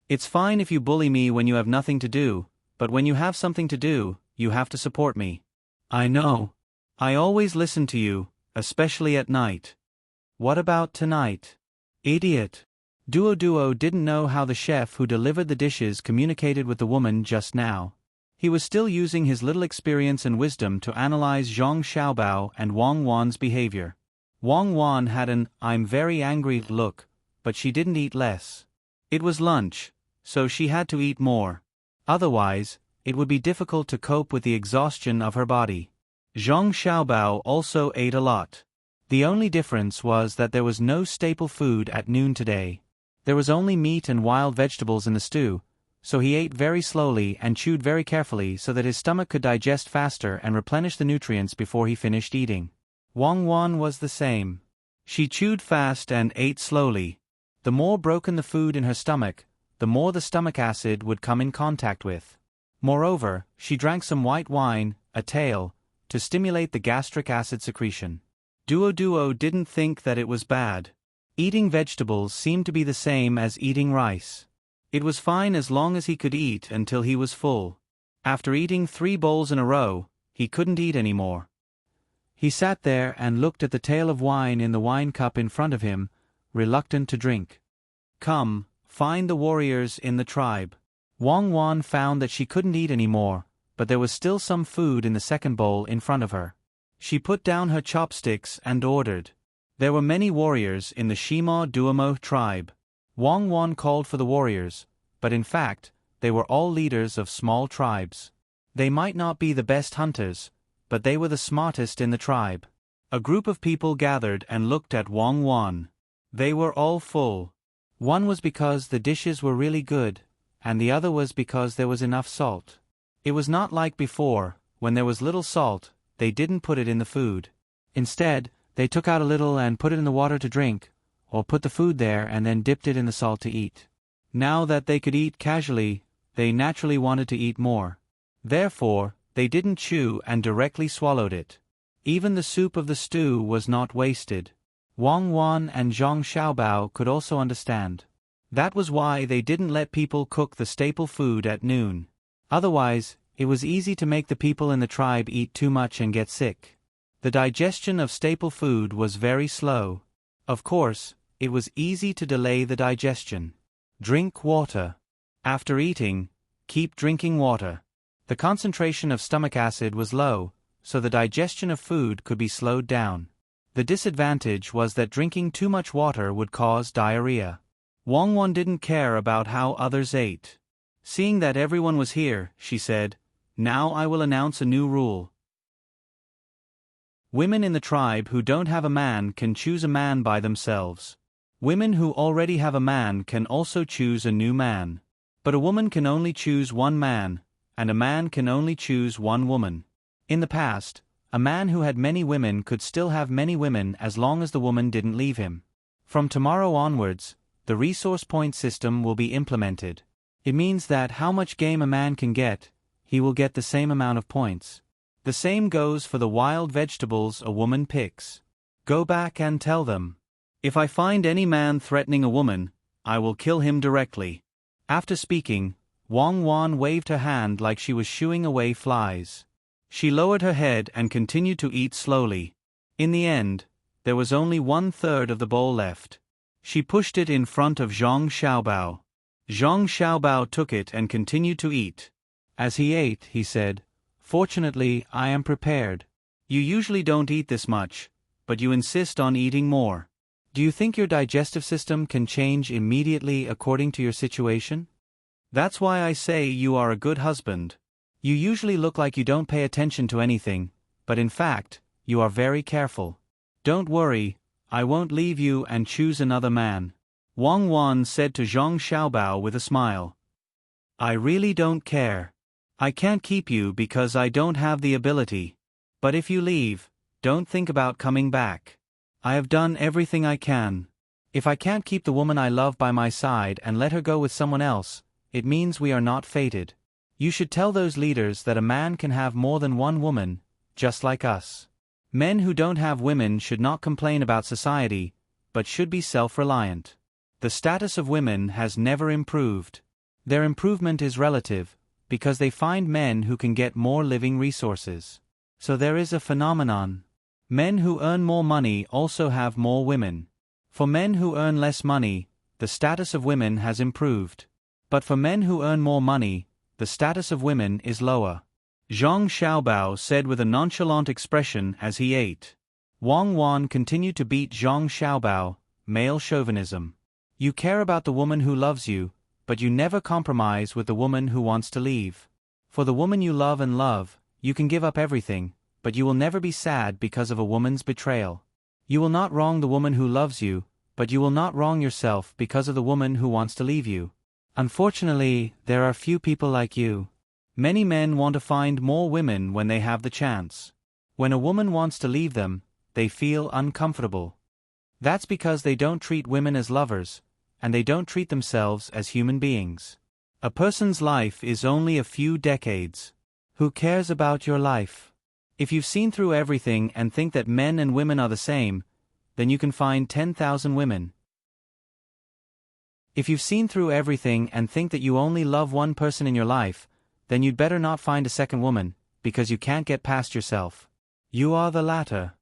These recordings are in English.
It's fine if you bully me when you have nothing to do, but when you have something to do, you have to support me. I know. I always listen to you, especially at night. What about tonight? Idiot. Duo didn't know how the chef who delivered the dishes communicated with the woman just now. He was still using his little experience and wisdom to analyze Zhang Xiaobao and Wang Wan's behavior. Wang Wan had an "I'm very angry" look, but she didn't eat less. It was lunch, so she had to eat more. Otherwise, it would be difficult to cope with the exhaustion of her body. Zhang Xiaobao also ate a lot. The only difference was that there was no staple food at noon today. There was only meat and wild vegetables in the stew, so he ate very slowly and chewed very carefully so that his stomach could digest faster and replenish the nutrients before he finished eating. Wang Wan was the same. She chewed fast and ate slowly. The more broken the food in her stomach, the more the stomach acid would come in contact with. Moreover, she drank some white wine, a tail, to stimulate the gastric acid secretion. Duo didn't think that it was bad. Eating vegetables seemed to be the same as eating rice. It was fine as long as he could eat until he was full. After eating 3 bowls in a row, he couldn't eat anymore. He sat there and looked at the tail of wine in the wine cup in front of him, reluctant to drink. Come, find the warriors in the tribe. Wang Wan found that she couldn't eat anymore, but there was still some food in the second bowl in front of her. She put down her chopsticks and ordered. There were many warriors in the Shima Duomo tribe. Wang Wan called for the warriors, but in fact, they were all leaders of small tribes. They might not be the best hunters, but they were the smartest in the tribe. A group of people gathered and looked at Wang Wan. They were all full. One was because the dishes were really good, and the other was because there was enough salt. It was not like before, when there was little salt, they didn't put it in the food. Instead, they took out a little and put it in the water to drink, or put the food there and then dipped it in the salt to eat. Now that they could eat casually, they naturally wanted to eat more. Therefore, they didn't chew and directly swallowed it. Even the soup of the stew was not wasted. Wang Wan and Zhang Xiaobao could also understand. That was why they didn't let people cook the staple food at noon. Otherwise, it was easy to make the people in the tribe eat too much and get sick. The digestion of staple food was very slow. Of course, it was easy to delay the digestion. Drink water. After eating, keep drinking water. The concentration of stomach acid was low, so the digestion of food could be slowed down. The disadvantage was that drinking too much water would cause diarrhea. Wang Wan didn't care about how others ate. Seeing that everyone was here, she said, "Now I will announce a new rule. Women in the tribe who don't have a man can choose a man by themselves. Women who already have a man can also choose a new man. But a woman can only choose one man, and a man can only choose one woman. In the past, a man who had many women could still have many women as long as the woman didn't leave him. From tomorrow onwards, the resource point system will be implemented. It means that how much game a man can get, he will get the same amount of points. The same goes for the wild vegetables a woman picks. Go back and tell them. If I find any man threatening a woman, I will kill him directly." After speaking, Wang Wan waved her hand like she was shooing away flies. She lowered her head and continued to eat slowly. In the end, there was only 1/3 of the bowl left. She pushed it in front of Zhang Xiaobao. Zhang Xiaobao took it and continued to eat. As he ate, he said, "Fortunately, I am prepared. You usually don't eat this much, but you insist on eating more. Do you think your digestive system can change immediately according to your situation? That's why I say you are a good husband. You usually look like you don't pay attention to anything, but in fact, you are very careful. Don't worry, I won't leave you and choose another man." Wang Wan said to Zhang Xiaobao with a smile. "I really don't care. I can't keep you because I don't have the ability. But if you leave, don't think about coming back. I have done everything I can. If I can't keep the woman I love by my side and let her go with someone else, it means we are not fated. You should tell those leaders that a man can have more than one woman, just like us. Men who don't have women should not complain about society, but should be self-reliant. The status of women has never improved. Their improvement is relative, because they find men who can get more living resources. So there is a phenomenon. Men who earn more money also have more women. For men who earn less money, the status of women has improved. But for men who earn more money, the status of women is lower. Zhang Xiaobao said with a nonchalant expression as he ate. Wang Wan continued to beat Zhang Xiaobao, male chauvinism. You care about the woman who loves you, but you never compromise with the woman who wants to leave. For the woman you love, you can give up everything, but you will never be sad because of a woman's betrayal. You will not wrong the woman who loves you, but you will not wrong yourself because of the woman who wants to leave you. Unfortunately, there are few people like you. Many men want to find more women when they have the chance. When a woman wants to leave them, they feel uncomfortable. That's because they don't treat women as lovers, and they don't treat themselves as human beings. A person's life is only a few decades. Who cares about your life? If you've seen through everything and think that men and women are the same, then you can find 10,000 women. If you've seen through everything and think that you only love one person in your life, then you'd better not find a second woman, because you can't get past yourself. You are the latter.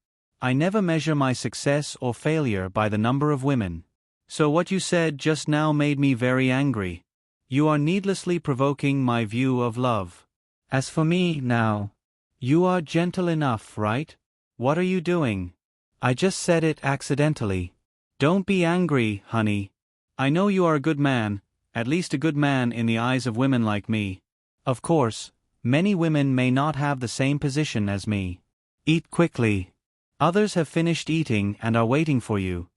I never measure my success or failure by the number of women. So what you said just now made me very angry. You are needlessly provoking my view of love. As for me, now, you are gentle enough, right? What are you doing? I just said it accidentally. Don't be angry, honey. I know you are a good man, at least a good man in the eyes of women like me. Of course, many women may not have the same position as me. Eat quickly. Others have finished eating and are waiting for you.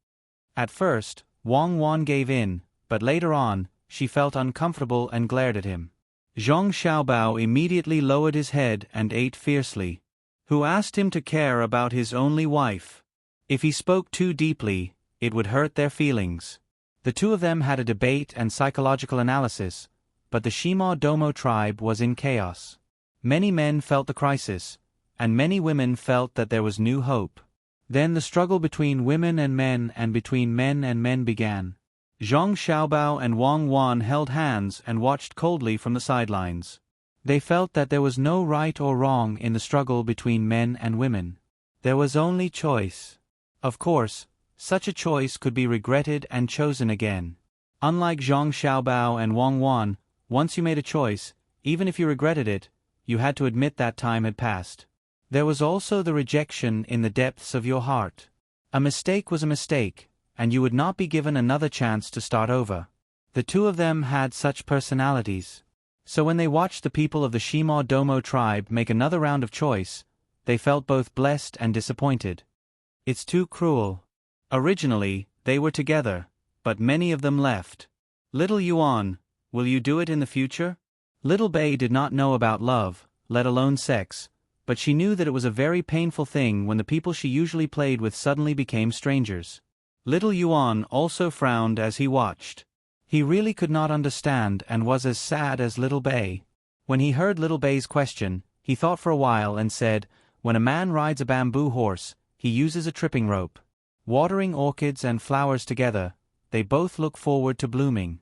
At first, Wang Wan gave in, but later on, she felt uncomfortable and glared at him. Zhang Xiaobao immediately lowered his head and ate fiercely. Who asked him to care about his only wife? If he spoke too deeply, it would hurt their feelings. The two of them had a debate and psychological analysis, but the Shima Domo tribe was in chaos. Many men felt the crisis, and many women felt that there was new hope. Then the struggle between women and between men and men began. Zhang Xiaobao and Wang Wan held hands and watched coldly from the sidelines. They felt that there was no right or wrong in the struggle between men and women. There was only choice. Of course, such a choice could be regretted and chosen again. Unlike Zhang Xiaobao and Wang Wan, once you made a choice, even if you regretted it, you had to admit that time had passed. There was also the rejection in the depths of your heart. A mistake was a mistake, and you would not be given another chance to start over. The two of them had such personalities. So when they watched the people of the Shima Domo tribe make another round of choice, they felt both blessed and disappointed. It's too cruel. Originally, they were together, but many of them left. Little Yuan, will you do it in the future? Little Bei did not know about love, let alone sex, but she knew that it was a very painful thing when the people she usually played with suddenly became strangers. Little Yuan also frowned as he watched. He really could not understand and was as sad as Little Bei. When he heard Little Bei's question, he thought for a while and said, "When a man rides a bamboo horse, he uses a tripping rope. Watering orchids and flowers together, they both look forward to blooming.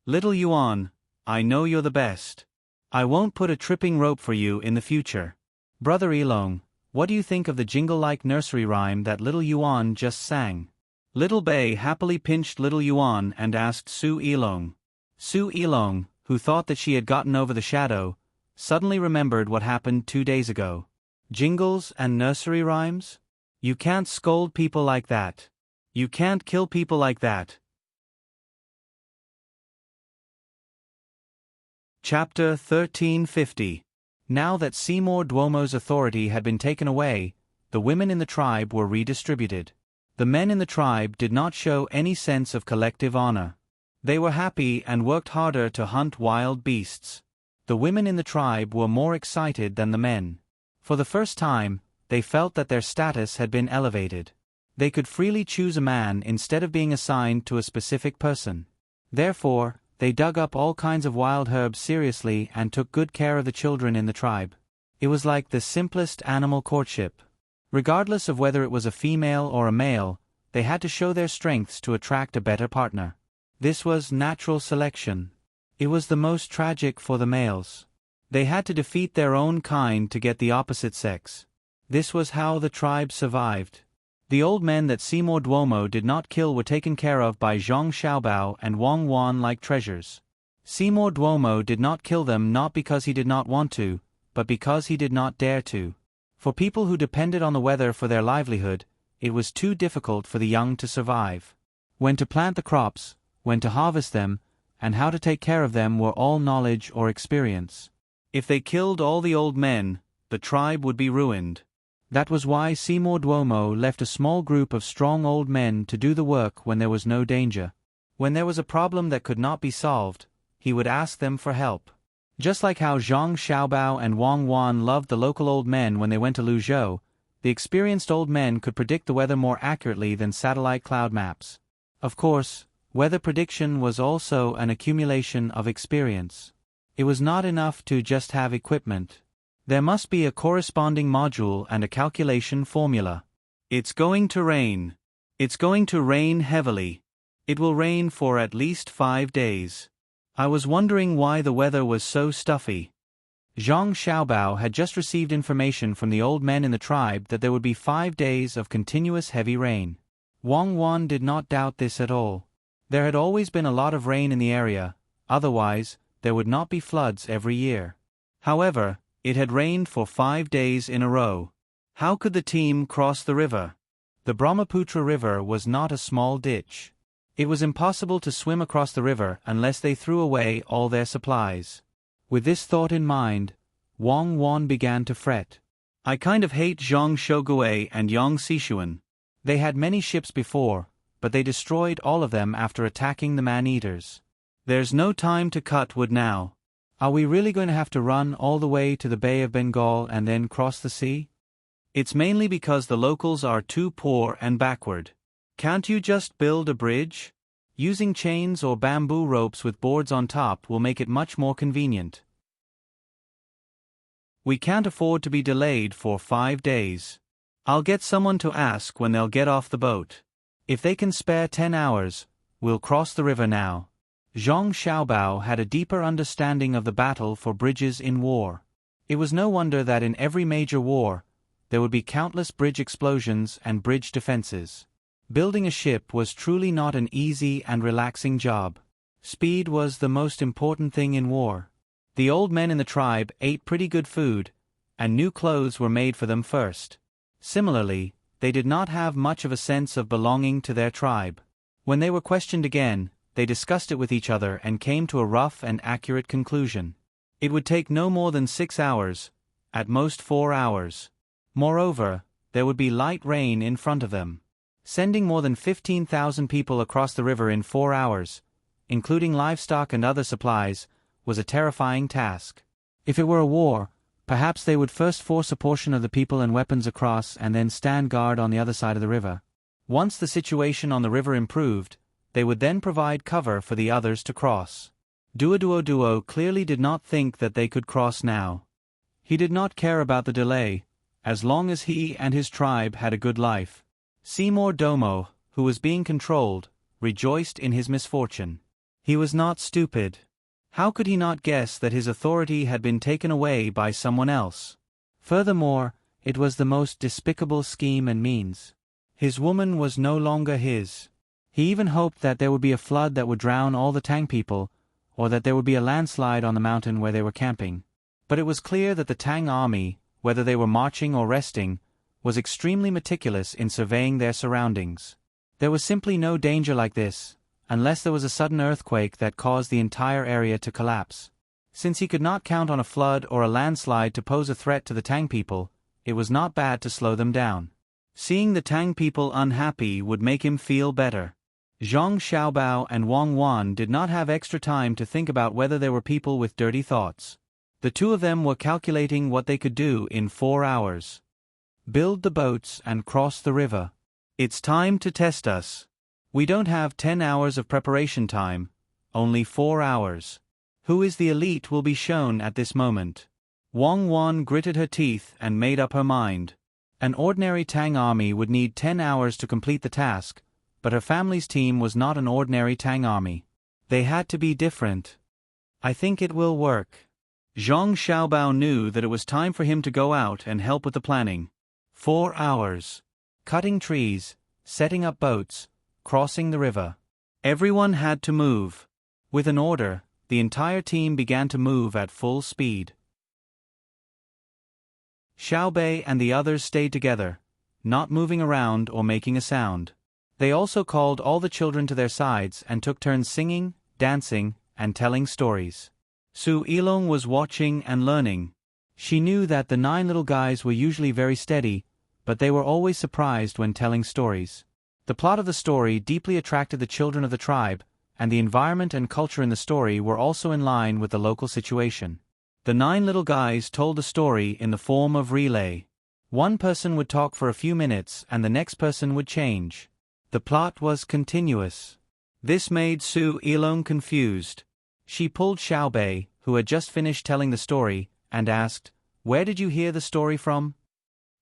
Little Yuan, I know you're the best. I won't put a tripping rope for you in the future." Brother Elong, what do you think of the jingle-like nursery rhyme that Little Yuan just sang? Little Bei happily pinched Little Yuan and asked Su Elong. Su Elong, who thought that she had gotten over the shadow, suddenly remembered what happened 2 days ago. Jingles and nursery rhymes? You can't scold people like that. You can't kill people like that. Chapter 1350. Now that Seymour Duomo's authority had been taken away, the women in the tribe were redistributed. The men in the tribe did not show any sense of collective honor. They were happy and worked harder to hunt wild beasts. The women in the tribe were more excited than the men. For the first time, they felt that their status had been elevated. They could freely choose a man instead of being assigned to a specific person. Therefore, they dug up all kinds of wild herbs seriously and took good care of the children in the tribe. It was like the simplest animal courtship. Regardless of whether it was a female or a male, they had to show their strengths to attract a better partner. This was natural selection. It was the most tragic for the males. They had to defeat their own kind to get the opposite sex. This was how the tribe survived. The old men that Seymour Duomo did not kill were taken care of by Zhang Xiaobao and Wang Wan like treasures. Seymour Duomo did not kill them not because he did not want to, but because he did not dare to. For people who depended on the weather for their livelihood, it was too difficult for the young to survive. When to plant the crops, when to harvest them, and how to take care of them were all knowledge or experience. If they killed all the old men, the tribe would be ruined. That was why Seymour Duomo left a small group of strong old men to do the work when there was no danger. When there was a problem that could not be solved, he would ask them for help. Just like how Zhang Xiaobao and Wang Wan loved the local old men when they went to Luzhou, the experienced old men could predict the weather more accurately than satellite cloud maps. Of course, weather prediction was also an accumulation of experience. It was not enough to just have equipment. There must be a corresponding module and a calculation formula. It's going to rain. It's going to rain heavily. It will rain for at least 5 days. I was wondering why the weather was so stuffy. Zhang Xiaobao had just received information from the old men in the tribe that there would be 5 days of continuous heavy rain. Wang Wan did not doubt this at all. There had always been a lot of rain in the area, otherwise, there would not be floods every year. However, it had rained for 5 days in a row. How could the team cross the river? The Brahmaputra River was not a small ditch. It was impossible to swim across the river unless they threw away all their supplies. With this thought in mind, Wang Wan began to fret. I kind of hate Zhang Shogui and Yang Sishuan. They had many ships before, but they destroyed all of them after attacking the man-eaters. There's no time to cut wood now. Are we really going to have to run all the way to the Bay of Bengal and then cross the sea? It's mainly because the locals are too poor and backward. Can't you just build a bridge? Using chains or bamboo ropes with boards on top will make it much more convenient. We can't afford to be delayed for 5 days. I'll get someone to ask when they'll get off the boat. If they can spare 10 hours, we'll cross the river now. Zhang Xiaobao had a deeper understanding of the battle for bridges in war. It was no wonder that in every major war, there would be countless bridge explosions and bridge defenses. Building a ship was truly not an easy and relaxing job. Speed was the most important thing in war. The old men in the tribe ate pretty good food, and new clothes were made for them first. Similarly, they did not have much of a sense of belonging to their tribe. When they were questioned again, they discussed it with each other and came to a rough and accurate conclusion. It would take no more than 6 hours, at most 4 hours. Moreover, there would be light rain in front of them. Sending more than 15,000 people across the river in 4 hours, including livestock and other supplies, was a terrifying task. If it were a war, perhaps they would first force a portion of the people and weapons across and then stand guard on the other side of the river. Once the situation on the river improved, they would then provide cover for the others to cross. Duo clearly did not think that they could cross now. He did not care about the delay, as long as he and his tribe had a good life. Seymour Duomo, who was being controlled, rejoiced in his misfortune. He was not stupid. How could he not guess that his authority had been taken away by someone else? Furthermore, it was the most despicable scheme and means. His woman was no longer his. He even hoped that there would be a flood that would drown all the Tang people, or that there would be a landslide on the mountain where they were camping. But it was clear that the Tang army, whether they were marching or resting, was extremely meticulous in surveying their surroundings. There was simply no danger like this, unless there was a sudden earthquake that caused the entire area to collapse. Since he could not count on a flood or a landslide to pose a threat to the Tang people, it was not bad to slow them down. Seeing the Tang people unhappy would make him feel better. Zhang Xiaobao and Wang Wan did not have extra time to think about whether there were people with dirty thoughts. The two of them were calculating what they could do in 4 hours. Build the boats and cross the river. It's time to test us. We don't have 10 hours of preparation time, only 4 hours. Who is the elite will be shown at this moment. Wang Wan gritted her teeth and made up her mind. An ordinary Tang army would need 10 hours to complete the task, but her family's team was not an ordinary Tang army. They had to be different. I think it will work. Zhang Xiaobao knew that it was time for him to go out and help with the planning. 4 hours. Cutting trees, setting up boats, crossing the river. Everyone had to move. With an order, the entire team began to move at full speed. Xiaobei and the others stayed together, not moving around or making a sound. They also called all the children to their sides and took turns singing, dancing, and telling stories. Su Yilong was watching and learning. She knew that the 9 little guys were usually very steady, but they were always surprised when telling stories. The plot of the story deeply attracted the children of the tribe, and the environment and culture in the story were also in line with the local situation. The 9 little guys told the story in the form of relay. One person would talk for a few minutes and the next person would change. The plot was continuous. This made Su Yilong confused. She pulled Xiaobei, who had just finished telling the story, and asked, "Where did you hear the story from?"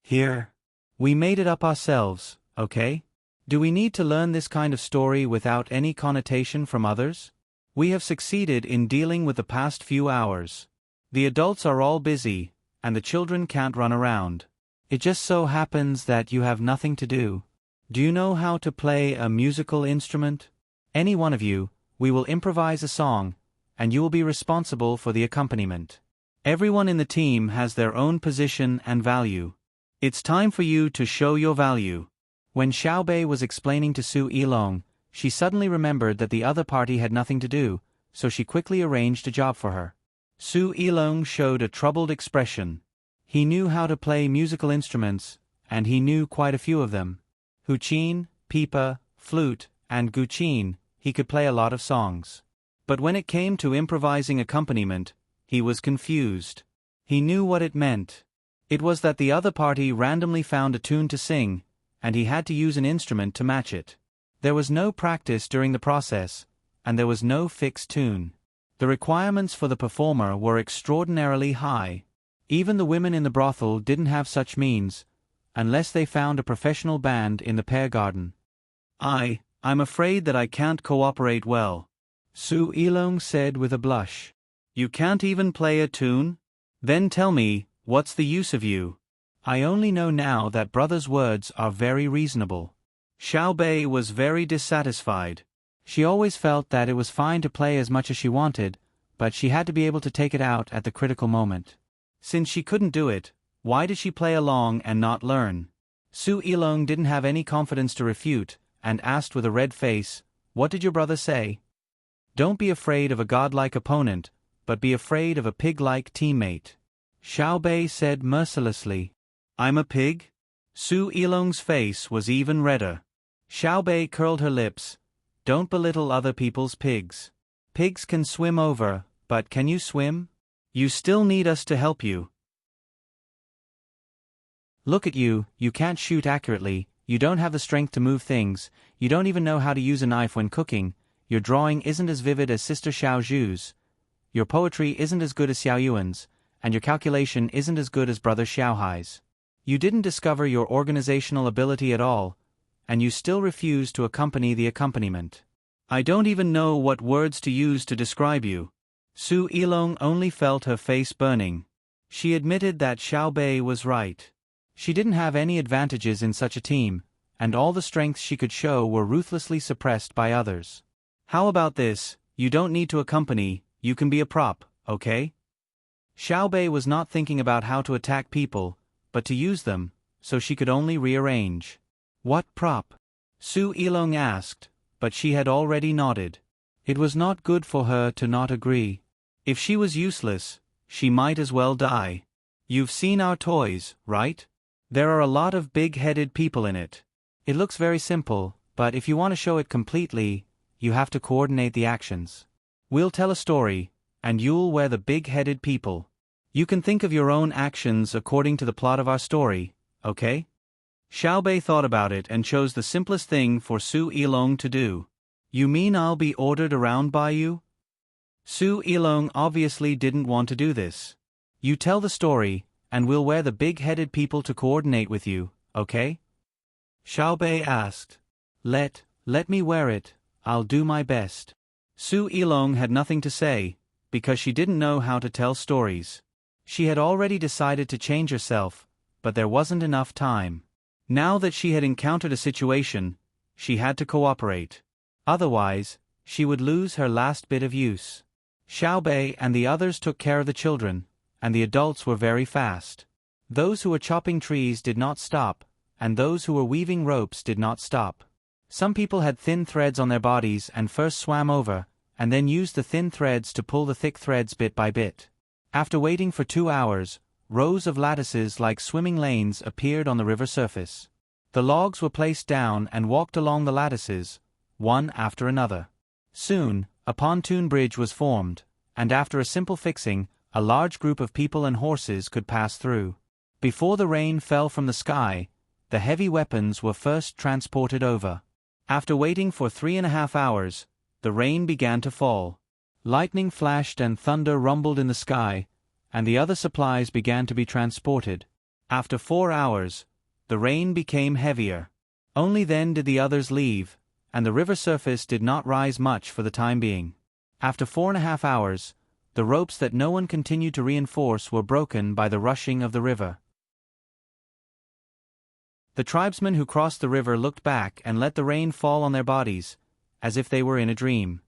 "Here. We made it up ourselves, okay? Do we need to learn this kind of story without any connotation from others? We have succeeded in dealing with the past few hours. The adults are all busy, and the children can't run around. It just so happens that you have nothing to do. Do you know how to play a musical instrument? Any one of you, we will improvise a song, and you will be responsible for the accompaniment. Everyone in the team has their own position and value. It's time for you to show your value." When Xiaobei was explaining to Su Yilong, she suddenly remembered that the other party had nothing to do, so she quickly arranged a job for her. Su Yilong showed a troubled expression. He knew how to play musical instruments, and he knew quite a few of them. Huqin, pipa, flute, and guqin, he could play a lot of songs. But when it came to improvising accompaniment, he was confused. He knew what it meant. It was that the other party randomly found a tune to sing, and he had to use an instrument to match it. There was no practice during the process, and there was no fixed tune. The requirements for the performer were extraordinarily high. Even the women in the brothel didn't have such means, unless they found a professional band in the pear garden. I'm afraid that I can't cooperate well," Su Yilong said with a blush. "You can't even play a tune? Then tell me, what's the use of you? I only know now that brother's words are very reasonable." Xiaobei was very dissatisfied. She always felt that it was fine to play as much as she wanted, but she had to be able to take it out at the critical moment. Since she couldn't do it, why did she play along and not learn? Su Yilong didn't have any confidence to refute, and asked with a red face, "What did your brother say?" "Don't be afraid of a godlike opponent, but be afraid of a pig-like teammate," Xiaobei said mercilessly. "I'm a pig?" Su Yilong's face was even redder. Xiaobei curled her lips. "Don't belittle other people's pigs. Pigs can swim over, but can you swim? You still need us to help you. Look at you, you can't shoot accurately, you don't have the strength to move things, you don't even know how to use a knife when cooking, your drawing isn't as vivid as Sister Xiao Zhu's, your poetry isn't as good as Xiao Yuan's, and your calculation isn't as good as Brother Xiao Hai's. You didn't discover your organizational ability at all, and you still refuse to accompany the accompaniment. I don't even know what words to use to describe you." Su Yilong only felt her face burning. She admitted that Xiaobei was right. She didn't have any advantages in such a team, and all the strengths she could show were ruthlessly suppressed by others. "How about this, you don't need to accompany, you can be a prop, okay?" Xiaobei was not thinking about how to attack people, but to use them, so she could only rearrange. "What prop?" Su Yilong asked, but she had already nodded. It was not good for her to not agree. If she was useless, she might as well die. "You've seen our toys, right? There are a lot of big-headed people in it. It looks very simple, but if you want to show it completely, you have to coordinate the actions. We'll tell a story, and you'll wear the big-headed people. You can think of your own actions according to the plot of our story, okay?" Xiaobei thought about it and chose the simplest thing for Su Yilong to do. "You mean I'll be ordered around by you?" Su Yilong obviously didn't want to do this. "You tell the story, and we'll wear the big-headed people to coordinate with you, okay?" Xiaobei asked. Let me wear it, I'll do my best." Su Yilong had nothing to say, because she didn't know how to tell stories. She had already decided to change herself, but there wasn't enough time. Now that she had encountered a situation, she had to cooperate. Otherwise, she would lose her last bit of use. Xiaobei and the others took care of the children, and the adults were very fast. Those who were chopping trees did not stop, and those who were weaving ropes did not stop. Some people had thin threads on their bodies and first swam over, and then used the thin threads to pull the thick threads bit by bit. After waiting for 2 hours, rows of lattices like swimming lanes appeared on the river surface. The logs were placed down and walked along the lattices, one after another. Soon, a pontoon bridge was formed, and after a simple fixing, a large group of people and horses could pass through. Before the rain fell from the sky, the heavy weapons were first transported over. After waiting for 3.5 hours, the rain began to fall. Lightning flashed and thunder rumbled in the sky, and the other supplies began to be transported. After 4 hours, the rain became heavier. Only then did the others leave, and the river surface did not rise much for the time being. After 4.5 hours, the ropes that no one continued to reinforce were broken by the rushing of the river. The tribesmen who crossed the river looked back and let the rain fall on their bodies, as if they were in a dream.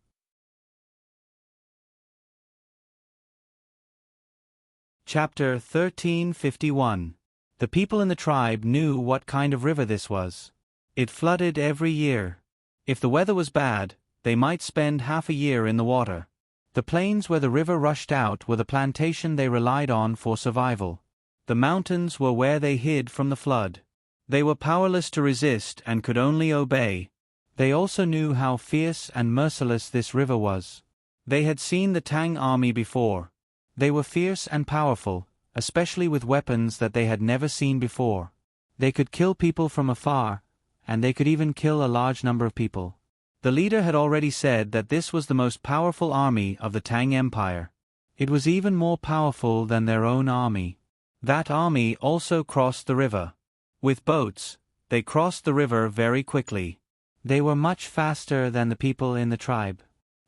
Chapter 1351. The people in the tribe knew what kind of river this was. It flooded every year. If the weather was bad, they might spend half a year in the water. The plains where the river rushed out were the plantation they relied on for survival. The mountains were where they hid from the flood. They were powerless to resist and could only obey. They also knew how fierce and merciless this river was. They had seen the Tang army before. They were fierce and powerful, especially with weapons that they had never seen before. They could kill people from afar, and they could even kill a large number of people. The leader had already said that this was the most powerful army of the Tang Empire. It was even more powerful than their own army. That army also crossed the river. With boats, they crossed the river very quickly. They were much faster than the people in the tribe.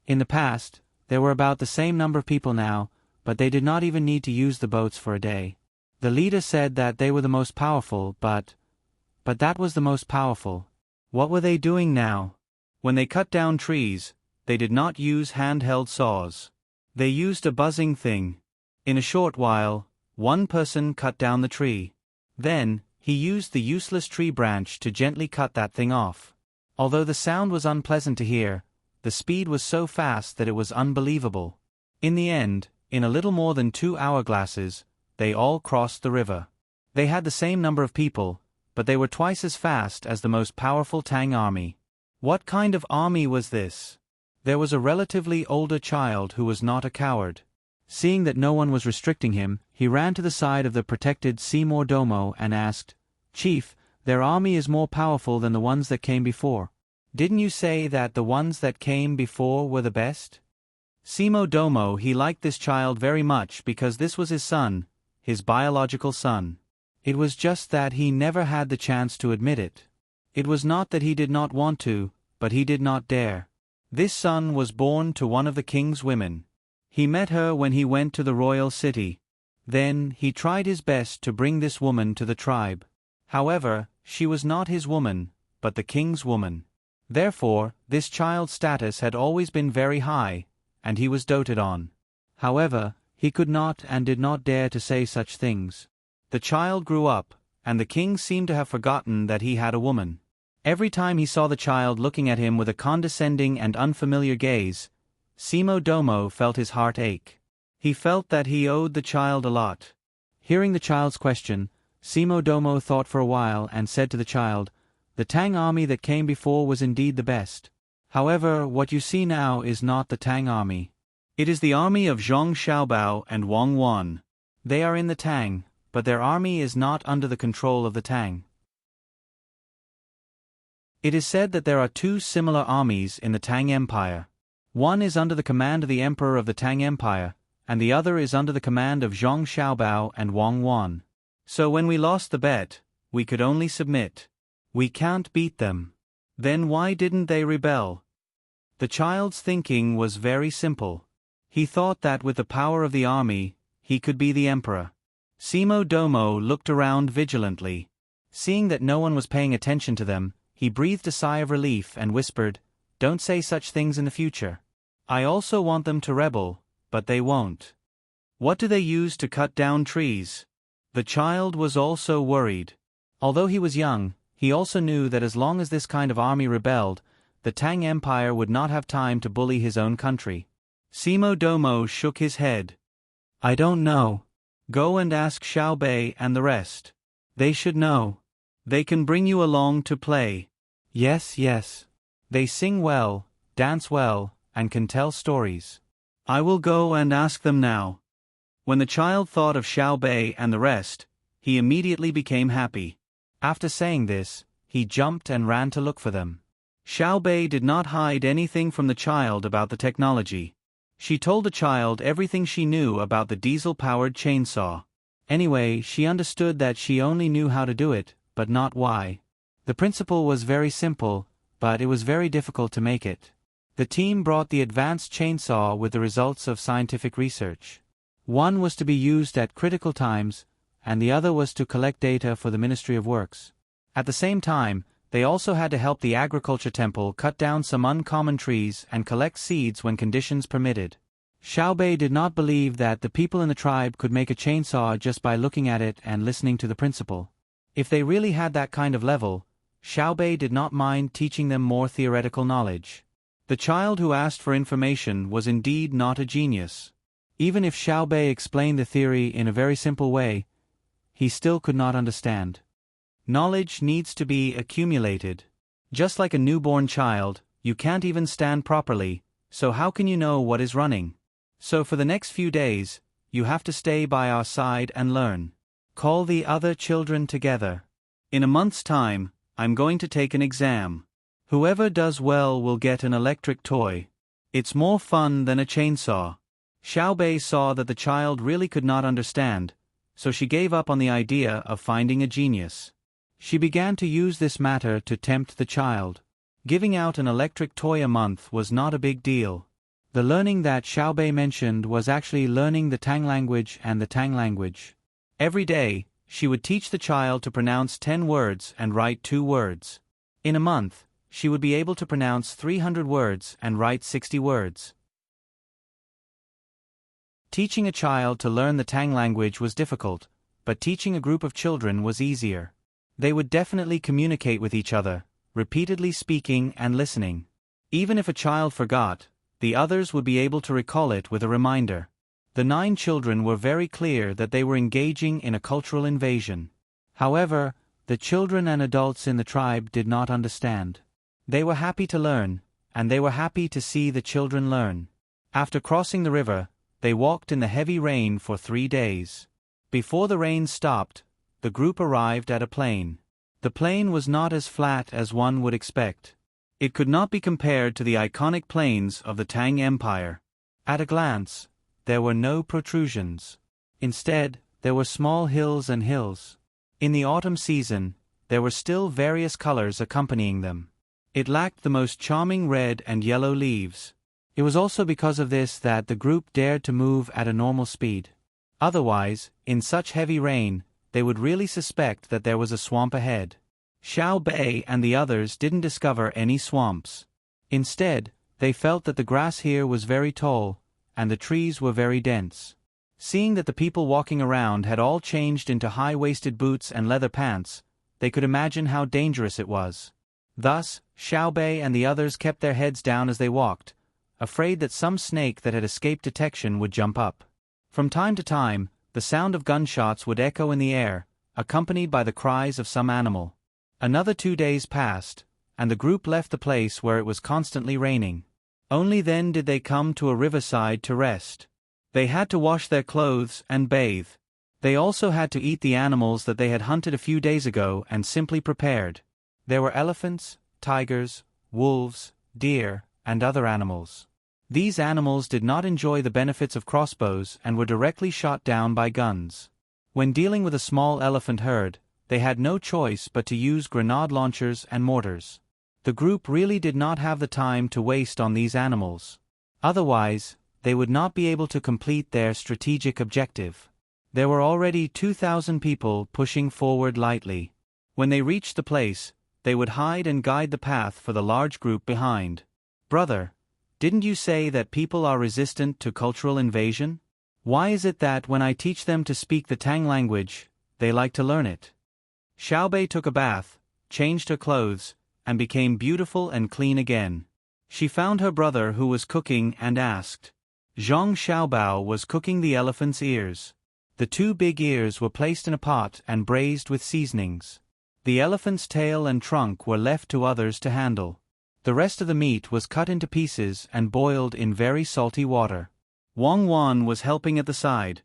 In the past, there were about the same number of people now, but they did not even need to use the boats for a day. The leader said that they were the most powerful, but that was the most powerful. What were they doing now? When they cut down trees, they did not use handheld saws. They used a buzzing thing. In a short while, one person cut down the tree. Then, he used the useless tree branch to gently cut that thing off. Although the sound was unpleasant to hear, the speed was so fast that it was unbelievable. In the end, in a little more than 2 hourglasses, they all crossed the river. They had the same number of people, but they were twice as fast as the most powerful Tang army. What kind of army was this? There was a relatively older child who was not a coward. Seeing that no one was restricting him, he ran to the side of the protected Seymour Domo and asked, "Chief, their army is more powerful than the ones that came before. Didn't you say that the ones that came before were the best?" Seymour Domo, he liked this child very much because this was his son, his biological son. It was just that he never had the chance to admit it. It was not that he did not want to, but he did not dare. This son was born to one of the king's women. He met her when he went to the royal city. Then, he tried his best to bring this woman to the tribe. However, she was not his woman, but the king's woman. Therefore, this child's status had always been very high, and he was doted on. However, he could not and did not dare to say such things. The child grew up, and the king seemed to have forgotten that he had a woman. Every time he saw the child looking at him with a condescending and unfamiliar gaze, Seymour Domo felt his heart ache. He felt that he owed the child a lot. Hearing the child's question, Seymour Domo thought for a while and said to the child, "The Tang army that came before was indeed the best. However, what you see now is not the Tang army. It is the army of Zhong Xiaobao and Wang Wan. They are in the Tang, but their army is not under the control of the Tang." It is said that there are 2 similar armies in the Tang Empire. One is under the command of the Emperor of the Tang Empire, and the other is under the command of Zhong Xiaobao and Wang Wan. So when we lost the bet, we could only submit. We can't beat them. Then why didn't they rebel? The child's thinking was very simple. He thought that with the power of the army, he could be the emperor. Simo Domo looked around vigilantly. Seeing that no one was paying attention to them, he breathed a sigh of relief and whispered, "Don't say such things in the future. I also want them to rebel, but they won't." "What do they use to cut down trees?" The child was also worried. Although he was young, he also knew that as long as this kind of army rebelled, the Tang Empire would not have time to bully his own country. Simo Domo shook his head. "I don't know. Go and ask Xiao Bei and the rest. They should know. They can bring you along to play." "Yes, yes. They sing well, dance well, and can tell stories. I will go and ask them now." When the child thought of Xiao Bei and the rest, he immediately became happy. After saying this, he jumped and ran to look for them. Xiao Bei did not hide anything from the child about the technology. She told the child everything she knew about the diesel-powered chainsaw. Anyway, she understood that she only knew how to do it, but not why. The principle was very simple, but it was very difficult to make it. The team brought the advanced chainsaw with the results of scientific research. One was to be used at critical times, and the other was to collect data for the Ministry of Works. At the same time, they also had to help the agriculture temple cut down some uncommon trees and collect seeds when conditions permitted. Xiao Bei did not believe that the people in the tribe could make a chainsaw just by looking at it and listening to the principle. If they really had that kind of level, Xiao Bei did not mind teaching them more theoretical knowledge. The child who asked for information was indeed not a genius. Even if Xiao Bei explained the theory in a very simple way, he still could not understand. Knowledge needs to be accumulated. Just like a newborn child, you can't even stand properly, so how can you know what is running? So for the next few days, you have to stay by our side and learn. Call the other children together. In a month's time, I'm going to take an exam. Whoever does well will get an electric toy. It's more fun than a chainsaw. Xiao Bei saw that the child really could not understand, so she gave up on the idea of finding a genius. She began to use this matter to tempt the child. Giving out an electric toy a month was not a big deal. The learning that Xiao Bei mentioned was actually learning the Tang language and the Tang language. Every day, she would teach the child to pronounce 10 words and write 2 words. In a month, she would be able to pronounce 300 words and write 60 words. Teaching a child to learn the Tang language was difficult, but teaching a group of children was easier. They would definitely communicate with each other, repeatedly speaking and listening. Even if a child forgot, the others would be able to recall it with a reminder. The 9 children were very clear that they were engaging in a cultural invasion. However, the children and adults in the tribe did not understand. They were happy to learn, and they were happy to see the children learn. After crossing the river, they walked in the heavy rain for 3 days. Before the rain stopped, the group arrived at a plain. The plain was not as flat as one would expect. It could not be compared to the iconic plains of the Tang Empire. At a glance, there were no protrusions. Instead, there were small hills and hills. In the autumn season, there were still various colors accompanying them. It lacked the most charming red and yellow leaves. It was also because of this that the group dared to move at a normal speed. Otherwise, in such heavy rain, they would really suspect that there was a swamp ahead. Xiao Bei and the others didn't discover any swamps. Instead, they felt that the grass here was very tall, and the trees were very dense. Seeing that the people walking around had all changed into high-waisted boots and leather pants, they could imagine how dangerous it was. Thus, Xiao Bei and the others kept their heads down as they walked, afraid that some snake that had escaped detection would jump up. From time to time, the sound of gunshots would echo in the air, accompanied by the cries of some animal. Another 2 days passed, and the group left the place where it was constantly raining. Only then did they come to a riverside to rest. They had to wash their clothes and bathe. They also had to eat the animals that they had hunted a few days ago and simply prepared. There were elephants, tigers, wolves, deer, and other animals. These animals did not enjoy the benefits of crossbows and were directly shot down by guns. When dealing with a small elephant herd, they had no choice but to use grenade launchers and mortars. The group really did not have the time to waste on these animals. Otherwise, they would not be able to complete their strategic objective. There were already 2,000 people pushing forward lightly. When they reached the place, they would hide and guide the path for the large group behind. Brother, didn't you say that people are resistant to cultural invasion? Why is it that when I teach them to speak the Tang language, they like to learn it? Xiaobei took a bath, changed her clothes, and became beautiful and clean again. She found her brother who was cooking and asked. Zhang Xiaobao was cooking the elephant's ears. The 2 big ears were placed in a pot and braised with seasonings. The elephant's tail and trunk were left to others to handle. The rest of the meat was cut into pieces and boiled in very salty water. Wang Wan was helping at the side.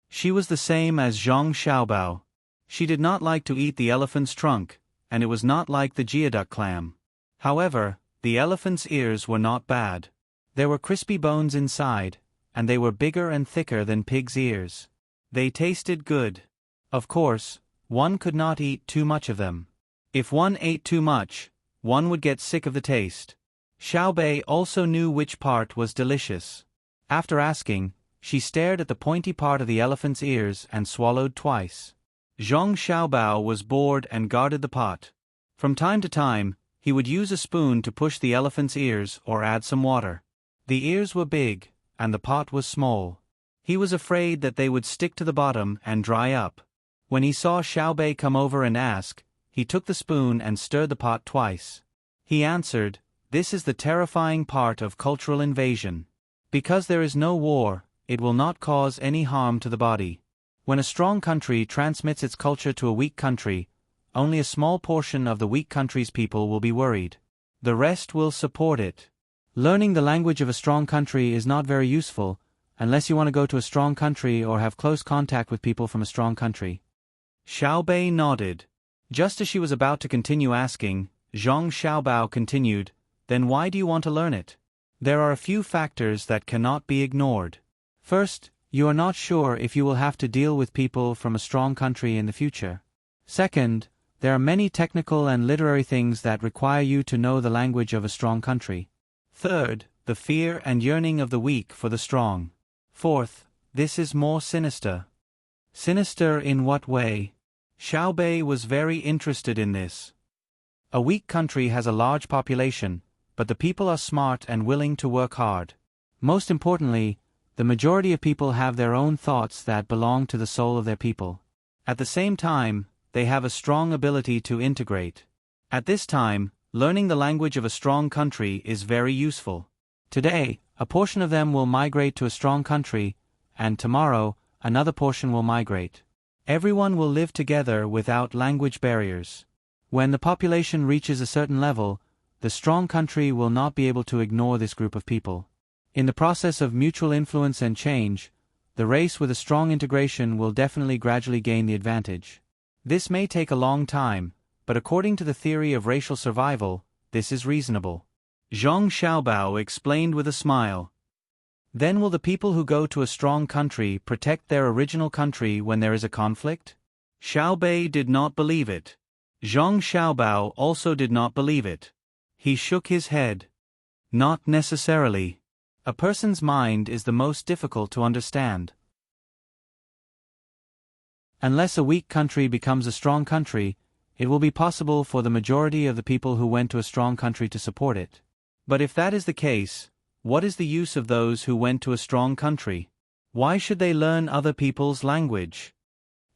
She was the same as Zhang Xiaobao. She did not like to eat the elephant's trunk, and it was not like the geoduck clam. However, the elephant's ears were not bad. There were crispy bones inside, and they were bigger and thicker than pig's ears. They tasted good. Of course, one could not eat too much of them. If one ate too much, one would get sick of the taste. Xiaobei also knew which part was delicious. After asking, she stared at the pointy part of the elephant's ears and swallowed twice. Zhang Xiaobao was bored and guarded the pot. From time to time, he would use a spoon to push the elephant's ears or add some water. The ears were big, and the pot was small. He was afraid that they would stick to the bottom and dry up. When he saw Xiaobei come over and ask, he took the spoon and stirred the pot twice. He answered, "This is the terrifying part of cultural invasion. Because there is no war, it will not cause any harm to the body. When a strong country transmits its culture to a weak country, only a small portion of the weak country's people will be worried. The rest will support it. Learning the language of a strong country is not very useful, unless you want to go to a strong country or have close contact with people from a strong country." Xiaobei nodded. Just as she was about to continue asking, Zhang Xiaobao continued, "Then why do you want to learn it?" There are a few factors that cannot be ignored. First, you are not sure if you will have to deal with people from a strong country in the future. Second, there are many technical and literary things that require you to know the language of a strong country. Third, the fear and yearning of the weak for the strong. Fourth, this is more sinister. Sinister in what way? Xiaobei was very interested in this. A weak country has a large population, but the people are smart and willing to work hard. Most importantly, the majority of people have their own thoughts that belong to the soul of their people. At the same time, they have a strong ability to integrate. At this time, learning the language of a strong country is very useful. Today, a portion of them will migrate to a strong country, and tomorrow, another portion will migrate. Everyone will live together without language barriers. When the population reaches a certain level, the strong country will not be able to ignore this group of people. In the process of mutual influence and change, the race with a strong integration will definitely gradually gain the advantage. This may take a long time, but according to the theory of racial survival, this is reasonable. Zhang Xiaobao explained with a smile. Then will the people who go to a strong country protect their original country when there is a conflict? Xiaobei did not believe it. Zhang Xiaobao also did not believe it. He shook his head. Not necessarily. A person's mind is the most difficult to understand. Unless a weak country becomes a strong country, it will be possible for the majority of the people who went to a strong country to support it. But if that is the case, what is the use of those who went to a strong country? Why should they learn other people's language?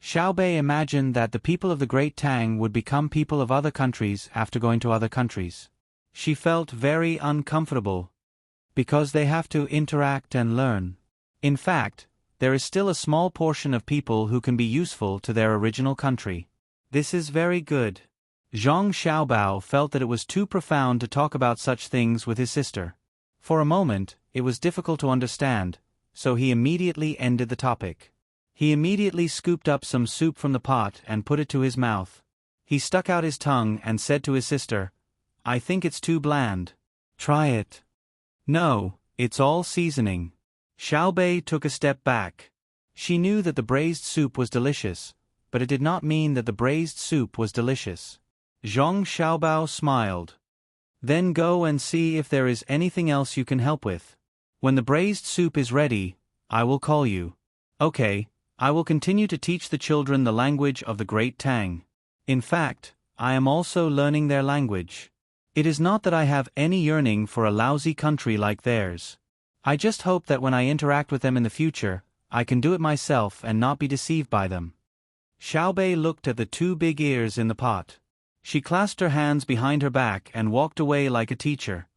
Xiaobei imagined that the people of the Great Tang would become people of other countries after going to other countries. She felt very uncomfortable. Because they have to interact and learn. In fact, there is still a small portion of people who can be useful to their original country. This is very good. Zhang Xiaobao felt that it was too profound to talk about such things with his sister. For a moment, it was difficult to understand, so he immediately ended the topic. He immediately scooped up some soup from the pot and put it to his mouth. He stuck out his tongue and said to his sister, "I think it's too bland. Try it." "No, it's all seasoning." Xiaobei took a step back. She knew that the braised soup was delicious, but it did not mean that the braised soup was delicious. Zhang Xiaobao smiled. Then go and see if there is anything else you can help with. When the braised soup is ready, I will call you. Okay, I will continue to teach the children the language of the great Tang. In fact, I am also learning their language. It is not that I have any yearning for a lousy country like theirs. I just hope that when I interact with them in the future, I can do it myself and not be deceived by them. Xiaobei looked at the 2 big ears in the pot. She clasped her hands behind her back and walked away like a teacher.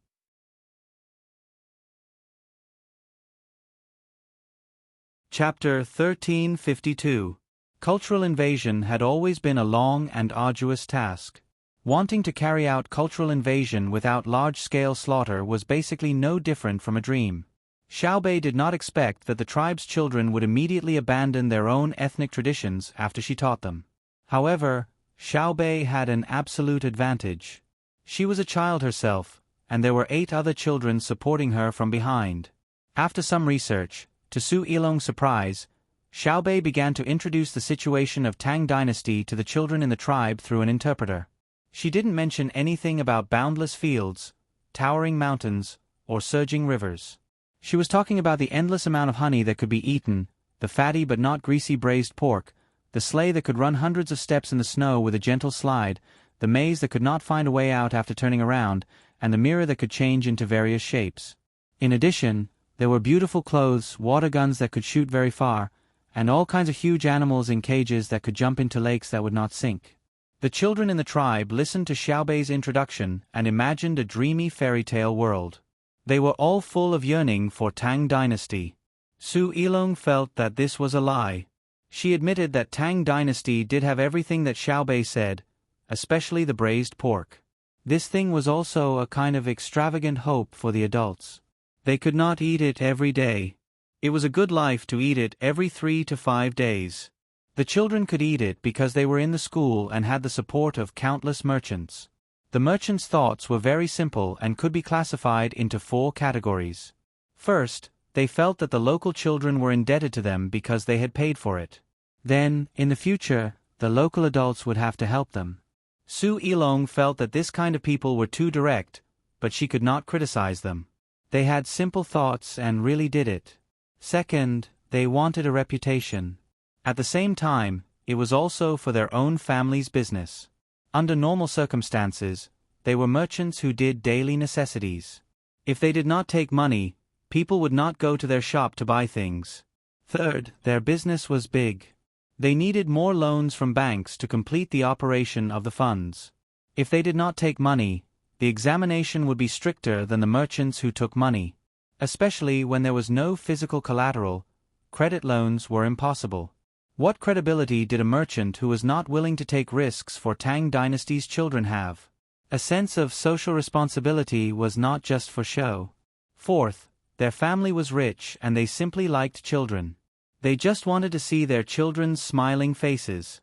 Chapter 1352. Cultural invasion had always been a long and arduous task. Wanting to carry out cultural invasion without large-scale slaughter was basically no different from a dream. Xiaobei did not expect that the tribe's children would immediately abandon their own ethnic traditions after she taught them. However, Xiaobei had an absolute advantage. She was a child herself, and there were 8 other children supporting her from behind. After some research, to Su Yilong's surprise, Xiaobei began to introduce the situation of Tang Dynasty to the children in the tribe through an interpreter. She didn't mention anything about boundless fields, towering mountains, or surging rivers. She was talking about the endless amount of honey that could be eaten, the fatty but not greasy braised pork, the sleigh that could run hundreds of steps in the snow with a gentle slide, the maze that could not find a way out after turning around, and the mirror that could change into various shapes. In addition, there were beautiful clothes, water guns that could shoot very far, and all kinds of huge animals in cages that could jump into lakes that would not sink. The children in the tribe listened to Xiaobei's introduction and imagined a dreamy fairy tale world. They were all full of yearning for Tang Dynasty. Su Yilong felt that this was a lie. She admitted that Tang Dynasty did have everything that Xiaobei said, especially the braised pork. This thing was also a kind of extravagant hope for the adults. They could not eat it every day. It was a good life to eat it every 3 to 5 days. The children could eat it because they were in the school and had the support of countless merchants. The merchants' thoughts were very simple and could be classified into 4 categories. First, they felt that the local children were indebted to them because they had paid for it. Then, in the future, the local adults would have to help them. Su Yilong felt that this kind of people were too direct, but she could not criticize them. They had simple thoughts and really did it. Second, they wanted a reputation. At the same time, it was also for their own family's business. Under normal circumstances, they were merchants who did daily necessities. If they did not take money, people would not go to their shop to buy things. Third, their business was big. They needed more loans from banks to complete the operation of the funds. If they did not take money, the examination would be stricter than the merchants who took money. Especially when there was no physical collateral, credit loans were impossible. What credibility did a merchant who was not willing to take risks for Tang Dynasty's children have? A sense of social responsibility was not just for show. Fourth, their family was rich and they simply liked children. They just wanted to see their children's smiling faces.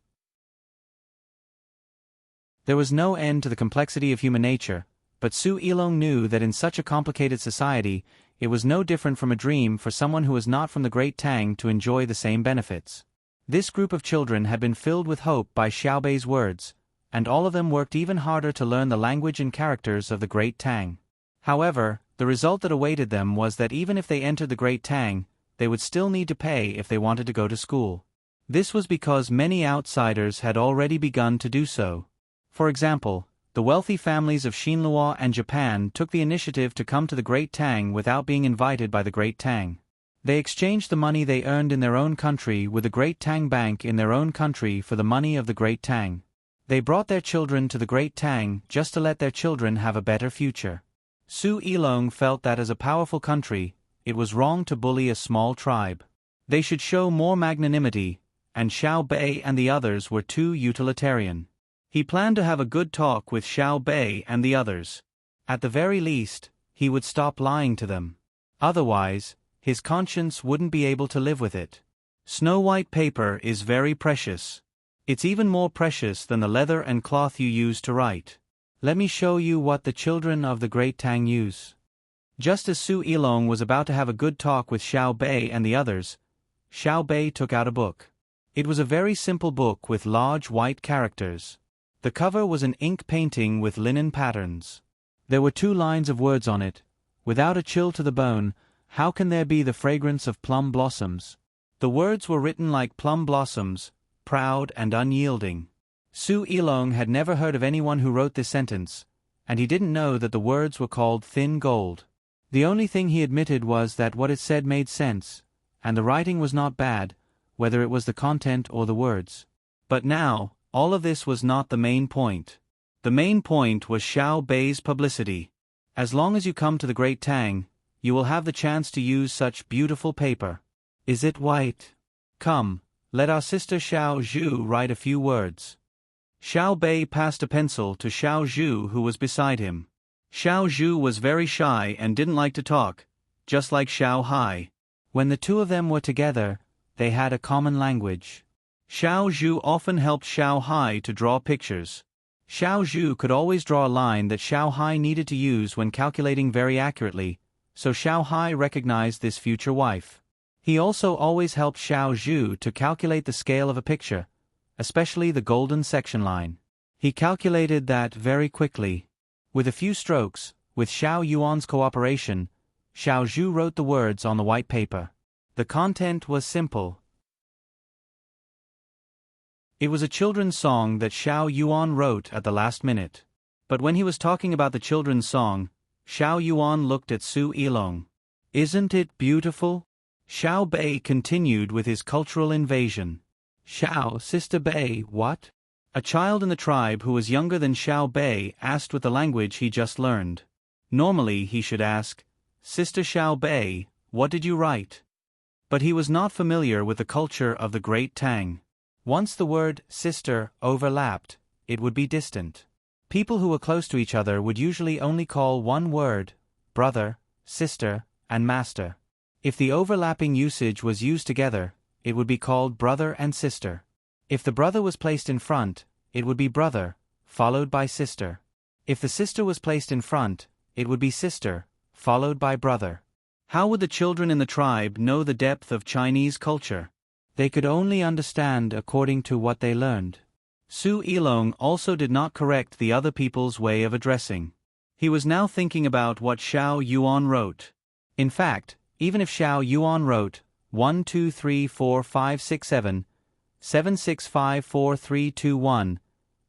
There was no end to the complexity of human nature, but Su Yilong knew that in such a complicated society, it was no different from a dream for someone who was not from the great Tang to enjoy the same benefits. This group of children had been filled with hope by Xiaobei's words, and all of them worked even harder to learn the language and characters of the great Tang. However, the result that awaited them was that even if they entered the great Tang, they would still need to pay if they wanted to go to school. This was because many outsiders had already begun to do so. For example, the wealthy families of Xinhua and Japan took the initiative to come to the great Tang without being invited by the great Tang. They exchanged the money they earned in their own country with the great Tang Bank in their own country for the money of the great Tang. They brought their children to the great Tang just to let their children have a better future. Su Yilong felt that as a powerful country, it was wrong to bully a small tribe. They should show more magnanimity, and Xiaobei and the others were too utilitarian. He planned to have a good talk with Xiaobei and the others. At the very least, he would stop lying to them. Otherwise, his conscience wouldn't be able to live with it. Snow-white paper is very precious. It's even more precious than the leather and cloth you use to write. Let me show you what the children of the great Tang use. Just as Su Yilong was about to have a good talk with Xiaobei and the others, Xiaobei took out a book. It was a very simple book with large white characters. The cover was an ink painting with linen patterns. There were 2 lines of words on it. Without a chill to the bone, how can there be the fragrance of plum blossoms? The words were written like plum blossoms, proud and unyielding. Su Ilong had never heard of anyone who wrote this sentence, and he didn't know that the words were called thin gold. The only thing he admitted was that what it said made sense, and the writing was not bad, whether it was the content or the words. But now, all of this was not the main point. The main point was Xiao Bei's publicity. As long as you come to the Great Tang, you will have the chance to use such beautiful paper. Is it white? Come, let our sister Xiao Zhu write a few words. Xiao Bei passed a pencil to Xiao Zhu, who was beside him. Xiao Zhu was very shy and didn't like to talk, just like Xiao Hai. When the 2 of them were together, they had a common language. Xiao Zhu often helped Xiao Hai to draw pictures. Xiao Zhu could always draw a line that Xiao Hai needed to use when calculating very accurately, so Xiao Hai recognized this future wife. He also always helped Xiao Zhu to calculate the scale of a picture, especially the golden section line. He calculated that very quickly. With a few strokes, with Xiao Yuan's cooperation, Xiao Zhu wrote the words on the white paper. The content was simple. It was a children's song that Xiao Yuan wrote at the last minute. But when he was talking about the children's song, Xiao Yuan looked at Su Ilong. Isn't it beautiful? Xiao Bei continued with his cultural invasion. Xiao, Sister Bei, what? A child in the tribe who was younger than Xiao Bei asked with the language he just learned. Normally he should ask, Sister Xiao Bei, what did you write? But he was not familiar with the culture of the Great Tang. Once the word sister overlapped, it would be distant. People who were close to each other would usually only call one word, brother, sister, and master. If the overlapping usage was used together, it would be called brother and sister. If the brother was placed in front, it would be brother, followed by sister. If the sister was placed in front, it would be sister, followed by brother. How would the children in the tribe know the depth of Chinese culture? They could only understand according to what they learned. Su Ilong also did not correct the other people's way of addressing. He was now thinking about what Xiao Yuan wrote. In fact, even if Xiao Yuan wrote 1 2 3 4 5 6 7 7 6 5 4 3 2 1,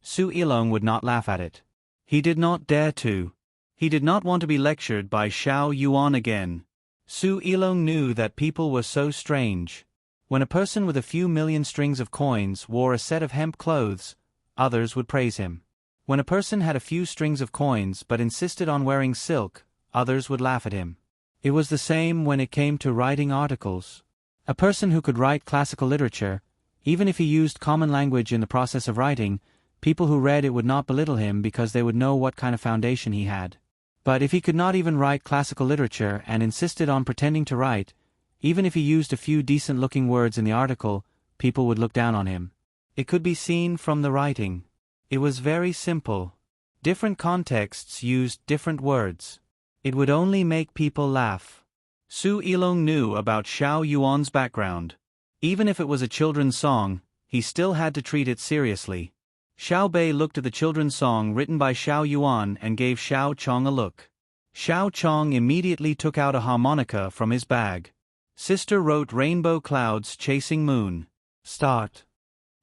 Su Ilong would not laugh at it. He did not dare to. He did not want to be lectured by Xiao Yuan again. Su Ilong knew that people were so strange. When a person with a few million strings of coins wore a set of hemp clothes, others would praise him. When a person had a few strings of coins but insisted on wearing silk, others would laugh at him. It was the same when it came to writing articles. A person who could write classical literature, even if he used common language in the process of writing, people who read it would not belittle him because they would know what kind of foundation he had. But if he could not even write classical literature and insisted on pretending to write, even if he used a few decent-looking words in the article, people would look down on him. It could be seen from the writing. It was very simple. Different contexts used different words. It would only make people laugh. Su Ilong knew about Xiao Yuan's background. Even if it was a children's song, he still had to treat it seriously. Xiao Bei looked at the children's song written by Xiao Yuan and gave Xiao Chong a look. Xiao Chong immediately took out a harmonica from his bag. Sister wrote Rainbow Clouds Chasing Moon. Start.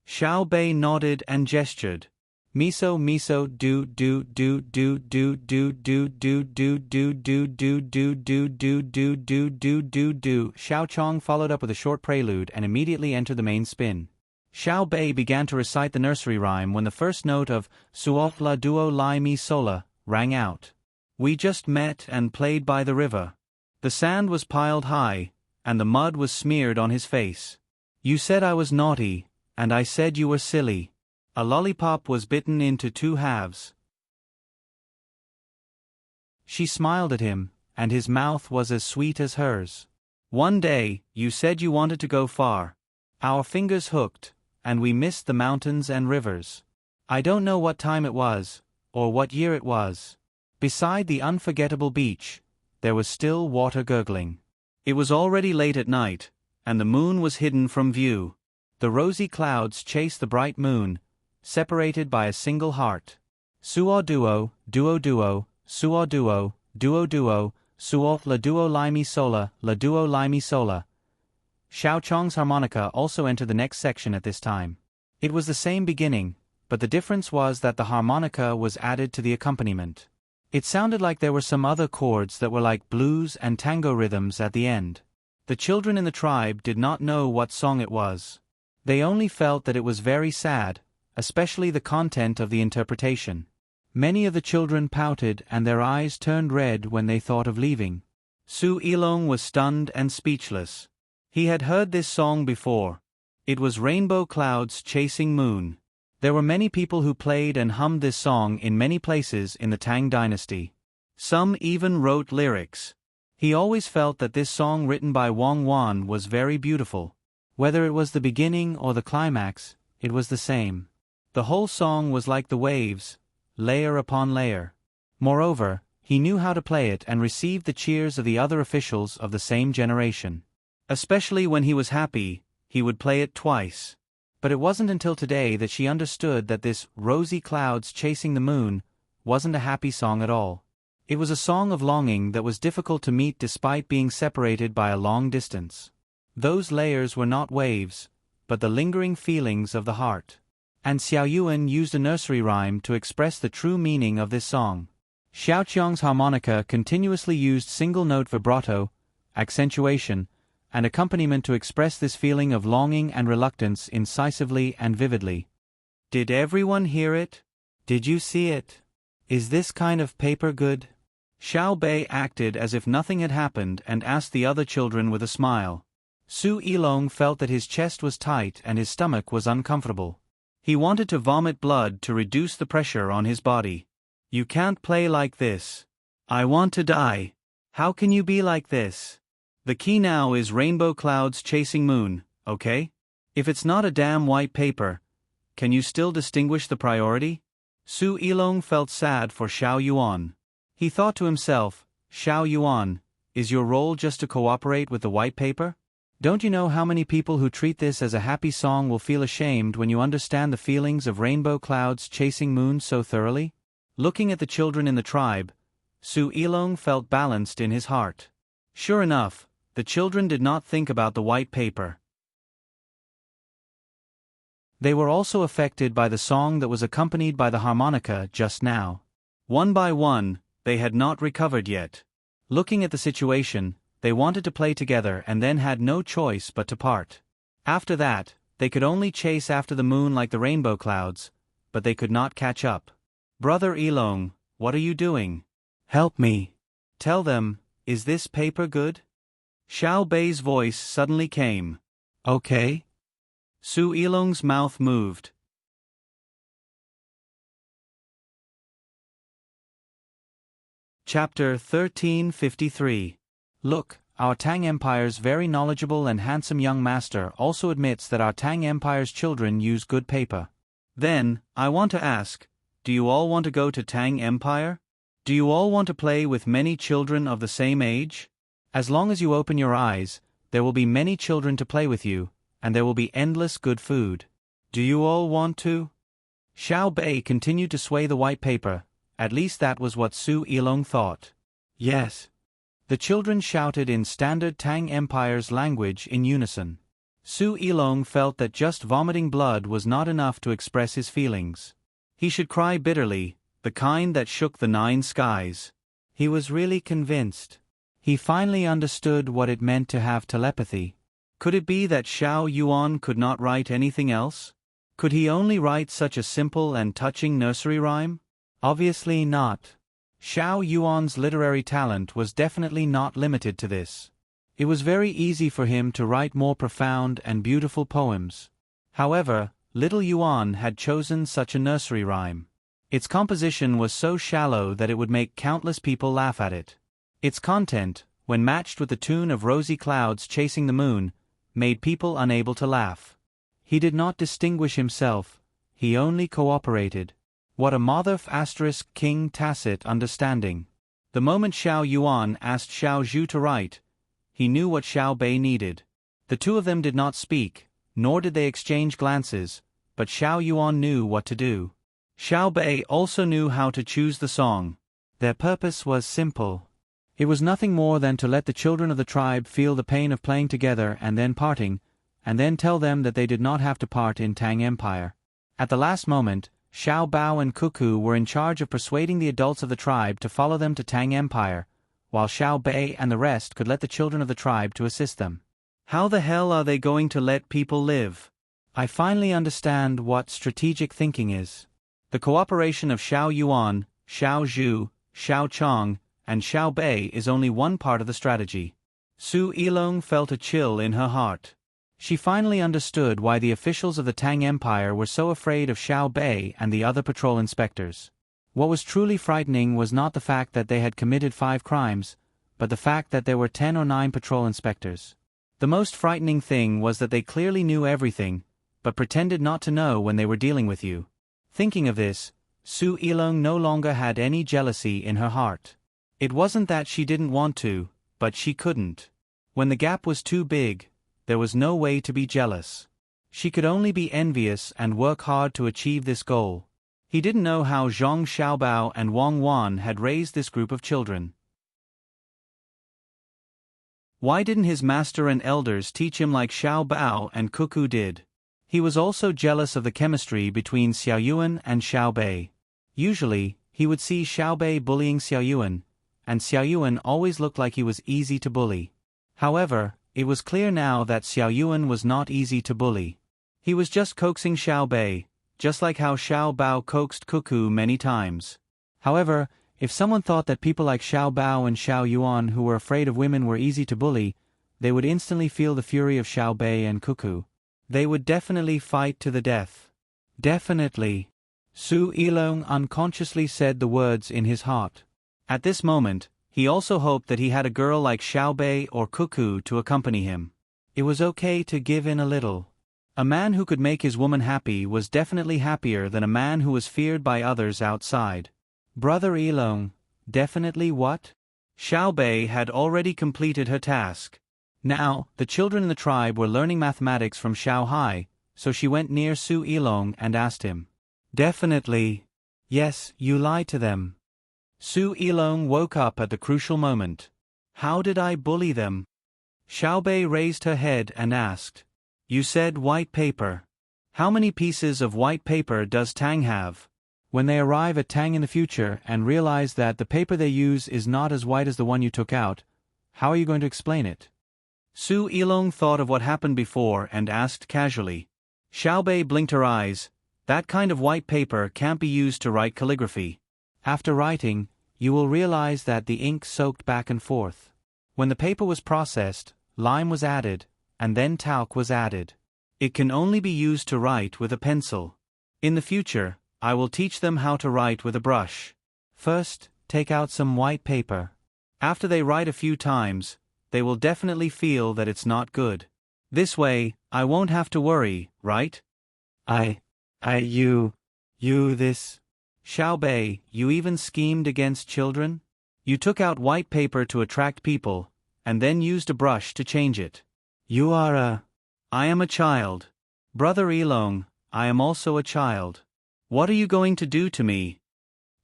Xiao Bei nodded and gestured. Miso miso do do do do do do do do do do do do do do do do do do do. Xiao Chong followed up with a short prelude and immediately entered the main spin. Xiao Bei began to recite the nursery rhyme when the first note of Suof la duo li mi sola rang out. We just met and played by the river. The sand was piled high, and the mud was smeared on his face. You said I was naughty, and I said you were silly. A lollipop was bitten into 2 halves. She smiled at him, and his mouth was as sweet as hers. One day, you said you wanted to go far. Our fingers hooked, and we missed the mountains and rivers. I don't know what time it was, or what year it was. Beside the unforgettable beach, there was still water gurgling. It was already late at night, and the moon was hidden from view. The rosy clouds chased the bright moon, separated by a single heart. Suo duo, duo duo, suo duo, duo duo, suo la duo li mi sola, la duo li mi sola. Xiao Chong's harmonica also entered the next section at this time. It was the same beginning, but the difference was that the harmonica was added to the accompaniment. It sounded like there were some other chords that were like blues and tango rhythms at the end. The children in the tribe did not know what song it was. They only felt that it was very sad, especially the content of the interpretation. Many of the children pouted and their eyes turned red when they thought of leaving. Su Ilong was stunned and speechless. He had heard this song before. It was Rainbow Clouds Chasing Moon. There were many people who played and hummed this song in many places in the Tang Dynasty. Some even wrote lyrics. He always felt that this song written by Wang Wan was very beautiful. Whether it was the beginning or the climax, it was the same. The whole song was like the waves, layer upon layer. Moreover, he knew how to play it and received the cheers of the other officials of the same generation. Especially when he was happy, he would play it twice. But it wasn't until today that she understood that this rosy clouds chasing the moon wasn't a happy song at all. It was a song of longing that was difficult to meet despite being separated by a long distance. Those layers were not waves, but the lingering feelings of the heart. And Xiao Yuan used a nursery rhyme to express the true meaning of this song. Xiao Qiong's harmonica continuously used single-note vibrato, accentuation, and accompaniment to express this feeling of longing and reluctance incisively and vividly. Did everyone hear it? Did you see it? Is this kind of paper good? Xiao Bei acted as if nothing had happened and asked the other children with a smile. Su Ilong felt that his chest was tight and his stomach was uncomfortable. He wanted to vomit blood to reduce the pressure on his body. You can't play like this. I want to die. How can you be like this? The key now is Rainbow Clouds Chasing Moon, okay? If it's not a damn white paper, can you still distinguish the priority? Su Ilong felt sad for Xiao Yuan. He thought to himself, Xiao Yuan, is your role just to cooperate with the white paper? Don't you know how many people who treat this as a happy song will feel ashamed when you understand the feelings of Rainbow Clouds Chasing Moon so thoroughly? Looking at the children in the tribe, Su Ilong felt balanced in his heart. Sure enough, the children did not think about the white paper. They were also affected by the song that was accompanied by the harmonica just now. One by one, they had not recovered yet. Looking at the situation, they wanted to play together and then had no choice but to part. After that, they could only chase after the moon like the rainbow clouds, but they could not catch up. Brother Ilong, what are you doing? Help me. Tell them, is this paper good? Xiao Bei's voice suddenly came. Okay. Su Ilong's mouth moved. Chapter 1353. Look, our Tang Empire's very knowledgeable and handsome young master also admits that our Tang Empire's children use good paper. Then, I want to ask, do you all want to go to Tang Empire? Do you all want to play with many children of the same age? As long as you open your eyes, there will be many children to play with you, and there will be endless good food. Do you all want to? Xiao Bei continued to sway the white paper, at least that was what Su Ilong thought. Yes. The children shouted in standard Tang Empire's language in unison. Su Ilong felt that just vomiting blood was not enough to express his feelings. He should cry bitterly, the kind that shook the 9 skies. He was really convinced. He finally understood what it meant to have telepathy. Could it be that Xiao Yuan could not write anything else? Could he only write such a simple and touching nursery rhyme? Obviously not. Xiao Yuan's literary talent was definitely not limited to this. It was very easy for him to write more profound and beautiful poems. However, little Yuan had chosen such a nursery rhyme. Its composition was so shallow that it would make countless people laugh at it. Its content, when matched with the tune of Rosy Clouds Chasing the Moon, made people unable to laugh. He did not distinguish himself, he only cooperated. What a Mothaf * King tacit understanding. The moment Xiao Yuan asked Xiao Zhu to write, he knew what Xiao Bei needed. The two of them did not speak, nor did they exchange glances, but Xiao Yuan knew what to do. Xiao Bei also knew how to choose the song. Their purpose was simple. It was nothing more than to let the children of the tribe feel the pain of playing together and then parting, and then tell them that they did not have to part in Tang Empire. At the last moment, Xiao Bao and Cuckoo were in charge of persuading the adults of the tribe to follow them to Tang Empire, while Xiao Bei and the rest could let the children of the tribe to assist them. How the hell are they going to let people live? I finally understand what strategic thinking is. The cooperation of Xiao Yuan, Xiao Zhu, Xiao Chong, and Xiao Bei is only one part of the strategy. Su Yilong felt a chill in her heart. She finally understood why the officials of the Tang Empire were so afraid of Xiao Bei and the other patrol inspectors. What was truly frightening was not the fact that they had committed 5 crimes, but the fact that there were 10 or 9 patrol inspectors. The most frightening thing was that they clearly knew everything, but pretended not to know when they were dealing with you. Thinking of this, Su Yilong no longer had any jealousy in her heart. It wasn't that she didn't want to, but she couldn't. When the gap was too big, there was no way to be jealous. She could only be envious and work hard to achieve this goal. He didn't know how Zhong Xiaobao and Wang Wan had raised this group of children. Why didn't his master and elders teach him like Xiao Bao and Cuckoo did? He was also jealous of the chemistry between Xiao Yuan and Xiao Bei. Usually, he would see Xiao Bei bullying Xiao Yuan, and Xiao Yuan always looked like he was easy to bully. However, it was clear now that Xiao Yuan was not easy to bully. He was just coaxing Xiao Bei, just like how Xiao Bao coaxed Cuckoo many times. However, if someone thought that people like Xiao Bao and Xiao Yuan who were afraid of women were easy to bully, they would instantly feel the fury of Xiao Bei and Cuckoo. They would definitely fight to the death. Definitely. Su Yilong unconsciously said the words in his heart. At this moment, he also hoped that he had a girl like Xiao Bei or Cuckoo to accompany him. It was okay to give in a little. A man who could make his woman happy was definitely happier than a man who was feared by others outside. Brother Yilong, definitely what? Xiao Bei had already completed her task. Now, the children in the tribe were learning mathematics from Xiao Hai, so she went near Su Yilong and asked him. Definitely. Yes, you lied to them. Su Yilong woke up at the crucial moment. How did I bully them? Xiao Bei raised her head and asked. You said white paper. How many pieces of white paper does Tang have? When they arrive at Tang in the future and realize that the paper they use is not as white as the one you took out, how are you going to explain it? Su Yilong thought of what happened before and asked casually. Xiao Bei blinked her eyes. That kind of white paper can't be used to write calligraphy. After writing, you will realize that the ink soaked back and forth. When the paper was processed, lime was added, and then talc was added. It can only be used to write with a pencil. In the future, I will teach them how to write with a brush. First, take out some white paper. After they write a few times, they will definitely feel that it's not good. This way, I won't have to worry, right? This. Xiao Bei, you even schemed against children? You took out white paper to attract people, and then used a brush to change it. I am a child. Brother Yilong, I am also a child. What are you going to do to me?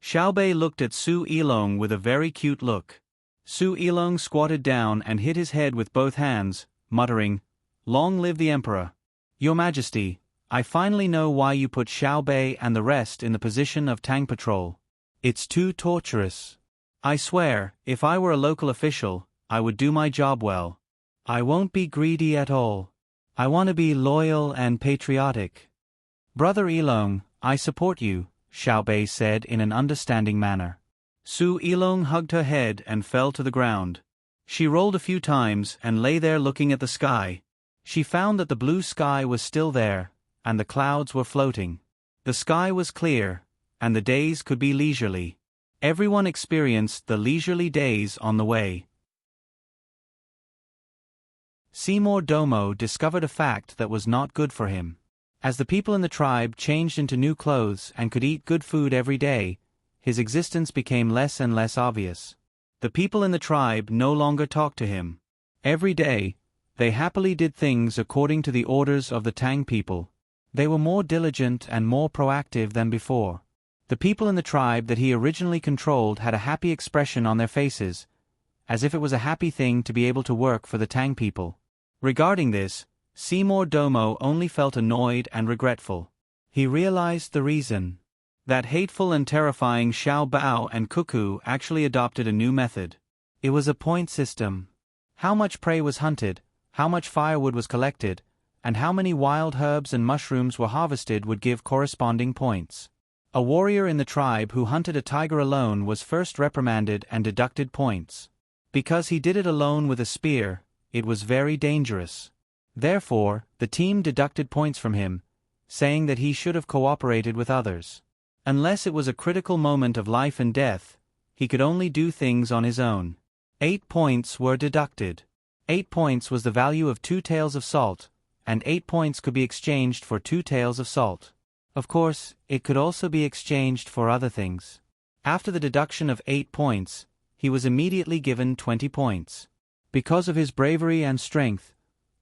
Xiao Bei looked at Su Yilong with a very cute look. Su Yilong squatted down and hit his head with both hands, muttering, Long live the Emperor. Your Majesty, I finally know why you put Xiao Bei and the rest in the position of Tang Patrol. It's too torturous. I swear, if I were a local official, I would do my job well. I won't be greedy at all. I want to be loyal and patriotic. Brother Yilong, I support you, Xiao Bei said in an understanding manner. Su Yilong hugged her head and fell to the ground. She rolled a few times and lay there looking at the sky. She found that the blue sky was still there, and the clouds were floating. The sky was clear, and the days could be leisurely. Everyone experienced the leisurely days on the way. Seymour Domo discovered a fact that was not good for him. As the people in the tribe changed into new clothes and could eat good food every day, his existence became less and less obvious. The people in the tribe no longer talked to him. Every day, they happily did things according to the orders of the Tang people. They were more diligent and more proactive than before. The people in the tribe that he originally controlled had a happy expression on their faces, as if it was a happy thing to be able to work for the Tang people. Regarding this, Seymour Domo only felt annoyed and regretful. He realized the reason. That hateful and terrifying Xiao Bao and Cuckoo actually adopted a new method. It was a point system. How much prey was hunted, how much firewood was collected, and how many wild herbs and mushrooms were harvested would give corresponding points. A warrior in the tribe who hunted a tiger alone was first reprimanded and deducted points. Because he did it alone with a spear, it was very dangerous. Therefore, the team deducted points from him, saying that he should have cooperated with others. Unless it was a critical moment of life and death, he could only do things on his own. 8 points were deducted. 8 points was the value of 2 taels of salt, and 8 points could be exchanged for 2 taels of salt. Of course, it could also be exchanged for other things. After the deduction of 8 points, he was immediately given 20 points. Because of his bravery and strength,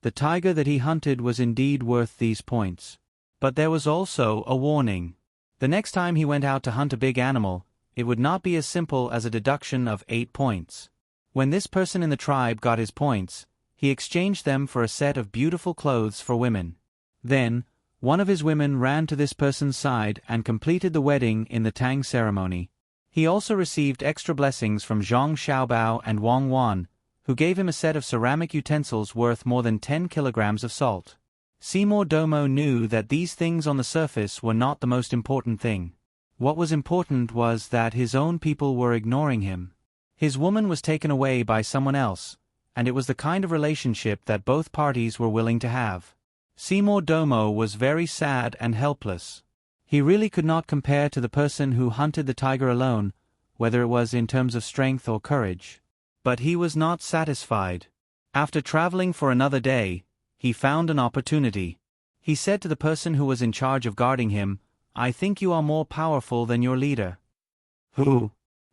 the tiger that he hunted was indeed worth these points. But there was also a warning. The next time he went out to hunt a big animal, it would not be as simple as a deduction of 8 points. When this person in the tribe got his points, he exchanged them for a set of beautiful clothes for women. Then, one of his women ran to this person's side and completed the wedding in the Tang ceremony. He also received extra blessings from Zhang Xiaobao and Wang Wan, who gave him a set of ceramic utensils worth more than 10 kilograms of salt. Seymour Domo knew that these things on the surface were not the most important thing. What was important was that his own people were ignoring him. His woman was taken away by someone else, and it was the kind of relationship that both parties were willing to have. Seymour Domo was very sad and helpless. He really could not compare to the person who hunted the tiger alone, whether it was in terms of strength or courage. But he was not satisfied. After traveling for another day, he found an opportunity. He said to the person who was in charge of guarding him, "I think you are more powerful than your leader." "Who?"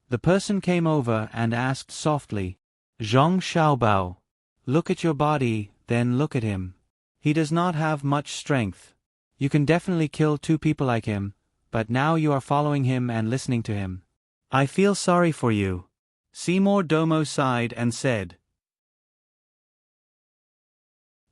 The person came over and asked softly. "Zhang Xiaobao. Look at your body, then look at him. He does not have much strength. You can definitely kill 2 people like him, but now you are following him and listening to him. I feel sorry for you." Seymour Domo sighed and said.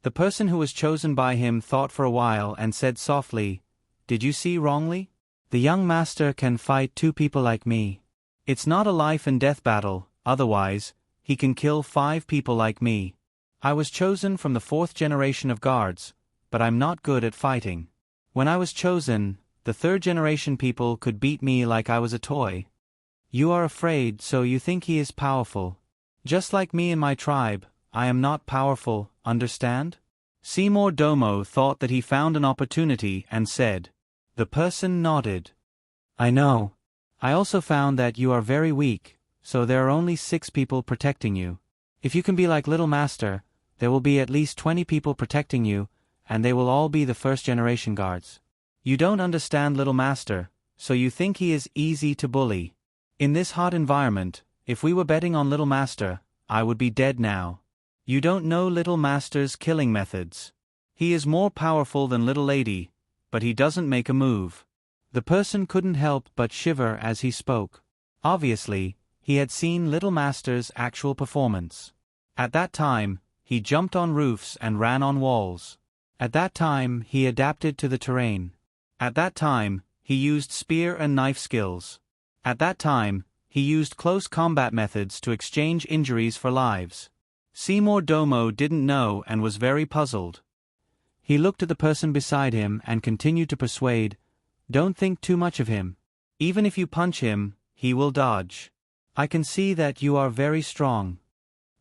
The person who was chosen by him thought for a while and said softly, "Did you see wrongly? The young master can fight 2 people like me. It's not a life and death battle, otherwise, he can kill 5 people like me. I was chosen from the 4th generation of guards, but I'm not good at fighting. When I was chosen, the 3rd generation people could beat me like I was a toy. You are afraid, so you think he is powerful. Just like me and my tribe, I am not powerful, understand?" Seymour Domo thought that he found an opportunity and said. The person nodded. "I know. I also found that you are very weak, so there are only 6 people protecting you. If you can be like Little Master, there will be at least 20 people protecting you, and they will all be the 1st generation guards. You don't understand Little Master, so you think he is easy to bully. In this hot environment, if we were betting on Little Master, I would be dead now. You don't know Little Master's killing methods. He is more powerful than Little Lady, but he doesn't make a move." The person couldn't help but shiver as he spoke. Obviously, he had seen Little Master's actual performance. At that time, he jumped on roofs and ran on walls. At that time, he adapted to the terrain. At that time, he used spear and knife skills. At that time, he used close combat methods to exchange injuries for lives. Seymour Domo didn't know and was very puzzled. He looked at the person beside him and continued to persuade, "Don't think too much of him. Even if you punch him, he will dodge. I can see that you are very strong.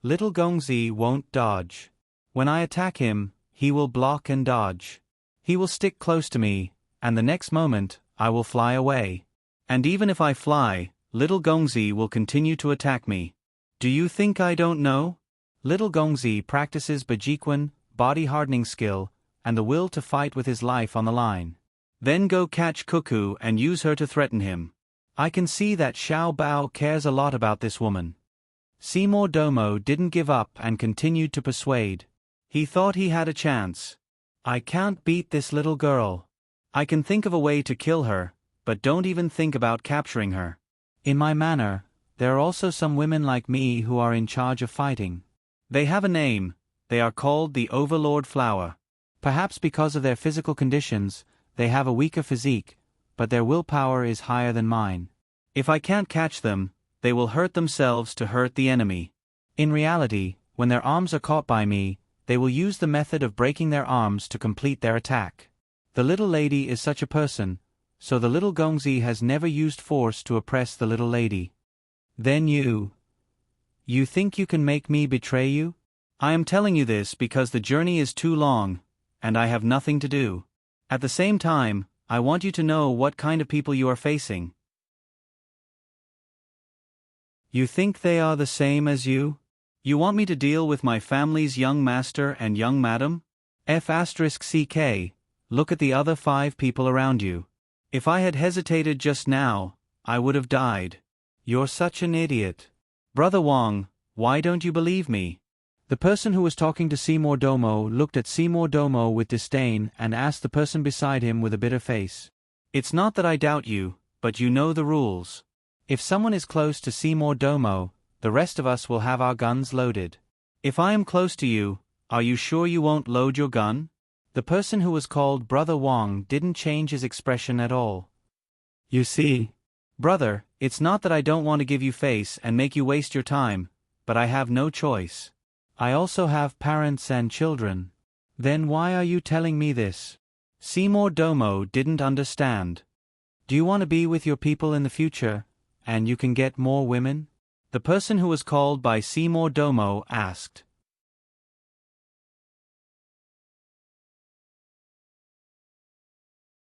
Little Gongzi won't dodge. When I attack him, he will block and dodge. He will stick close to me, and the next moment, I will fly away. And even if I fly, Little Gongzi will continue to attack me. Do you think I don't know? Little Gongzi practices Bajiquan, body hardening skill, and the will to fight with his life on the line. Then go catch Cuckoo and use her to threaten him. I can see that Xiao Bao cares a lot about this woman." Seymour Domo didn't give up and continued to persuade. He thought he had a chance. "I can't beat this little girl. I can think of a way to kill her, but don't even think about capturing her. In my manor, there are also some women like me who are in charge of fighting. They have a name. They are called the Overlord Flower. Perhaps because of their physical conditions, they have a weaker physique, but their willpower is higher than mine. If I can't catch them, they will hurt themselves to hurt the enemy. In reality, when their arms are caught by me, they will use the method of breaking their arms to complete their attack. The little lady is such a person, so the little Gongzi has never used force to oppress the little lady. Then you think you can make me betray you? I am telling you this because the journey is too long, and I have nothing to do. At the same time, I want you to know what kind of people you are facing. You think they are the same as you? You want me to deal with my family's young master and young madam? F***ck, look at the other 5 people around you. If I had hesitated just now, I would have died. You're such an idiot. Brother Wang, why don't you believe me? The person who was talking to Seymour Domo looked at Seymour Domo with disdain and asked the person beside him with a bitter face. It's not that I doubt you, but you know the rules. If someone is close to Seymour Domo, the rest of us will have our guns loaded. If I am close to you, are you sure you won't load your gun? The person who was called Brother Wang didn't change his expression at all. You see, brother, it's not that I don't want to give you face and make you waste your time, but I have no choice. I also have parents and children. Then why are you telling me this? Seymour Domo didn't understand. Do you want to be with your people in the future, and you can get more women? The person who was called by Seymour Domo asked.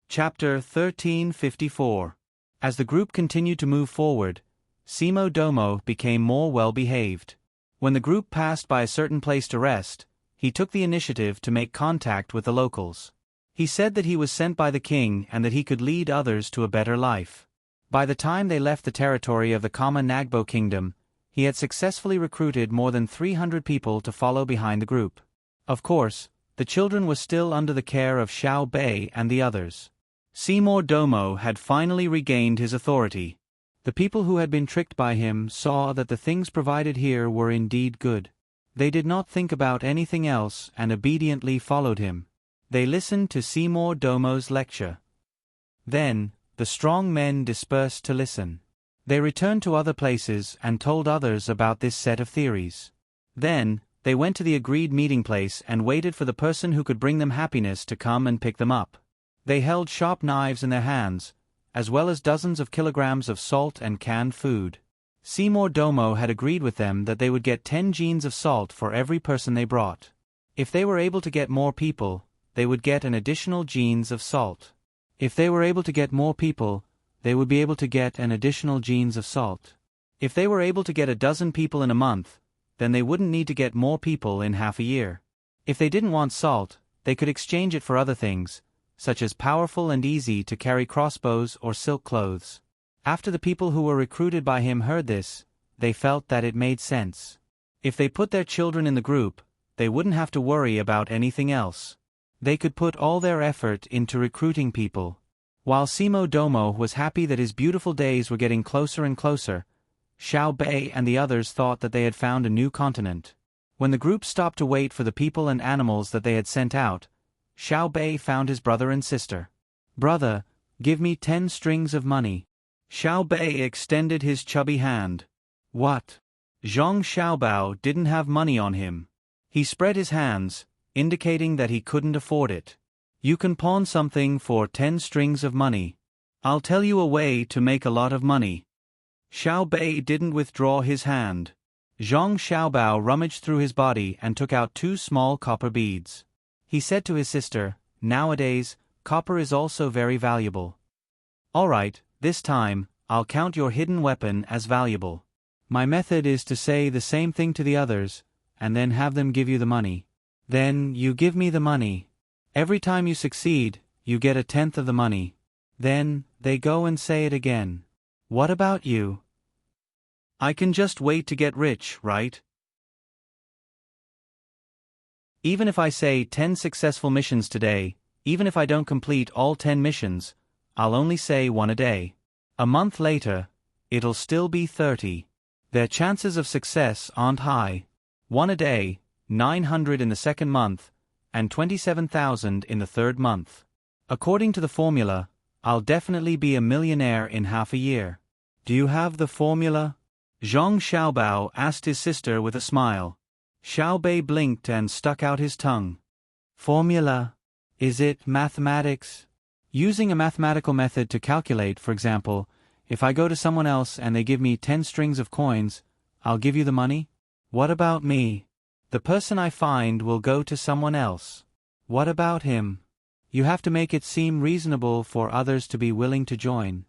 Chapter 1354. As the group continued to move forward, Seymour Domo became more well-behaved. When the group passed by a certain place to rest, he took the initiative to make contact with the locals. He said that he was sent by the king and that he could lead others to a better life. By the time they left the territory of the Kama Nagbo kingdom, he had successfully recruited more than 300 people to follow behind the group. Of course, the children were still under the care of Xiao Bei and the others. Seymour Domo had finally regained his authority. The people who had been tricked by him saw that the things provided here were indeed good. They did not think about anything else and obediently followed him. They listened to Seymour Domo's lecture. Then, the strong men dispersed to listen. They returned to other places and told others about this set of theories. Then, they went to the agreed meeting place and waited for the person who could bring them happiness to come and pick them up. They held sharp knives in their hands, as well as dozens of kilograms of salt and canned food. Seymour Domo had agreed with them that they would get 10 jeans of salt for every person they brought. If they were able to get more people, they would get an additional jeans of salt. If they were able to get more people, they would be able to get an additional jeans of salt. If they were able to get a dozen people in a month, then they wouldn't need to get more people in half a year. If they didn't want salt, they could exchange it for other things, such as powerful and easy to carry crossbows or silk clothes. After the people who were recruited by him heard this, they felt that it made sense. If they put their children in the group, they wouldn't have to worry about anything else. They could put all their effort into recruiting people. While Seymour Domo was happy that his beautiful days were getting closer and closer, Xiao Bei and the others thought that they had found a new continent. When the group stopped to wait for the people and animals that they had sent out, Xiao Bei found his brother and sister. Brother, give me 10 strings of money. Xiao Bei extended his chubby hand. What? Zhang Xiaobao didn't have money on him. He spread his hands, indicating that he couldn't afford it. You can pawn something for 10 strings of money. I'll tell you a way to make a lot of money. Xiao Bei didn't withdraw his hand. Zhang Xiaobao rummaged through his body and took out 2 small copper beads. He said to his sister, "Nowadays, copper is also very valuable. All right, this time, I'll count your hidden weapon as valuable. My method is to say the same thing to the others, and then have them give you the money. Then, you give me the money. Every time you succeed, you get 1/10 of the money. Then, they go and say it again. What about you? I can just wait to get rich, right? Even if I say 10 successful missions today, even if I don't complete all 10 missions, I'll only say 1 a day. A month later, it'll still be 30. Their chances of success aren't high. 1 a day, 900 in the second month, and 27,000 in the third month. According to the formula, I'll definitely be a millionaire in half a year. Do you have the formula? Zhang Xiaobao asked his sister with a smile. Xiaobei blinked and stuck out his tongue. Formula? Is it mathematics? Using a mathematical method to calculate, for example, if I go to someone else and they give me 10 strings of coins, I'll give you the money? What about me? The person I find will go to someone else. What about him? You have to make it seem reasonable for others to be willing to join.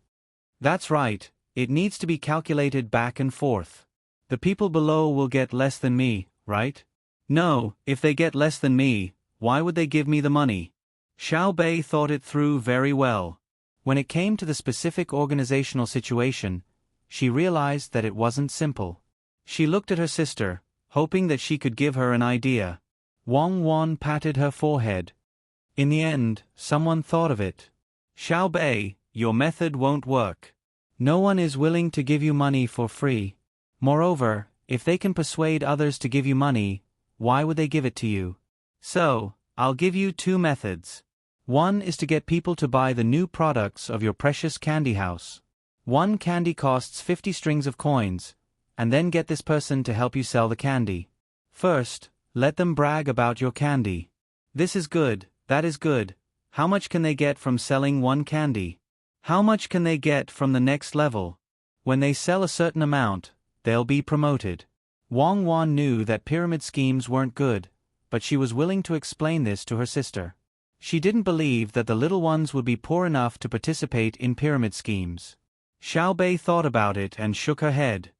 That's right, it needs to be calculated back and forth. The people below will get less than me, right? No, if they get less than me, why would they give me the money? Xiaobei thought it through very well. When it came to the specific organizational situation, she realized that it wasn't simple. She looked at her sister, hoping that she could give her an idea. Wang Wan patted her forehead. In the end, someone thought of it. Xiaobei, your method won't work. No one is willing to give you money for free. Moreover, if they can persuade others to give you money, why would they give it to you? So, I'll give you 2 methods. One is to get people to buy the new products of your precious candy house. 1 candy costs 50 strings of coins, and then get this person to help you sell the candy. First, let them brag about your candy. This is good, that is good. How much can they get from selling 1 candy? How much can they get from the next level? When they sell a certain amount, they'll be promoted. Wang Wan knew that pyramid schemes weren't good, but she was willing to explain this to her sister. She didn't believe that the little ones would be poor enough to participate in pyramid schemes. Xiaobei thought about it and shook her head.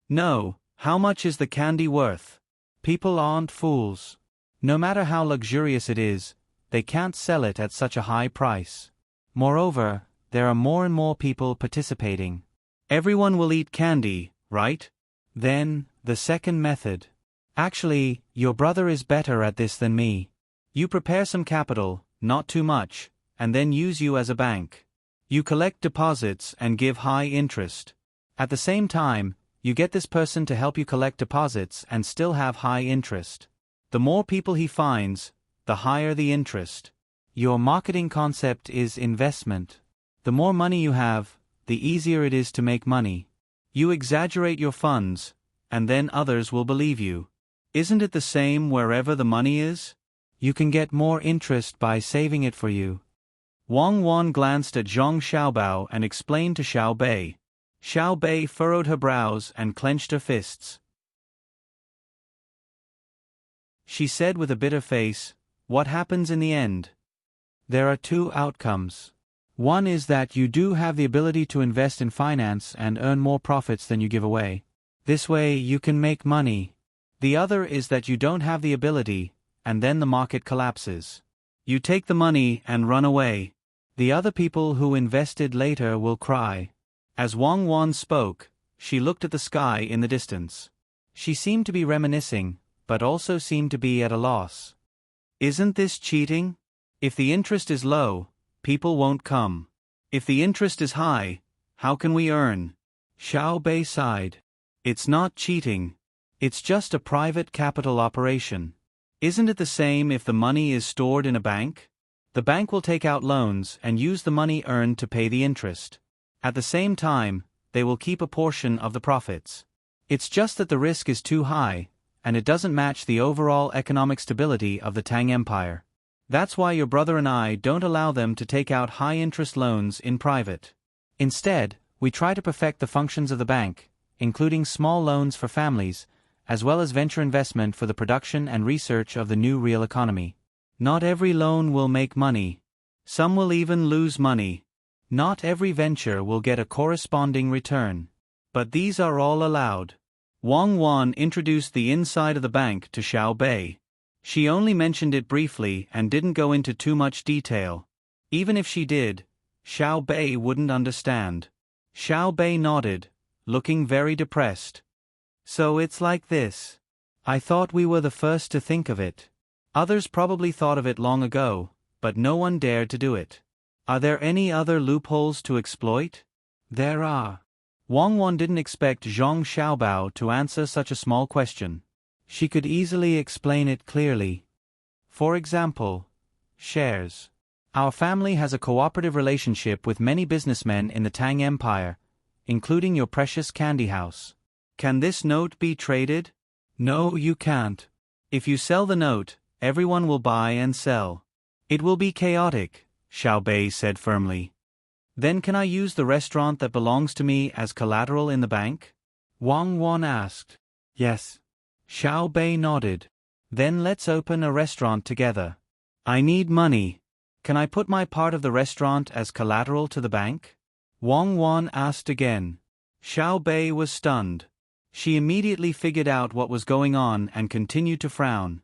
No, how much is the candy worth? People aren't fools. No matter how luxurious it is, they can't sell it at such a high price. Moreover, there are more and more people participating. Everyone will eat candy, right? Then, the second method. Actually, your brother is better at this than me. You prepare some capital, not too much, and then use you as a bank. You collect deposits and give high interest. At the same time, you get this person to help you collect deposits and still have high interest. The more people he finds, the higher the interest. Your marketing concept is investment. The more money you have, the easier it is to make money. You exaggerate your funds, and then others will believe you. Isn't it the same wherever the money is? You can get more interest by saving it for you. Wang Wan glanced at Zhang Xiaobao and explained to Xiaobei. Xiaobei furrowed her brows and clenched her fists. She said with a bitter face, "What happens in the end?" There are 2 outcomes. One is that you do have the ability to invest in finance and earn more profits than you give away. This way you can make money. The other is that you don't have the ability, and then the market collapses. You take the money and run away. The other people who invested later will cry. As Wang Wan spoke, she looked at the sky in the distance. She seemed to be reminiscing, but also seemed to be at a loss. Isn't this cheating? If the interest is low, people won't come. If the interest is high, how can we earn? Xiaobei sighed. It's not cheating. It's just a private capital operation. Isn't it the same if the money is stored in a bank? The bank will take out loans and use the money earned to pay the interest. At the same time, they will keep a portion of the profits. It's just that the risk is too high, and it doesn't match the overall economic stability of the Tang Empire. That's why your brother and I don't allow them to take out high-interest loans in private. Instead, we try to perfect the functions of the bank, including small loans for families, as well as venture investment for the production and research of the new real economy. Not every loan will make money. Some will even lose money. Not every venture will get a corresponding return. But these are all allowed. Wang Wan introduced the inside of the bank to Xiaobei. She only mentioned it briefly and didn't go into too much detail. Even if she did, Xiaobei wouldn't understand. Xiaobei nodded, looking very depressed. So it's like this. I thought we were the first to think of it. Others probably thought of it long ago, but no one dared to do it. Are there any other loopholes to exploit? There are. Wang Wan didn't expect Zhang Xiaobao to answer such a small question. She could easily explain it clearly. For example, shares. Our family has a cooperative relationship with many businessmen in the Tang Empire, including your precious candy house. Can this note be traded? No, you can't. If you sell the note, everyone will buy and sell. It will be chaotic, Xiao Bei said firmly. Then can I use the restaurant that belongs to me as collateral in the bank? Wang Wan asked. Yes. Xiao Bei nodded. Then let's open a restaurant together. I need money. Can I put my part of the restaurant as collateral to the bank? Wang Wan asked again. Xiao Bei was stunned. She immediately figured out what was going on and continued to frown.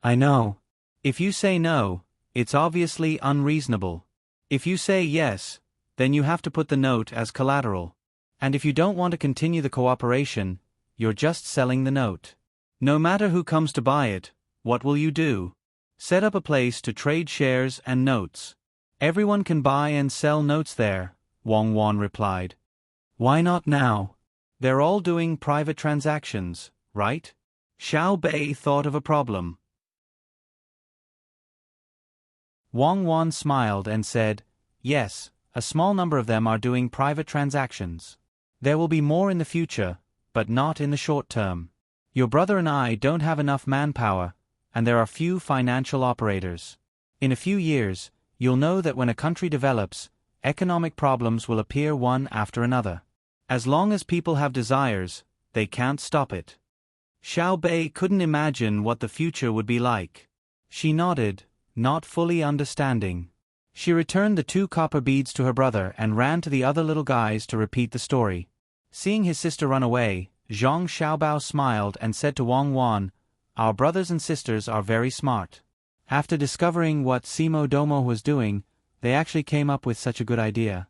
I know. If you say no, it's obviously unreasonable. If you say yes, then you have to put the note as collateral. And if you don't want to continue the cooperation, you're just selling the note. No matter who comes to buy it, what will you do? Set up a place to trade shares and notes. Everyone can buy and sell notes there, Wang Wan replied. Why not now? They're all doing private transactions, right? Xiao Bei thought of a problem. Wang Wan smiled and said, yes, a small number of them are doing private transactions. There will be more in the future, but not in the short term. Your brother and I don't have enough manpower, and there are few financial operators. In a few years, you'll know that when a country develops, economic problems will appear one after another. As long as people have desires, they can't stop it. Xiao Bei couldn't imagine what the future would be like. She nodded, not fully understanding. She returned the 2 copper beads to her brother and ran to the other little guys to repeat the story. Seeing his sister run away, Zhang Xiaobao smiled and said to Wang Wan, our brothers and sisters are very smart. After discovering what Simo Domo was doing, they actually came up with such a good idea.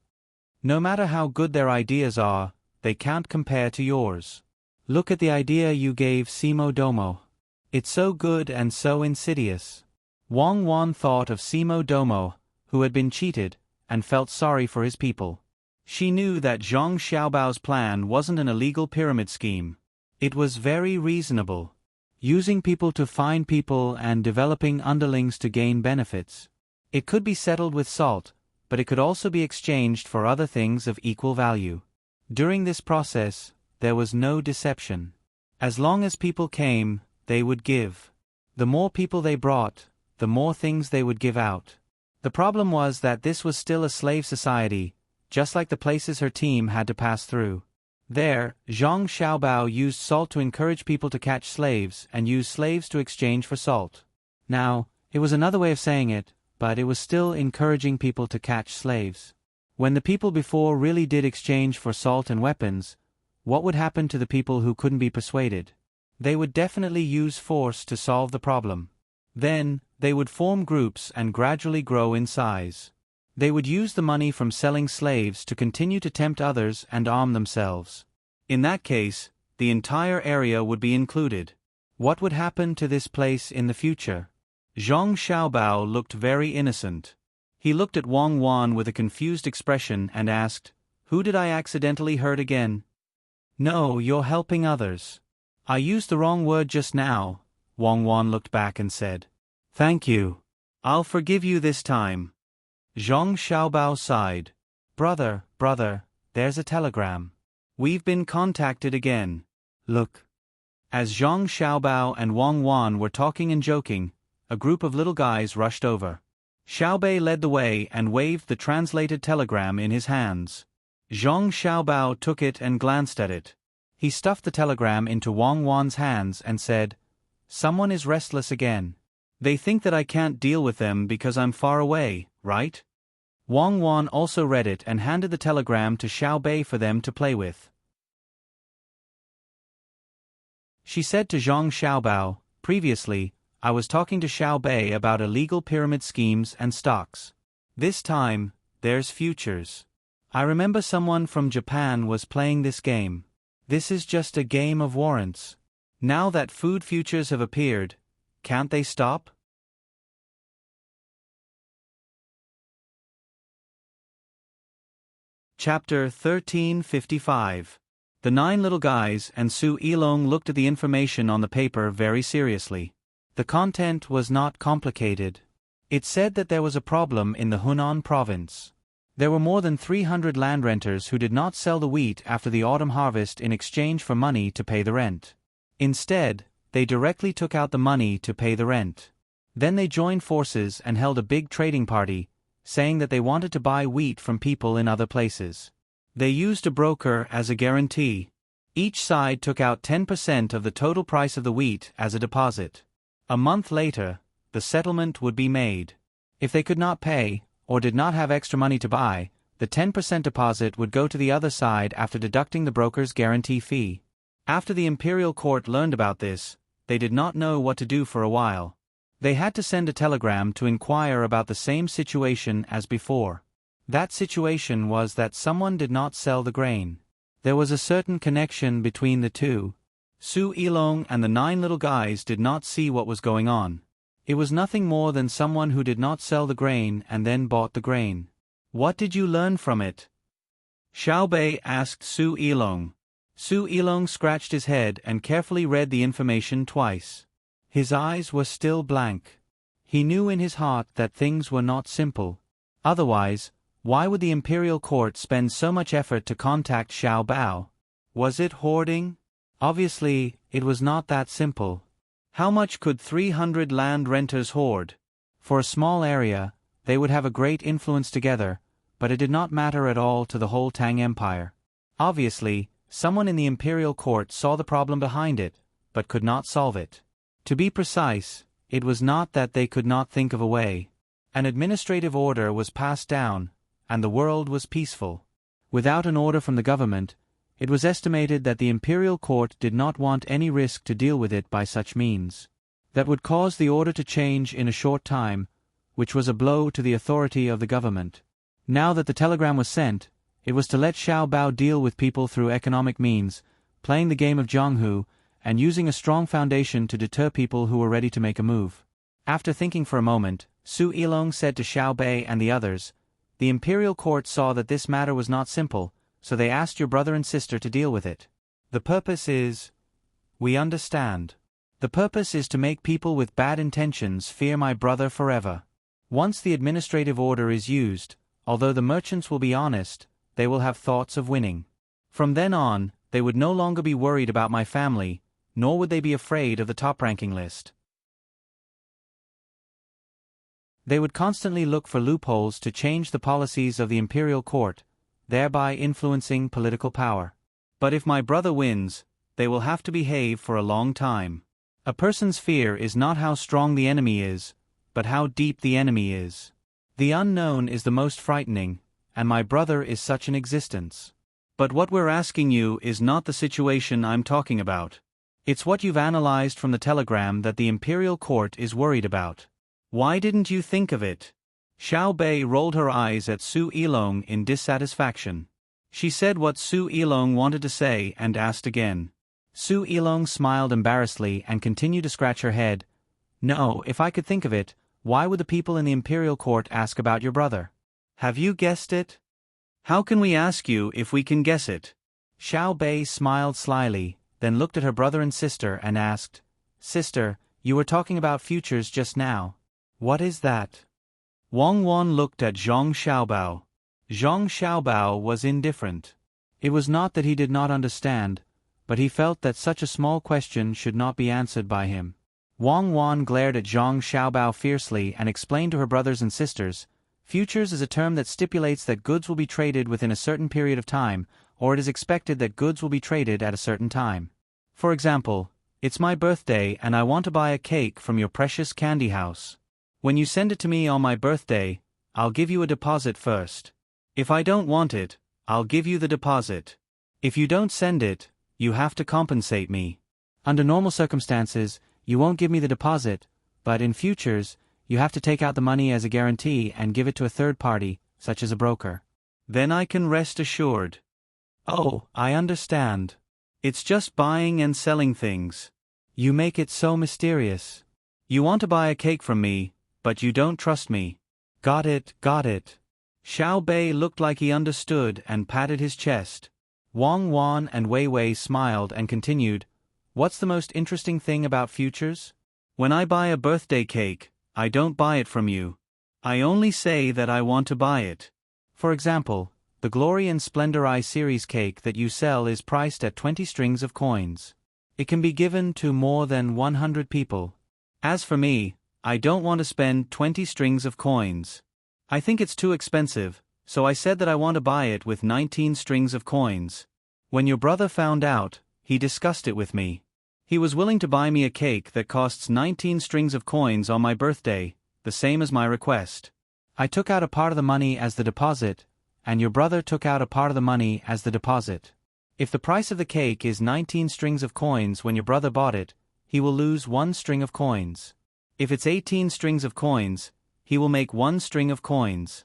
No matter how good their ideas are, they can't compare to yours. Look at the idea you gave Simo Domo. It's so good and so insidious. Wang Wan thought of Simo Domo, who had been cheated, and felt sorry for his people. She knew that Zhang Xiaobao's plan wasn't an illegal pyramid scheme. It was very reasonable. Using people to find people and developing underlings to gain benefits. It could be settled with salt, but it could also be exchanged for other things of equal value. During this process, there was no deception. As long as people came, they would give. The more people they brought, the more things they would give out. The problem was that this was still a slave society, just like the places her team had to pass through. There, Zhang Xiaobao used salt to encourage people to catch slaves and use slaves to exchange for salt. Now, it was another way of saying it, but it was still encouraging people to catch slaves. When the people before really did exchange for salt and weapons, what would happen to the people who couldn't be persuaded? They would definitely use force to solve the problem. Then, they would form groups and gradually grow in size. They would use the money from selling slaves to continue to tempt others and arm themselves. In that case, the entire area would be included. What would happen to this place in the future? Zhang Xiaobao looked very innocent. He looked at Wang Wan with a confused expression and asked, who did I accidentally hurt again? No, you're helping others. I used the wrong word just now, Wang Wan looked back and said. Thank you. I'll forgive you this time. Zhang Xiaobao sighed. Brother, there's a telegram. We've been contacted again. Look. As Zhang Xiaobao and Wang Wan were talking and joking, a group of little guys rushed over. Xiao Bei led the way and waved the translated telegram in his hands. Zhang Xiaobao took it and glanced at it. He stuffed the telegram into Wang Wan's hands and said, someone is restless again. They think that I can't deal with them because I'm far away, right? Wang Wan also read it and handed the telegram to Xiao Bei for them to play with. She said to Zhang Xiaobao, previously, I was talking to Xiao Bei about illegal pyramid schemes and stocks. This time, there's futures. I remember someone from Japan was playing this game. This is just a game of warrants. Now that food futures have appeared, can't they stop? Chapter 1355. The 9 little guys and Su Ilong looked at the information on the paper very seriously. The content was not complicated. It said that there was a problem in the Hunan province. There were more than 300 land renters who did not sell the wheat after the autumn harvest in exchange for money to pay the rent. Instead, they directly took out the money to pay the rent. Then they joined forces and held a big trading party, saying that they wanted to buy wheat from people in other places. They used a broker as a guarantee. Each side took out 10% of the total price of the wheat as a deposit. A month later, the settlement would be made. If they could not pay, or did not have extra money to buy, the 10% deposit would go to the other side after deducting the broker's guarantee fee. After the imperial court learned about this, they did not know what to do for a while. They had to send a telegram to inquire about the same situation as before. That situation was that someone did not sell the grain. There was a certain connection between the two. Su Ilong and the 9 little guys did not see what was going on. It was nothing more than someone who did not sell the grain and then bought the grain. What did you learn from it? Xiao Bei asked Su Ilong. Su Ilong scratched his head and carefully read the information twice. His eyes were still blank. He knew in his heart that things were not simple. Otherwise, why would the imperial court spend so much effort to contact Xiao Bao? Was it hoarding? Obviously, it was not that simple. How much could 300 land renters hoard? For a small area, they would have a great influence together, but it did not matter at all to the whole Tang Empire. Obviously, someone in the imperial court saw the problem behind it, but could not solve it. To be precise, it was not that they could not think of a way. An administrative order was passed down, and the world was peaceful. Without an order from the government, it was estimated that the imperial court did not want any risk to deal with it by such means. That would cause the order to change in a short time, which was a blow to the authority of the government. Now that the telegram was sent, it was to let Xiao Bao deal with people through economic means, playing the game of Zhonghu, and using a strong foundation to deter people who were ready to make a move. After thinking for a moment, Su Ilong said to Xiao Bei and the others, "The imperial court saw that this matter was not simple, so they asked your brother and sister to deal with it. The purpose is... We understand. The purpose is to make people with bad intentions fear my brother forever. Once the administrative order is used, although the merchants will be honest, they will have thoughts of winning. From then on, they would no longer be worried about my family, nor would they be afraid of the top-ranking list. They would constantly look for loopholes to change the policies of the imperial court, thereby influencing political power. But if my brother wins, they will have to behave for a long time. A person's fear is not how strong the enemy is, but how deep the enemy is. The unknown is the most frightening, and my brother is such an existence. But what we're asking you is not the situation I'm talking about. It's what you've analyzed from the telegram that the imperial court is worried about. Why didn't you think of it?" Xiao Bei rolled her eyes at Su Ilong in dissatisfaction. She said what Su Ilong wanted to say and asked again. Su Ilong smiled embarrassedly and continued to scratch her head. "No, if I could think of it, why would the people in the imperial court ask about your brother? Have you guessed it?" "How can we ask you if we can guess it?" Xiao Bei smiled slyly, then looked at her brother and sister and asked, "Sister, you were talking about futures just now. What is that?" Wang Wan looked at Zhang Xiaobao. Zhang Xiaobao was indifferent. It was not that he did not understand, but he felt that such a small question should not be answered by him. Wang Wan glared at Zhang Xiaobao fiercely and explained to her brothers and sisters, "Futures is a term that stipulates that goods will be traded within a certain period of time, or it is expected that goods will be traded at a certain time. For example, it's my birthday and I want to buy a cake from your precious candy house. When you send it to me on my birthday, I'll give you a deposit first. If I don't want it, I'll give you the deposit. If you don't send it, you have to compensate me. Under normal circumstances, you won't give me the deposit, but in futures, you have to take out the money as a guarantee and give it to a third party, such as a broker. Then I can rest assured." "Oh, I understand. It's just buying and selling things. You make it so mysterious. You want to buy a cake from me, but you don't trust me. Got it, got it." Xiao Bei looked like he understood and patted his chest. Wang Wan and Wei Wei smiled and continued, "What's the most interesting thing about futures? When I buy a birthday cake, I don't buy it from you. I only say that I want to buy it. For example, the Glory and Splendor I series cake that you sell is priced at 20 strings of coins. It can be given to more than 100 people. As for me, I don't want to spend 20 strings of coins. I think it's too expensive, so I said that I want to buy it with 19 strings of coins. When your brother found out, he discussed it with me. He was willing to buy me a cake that costs 19 strings of coins on my birthday, the same as my request. I took out a part of the money as the deposit, and your brother took out a part of the money as the deposit. If the price of the cake is 19 strings of coins when your brother bought it, he will lose 1 string of coins. If it's 18 strings of coins, he will make 1 string of coins.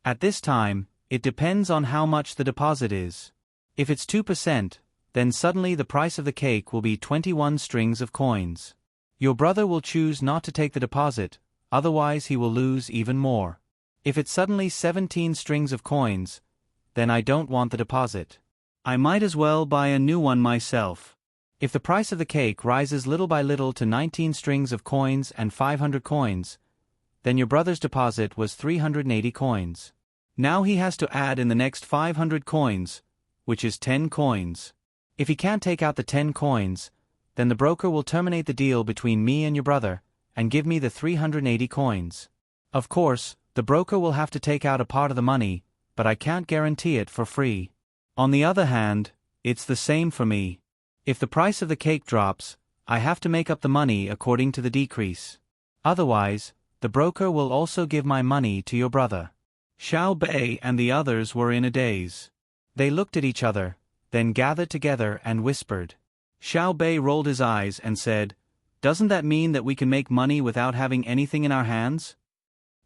At this time, it depends on how much the deposit is. If it's 2%, then suddenly the price of the cake will be 21 strings of coins. Your brother will choose not to take the deposit, otherwise he will lose even more. If it's suddenly 17 strings of coins, then I don't want the deposit. I might as well buy a new one myself. If the price of the cake rises little by little to 19 strings of coins and 500 coins, then your brother's deposit was 380 coins. Now he has to add in the next 500 coins, which is 10 coins. If he can't take out the 10 coins, then the broker will terminate the deal between me and your brother, and give me the 380 coins. Of course, the broker will have to take out a part of the money, but I can't guarantee it for free. On the other hand, it's the same for me. If the price of the cake drops, I have to make up the money according to the decrease. Otherwise, the broker will also give my money to your brother." Xiao Bei and the others were in a daze. They looked at each other, then gathered together and whispered. Xiao Bei rolled his eyes and said, "Doesn't that mean that we can make money without having anything in our hands?"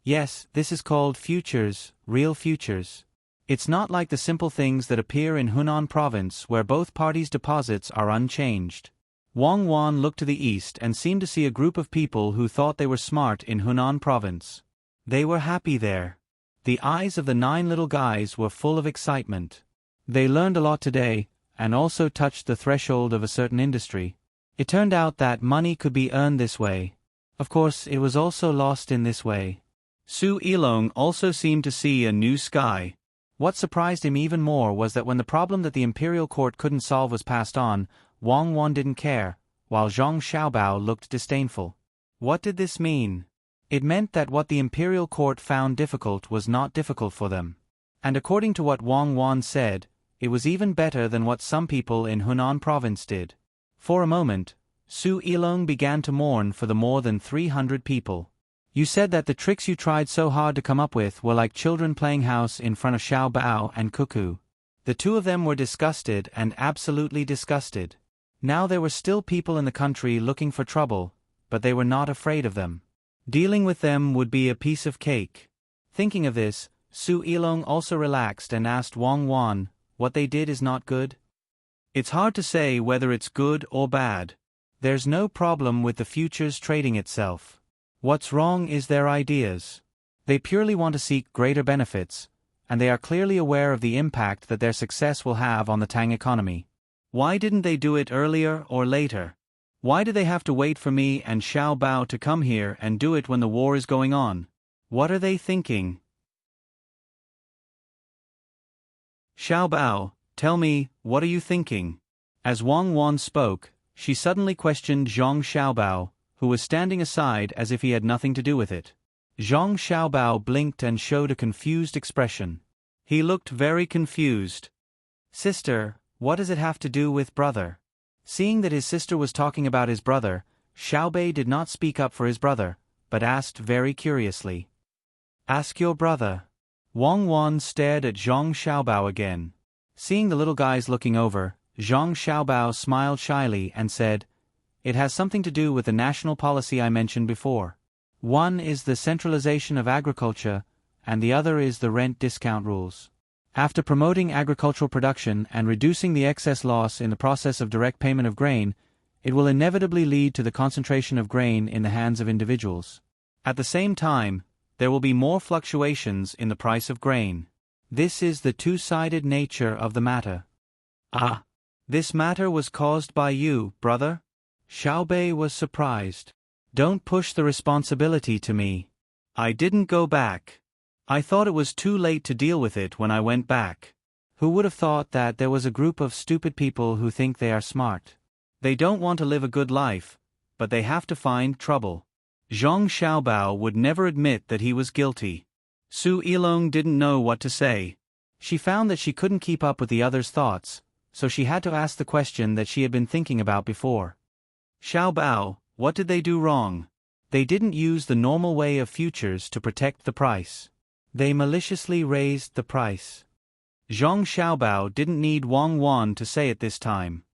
"Yes, this is called futures, real futures. It's not like the simple things that appear in Hunan province where both parties' deposits are unchanged." Wang Wan looked to the east and seemed to see a group of people who thought they were smart in Hunan province. They were happy there. The eyes of the 9 little guys were full of excitement. They learned a lot today, and also touched the threshold of a certain industry. It turned out that money could be earned this way. Of course, it was also lost in this way. Su Ilong also seemed to see a new sky. What surprised him even more was that when the problem that the imperial court couldn't solve was passed on, Wang Wan didn't care, while Zhang Xiaobao looked disdainful. What did this mean? It meant that what the imperial court found difficult was not difficult for them. And according to what Wang Wan said, it was even better than what some people in Hunan province did. For a moment, Su Ilong began to mourn for the more than 300 people. "You said that the tricks you tried so hard to come up with were like children playing house in front of Xiao Bao and Cuckoo." The two of them were disgusted and absolutely disgusted. Now there were still people in the country looking for trouble, but they were not afraid of them. Dealing with them would be a piece of cake. Thinking of this, Su Ilong also relaxed and asked Wang Wan, "What they did is not good?" "It's hard to say whether it's good or bad. There's no problem with the futures trading itself. What's wrong is their ideas. They purely want to seek greater benefits, and they are clearly aware of the impact that their success will have on the Tang economy. Why didn't they do it earlier or later? Why do they have to wait for me and Xiao Bao to come here and do it when the war is going on? What are they thinking?" "Xiao Bao, tell me, what are you thinking?" As Wang Wan spoke, she suddenly questioned Zhang Xiaobao, who was standing aside as if he had nothing to do with it. Zhang Xiaobao blinked and showed a confused expression. He looked very confused. "Sister, what does it have to do with brother?" Seeing that his sister was talking about his brother, Xiao Bei did not speak up for his brother, but asked very curiously. "Ask your brother." Wang Wan stared at Zhang Xiaobao again. Seeing the little guys looking over, Zhang Xiaobao smiled shyly and said, "It has something to do with the national policy I mentioned before. One is the centralization of agriculture, and the other is the rent discount rules. After promoting agricultural production and reducing the excess loss in the process of direct payment of grain, it will inevitably lead to the concentration of grain in the hands of individuals. At the same time, there will be more fluctuations in the price of grain. This is the two-sided nature of the matter. Ah! This matter was caused by you, brother? Xiaobei was surprised. Don't push the responsibility to me. I didn't go back. I thought it was too late to deal with it when I went back. Who would have thought that there was a group of stupid people who think they are smart? They don't want to live a good life, but they have to find trouble. Zhang Xiaobao would never admit that he was guilty. Su Yilong didn't know what to say. She found that she couldn't keep up with the others' thoughts, so she had to ask the question that she had been thinking about before. Xiaobao, what did they do wrong? They didn't use the normal way of futures to protect the price. They maliciously raised the price. Zhang Xiaobao didn't need Wang Wan to say it this time.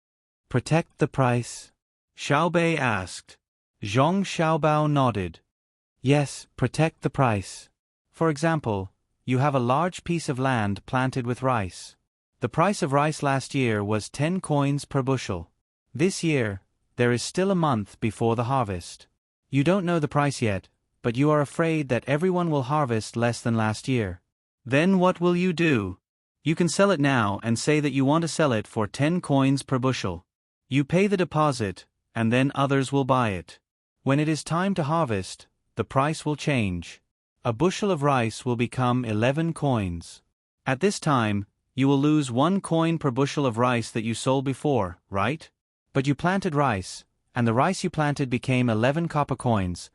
Protect the price? Xiaobei asked. Zhang Xiaobao nodded. Yes, protect the price. For example, you have a large piece of land planted with rice. The price of rice last year was 10 coins per bushel. This year, there is still a month before the harvest. You don't know the price yet, but you are afraid that everyone will harvest less than last year. Then what will you do? You can sell it now and say that you want to sell it for 10 coins per bushel. You pay the deposit, and then others will buy it. When it is time to harvest, the price will change. A bushel of rice will become 11 coins. At this time, you will lose 1 coin per bushel of rice that you sold before, right? But you planted rice, and the rice you planted became 11 copper coins,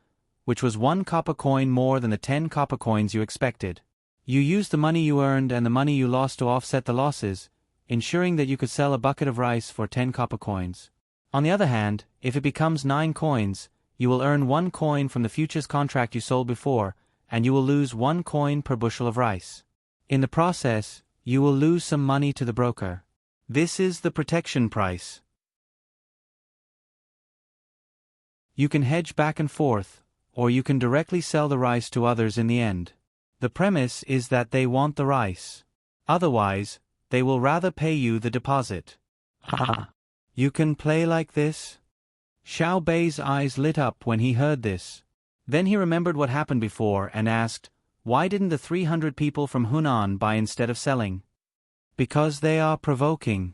which was 1 copper coin more than the 10 copper coins you expected. You used the money you earned and the money you lost to offset the losses, ensuring that you could sell a bucket of rice for 10 copper coins. On the other hand, if it becomes 9 coins, you will earn 1 coin from the futures contract you sold before, and you will lose 1 coin per bushel of rice. In the process, you will lose some money to the broker. This is the protection price. You can hedge back and forth, or you can directly sell the rice to others in the end. The premise is that they want the rice. Otherwise, they will rather pay you the deposit. Ah, you can play like this? Xiao Bei's eyes lit up when he heard this. Then he remembered what happened before and asked, why didn't the 300 people from Hunan buy instead of selling? Because they are provoking.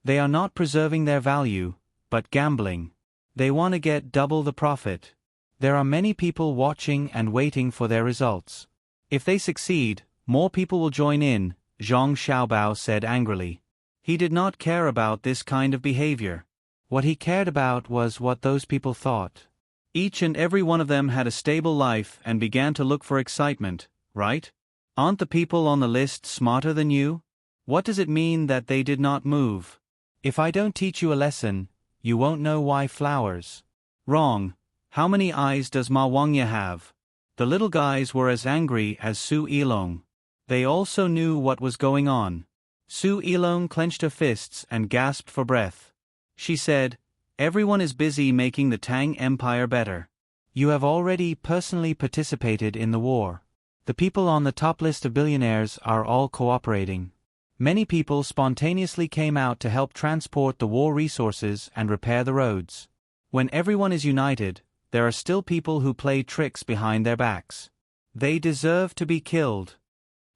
They are not preserving their value, but gambling. They want to get double the profit. There are many people watching and waiting for their results. If they succeed, more people will join in, Zhang Xiaobao said angrily. He did not care about this kind of behavior. What he cared about was what those people thought. Each and every one of them had a stable life and began to look for excitement, right? Aren't the people on the list smarter than you? What does it mean that they did not move? If I don't teach you a lesson, you won't know why flowers. Wrong. How many eyes does Ma Wangya have? The little guys were as angry as Su Yilong. They also knew what was going on. Su Yilong clenched her fists and gasped for breath. She said, everyone is busy making the Tang Empire better. You have already personally participated in the war. The people on the top list of billionaires are all cooperating. Many people spontaneously came out to help transport the war resources and repair the roads. When everyone is united, there are still people who play tricks behind their backs. They deserve to be killed.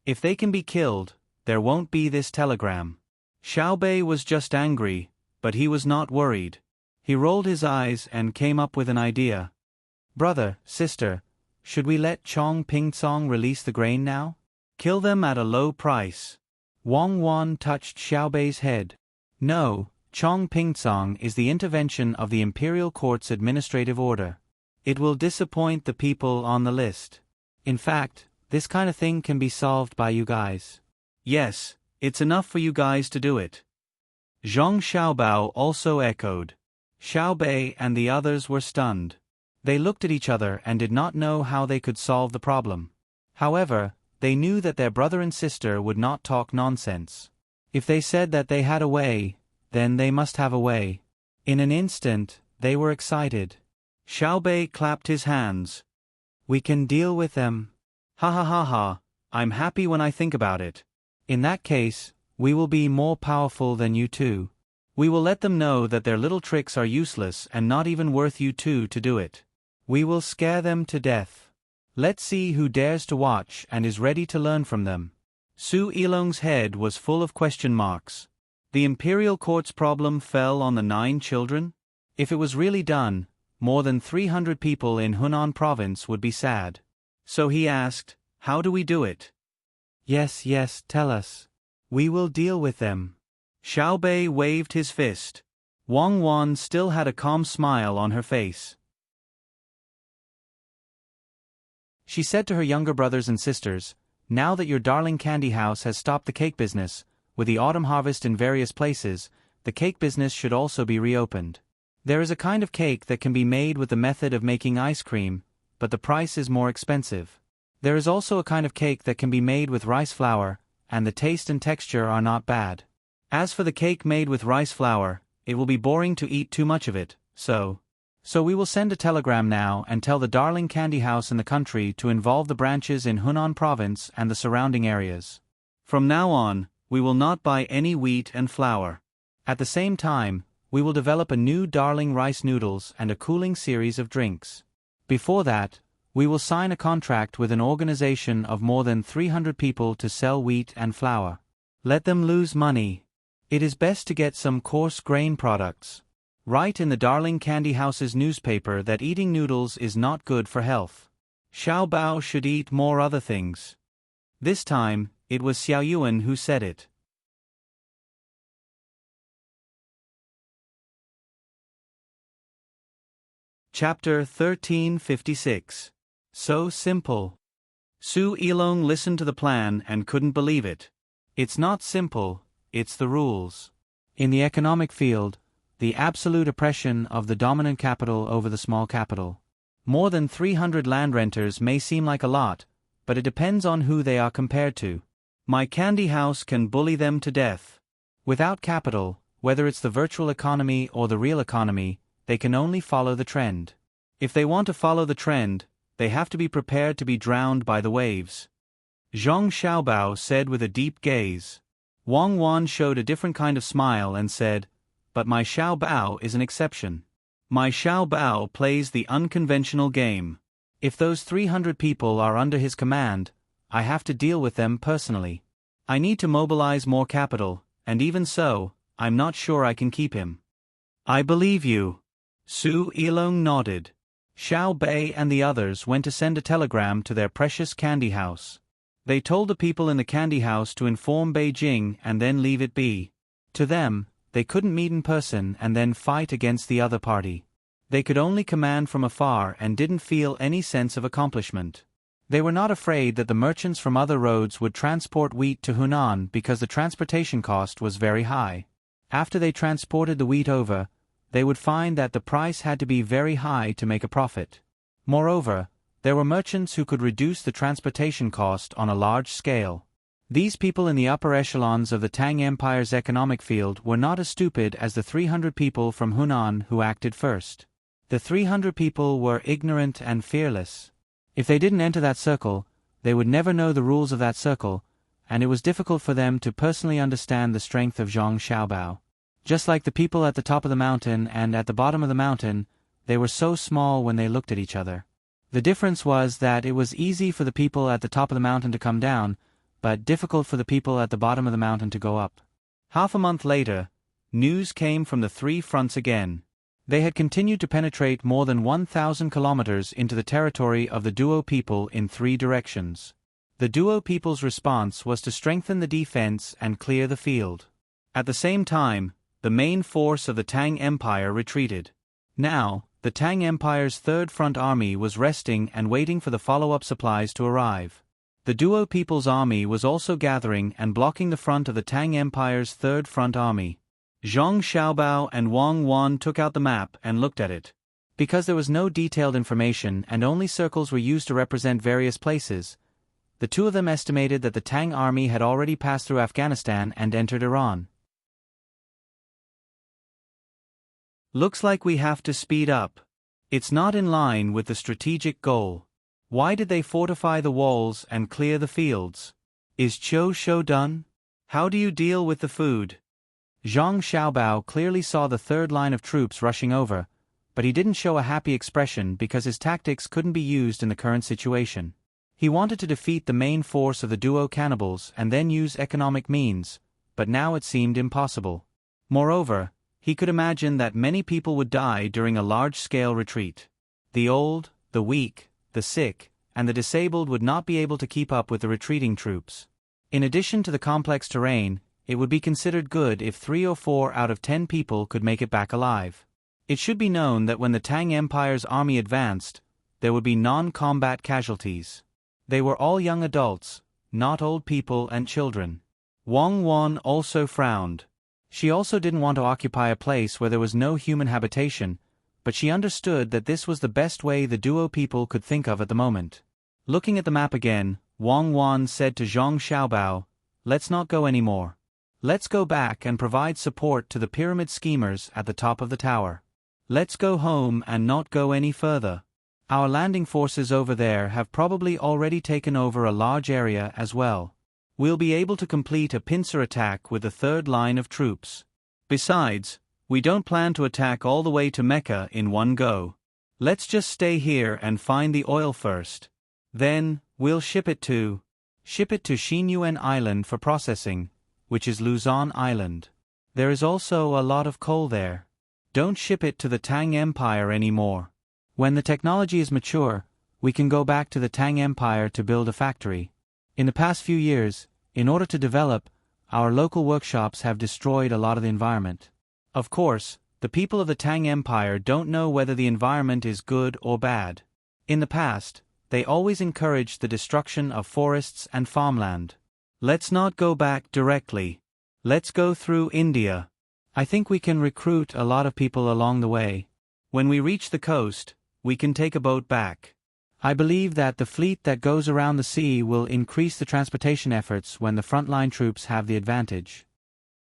If they can be killed, there won't be this telegram. Xiaobei was just angry, but he was not worried. He rolled his eyes and came up with an idea. Brother, sister, should we let Chong Pingsong release the grain now? Kill them at a low price. Wang Wan touched Xiaobei's head. No, Chong Pingsong is the intervention of the Imperial Court's administrative order. It will disappoint the people on the list. In fact, this kind of thing can be solved by you guys. Yes, it's enough for you guys to do it. Zhang Xiaobao also echoed. Xiaobei and the others were stunned. They looked at each other and did not know how they could solve the problem. However, they knew that their brother and sister would not talk nonsense. If they said that they had a way, then they must have a way. In an instant, they were excited. Xiaobei clapped his hands. We can deal with them. Ha ha ha ha, I'm happy when I think about it. In that case, we will be more powerful than you two. We will let them know that their little tricks are useless and not even worth you two to do it. We will scare them to death. Let's see who dares to watch and is ready to learn from them. Su Ilong's head was full of question marks. The imperial court's problem fell on the 9 children? If it was really done, more than 300 people in Hunan province would be sad. So he asked, how do we do it? Yes, tell us. We will deal with them. Xiao Bei waved his fist. Wang Wan still had a calm smile on her face. She said to her younger brothers and sisters, now that your darling candy house has stopped the cake business, with the autumn harvest in various places, the cake business should also be reopened. There is a kind of cake that can be made with the method of making ice cream, but the price is more expensive. There is also a kind of cake that can be made with rice flour, and the taste and texture are not bad. As for the cake made with rice flour, it will be boring to eat too much of it, so we will send a telegram now and tell the darling candy house in the country to involve the branches in Hunan province and the surrounding areas. From now on, we will not buy any wheat and flour. At the same time, we will develop a new darling rice noodles and a cooling series of drinks. Before that, we will sign a contract with an organization of more than 300 people to sell wheat and flour. Let them lose money. It is best to get some coarse grain products. Write in the darling candy house's newspaper that eating noodles is not good for health. Xiao Bao should eat more other things. This time, it was Xiao Yuan who said it. Chapter 1356. So simple. Su Ilong listened to the plan and couldn't believe it. It's not simple, it's the rules. In the economic field, the absolute oppression of the dominant capital over the small capital. More than 300 land renters may seem like a lot, but it depends on who they are compared to. My candy house can bully them to death. Without capital, whether it's the virtual economy or the real economy, they can only follow the trend. If they want to follow the trend, they have to be prepared to be drowned by the waves. Zhang Xiaobao said with a deep gaze. Wang Wan showed a different kind of smile and said, but my Xiaobao is an exception. My Xiaobao plays the unconventional game. If those 300 people are under his command, I have to deal with them personally. I need to mobilize more capital, and even so, I'm not sure I can keep him. I believe you. Su Ilong nodded. Xiao Bei and the others went to send a telegram to their precious candy house. They told the people in the candy house to inform Beijing and then leave it be. To them, they couldn't meet in person and then fight against the other party. They could only command from afar and didn't feel any sense of accomplishment. They were not afraid that the merchants from other roads would transport wheat to Hunan because the transportation cost was very high. After they transported the wheat over, they would find that the price had to be very high to make a profit. Moreover, there were merchants who could reduce the transportation cost on a large scale. These people in the upper echelons of the Tang Empire's economic field were not as stupid as the 300 people from Hunan who acted first. The 300 people were ignorant and fearless. If they didn't enter that circle, they would never know the rules of that circle, and it was difficult for them to personally understand the strength of Zhang Xiaobao. Just like the people at the top of the mountain and at the bottom of the mountain, they were so small when they looked at each other. The difference was that it was easy for the people at the top of the mountain to come down, but difficult for the people at the bottom of the mountain to go up. Half a month later, news came from the 3 fronts again. They had continued to penetrate more than 1,000 kilometers into the territory of the Duo people in 3 directions. The Duo people's response was to strengthen the defense and clear the field. At the same time, the main force of the Tang Empire retreated. Now, the Tang Empire's 3rd Front Army was resting and waiting for the follow-up supplies to arrive. The Duo people's army was also gathering and blocking the front of the Tang Empire's 3rd Front Army. Zhang Xiaobao and Wang Wan took out the map and looked at it. Because there was no detailed information and only circles were used to represent various places, the two of them estimated that the Tang army had already passed through Afghanistan and entered Iran. Looks like we have to speed up. It's not in line with the strategic goal. Why did they fortify the walls and clear the fields? Is Qiu Shou done? How do you deal with the food? Zhang Xiaobao clearly saw the 3rd line of troops rushing over, but he didn't show a happy expression because his tactics couldn't be used in the current situation. He wanted to defeat the main force of the duo cannibals and then use economic means, but now it seemed impossible. Moreover, he could imagine that many people would die during a large-scale retreat. The old, the weak, the sick, and the disabled would not be able to keep up with the retreating troops. In addition to the complex terrain, it would be considered good if 3 or 4 out of 10 people could make it back alive. It should be known that when the Tang Empire's army advanced, there would be non-combat casualties. They were all young adults, not old people and children. Wang Wan also frowned. She also didn't want to occupy a place where there was no human habitation, but she understood that this was the best way the duo people could think of at the moment. Looking at the map again, Wang Wan said to Zhang Xiaobao, "Let's not go anymore. Let's go back and provide support to the pyramid schemers at the top of the tower. Let's go home and not go any further. Our landing forces over there have probably already taken over a large area as well. We'll be able to complete a pincer attack with the third line of troops. Besides, we don't plan to attack all the way to Mecca in one go. Let's just stay here and find the oil first. Then, we'll ship it to Xinyuan Island for processing, which is Luzon Island. There is also a lot of coal there. Don't ship it to the Tang Empire anymore. When the technology is mature, we can go back to the Tang Empire to build a factory. In the past few years, in order to develop, our local workshops have destroyed a lot of the environment. Of course, the people of the Tang Empire don't know whether the environment is good or bad. In the past, they always encouraged the destruction of forests and farmland. Let's not go back directly. Let's go through India. I think we can recruit a lot of people along the way. When we reach the coast, we can take a boat back. I believe that the fleet that goes around the sea will increase the transportation efforts when the frontline troops have the advantage."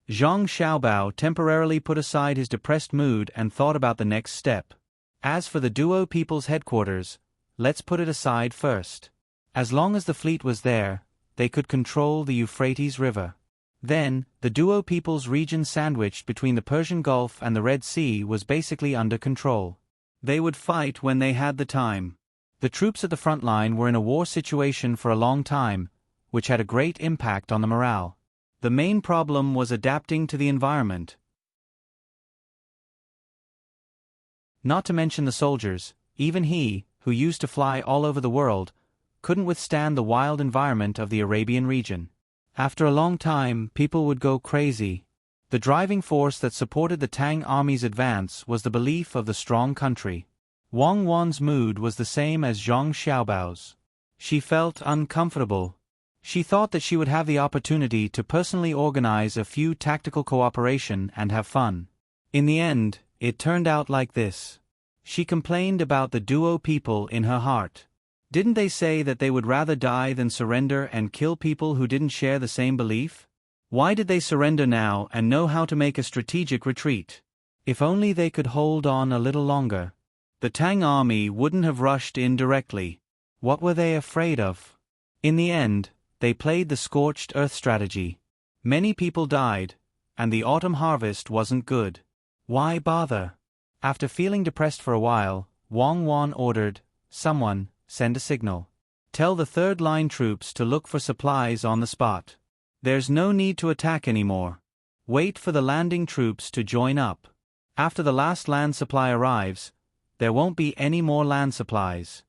Zhang Xiaobao temporarily put aside his depressed mood and thought about the next step. As for the duo people's headquarters, let's put it aside first. As long as the fleet was there, they could control the Euphrates River. Then, the duo people's region sandwiched between the Persian Gulf and the Red Sea was basically under control. They would fight when they had the time. The troops at the front line were in a war situation for a long time, which had a great impact on the morale. The main problem was adapting to the environment. Not to mention the soldiers, even he, who used to fly all over the world, couldn't withstand the wild environment of the Arabian region. After a long time, people would go crazy. The driving force that supported the Tang army's advance was the belief of the strong country. Wang Wan's mood was the same as Zhang Xiaobao's. She felt uncomfortable. She thought that she would have the opportunity to personally organize a few tactical cooperation and have fun. In the end, it turned out like this. She complained about the duo people in her heart. Didn't they say that they would rather die than surrender and kill people who didn't share the same belief? Why did they surrender now and know how to make a strategic retreat? If only they could hold on a little longer. The Tang army wouldn't have rushed in directly. What were they afraid of? In the end, they played the scorched earth strategy. Many people died, and the autumn harvest wasn't good. Why bother? After feeling depressed for a while, Wang Wan ordered, "Someone, send a signal. Tell the third line troops to look for supplies on the spot. There's no need to attack anymore. Wait for the landing troops to join up. After the last land supply arrives, there won't be any more land supplies."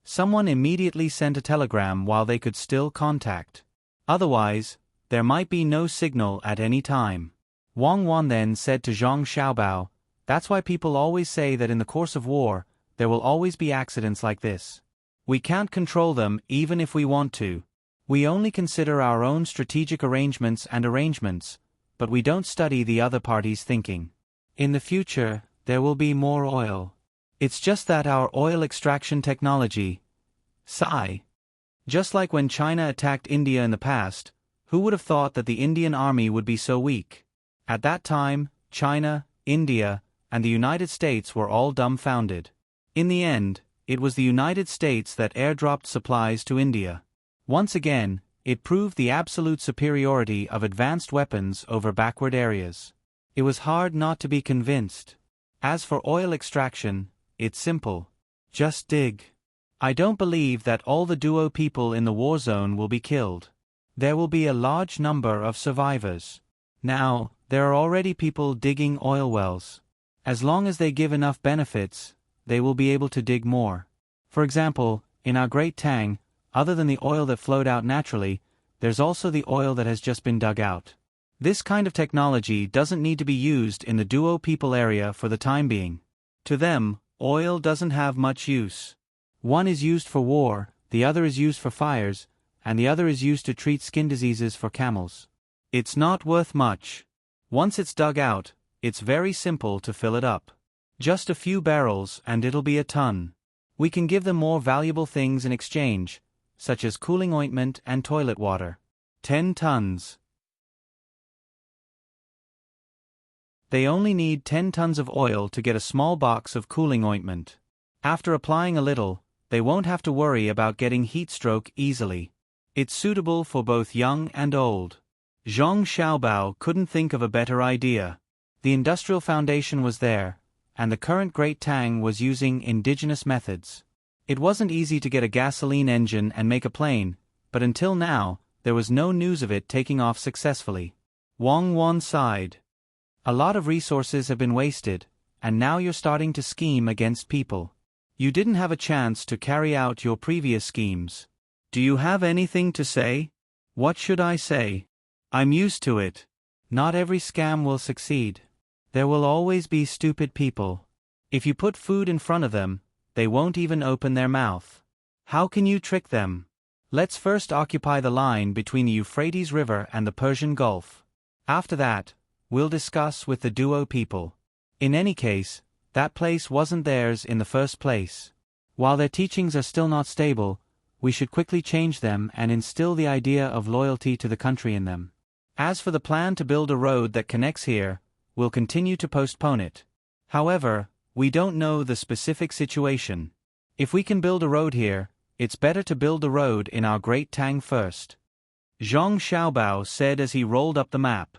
Someone immediately sent a telegram while they could still contact. Otherwise, there might be no signal at any time. Wang Wan then said to Zhang Xiaobao, "That's why people always say that in the course of war, there will always be accidents like this. We can't control them even if we want to. We only consider our own strategic arrangements, but we don't study the other party's thinking. In the future, there will be more oil. It's just that our oil extraction technology, sigh. Just like when China attacked India in the past, who would have thought that the Indian army would be so weak? At that time, China, India, and the United States were all dumbfounded. In the end, it was the United States that airdropped supplies to India. Once again, it proved the absolute superiority of advanced weapons over backward areas. It was hard not to be convinced. As for oil extraction, it's simple. Just dig. I don't believe that all the duo people in the war zone will be killed. There will be a large number of survivors. Now, there are already people digging oil wells. As long as they give enough benefits, they will be able to dig more. For example, in our Great Tang, other than the oil that flowed out naturally, there's also the oil that has just been dug out. This kind of technology doesn't need to be used in the duo people area for the time being. To them, oil doesn't have much use. One is used for war, the other is used for fires, and the other is used to treat skin diseases for camels. It's not worth much. Once it's dug out, it's very simple to fill it up. Just a few barrels and it'll be a ton. We can give them more valuable things in exchange, such as cooling ointment and toilet water. 10 tons. They only need 10 tons of oil to get a small box of cooling ointment. After applying a little, they won't have to worry about getting heat stroke easily. It's suitable for both young and old. Zhang Xiaobao couldn't think of a better idea. The industrial foundation was there, and the current Great Tang was using indigenous methods. It wasn't easy to get a gasoline engine and make a plane, but until now, there was no news of it taking off successfully. Wang Wan sighed. A lot of resources have been wasted, and now you're starting to scheme against people. You didn't have a chance to carry out your previous schemes. Do you have anything to say? What should I say? I'm used to it. Not every scam will succeed. There will always be stupid people. If you put food in front of them, they won't even open their mouth. How can you trick them? Let's first occupy the line between the Euphrates River and the Persian Gulf. After that, we'll discuss with the duo people. In any case, that place wasn't theirs in the first place. While their teachings are still not stable, we should quickly change them and instill the idea of loyalty to the country in them. As for the plan to build a road that connects here, we'll continue to postpone it. However, we don't know the specific situation. If we can build a road here, it's better to build the road in our Great Tang first. Zhang Xiaobao said as he rolled up the map.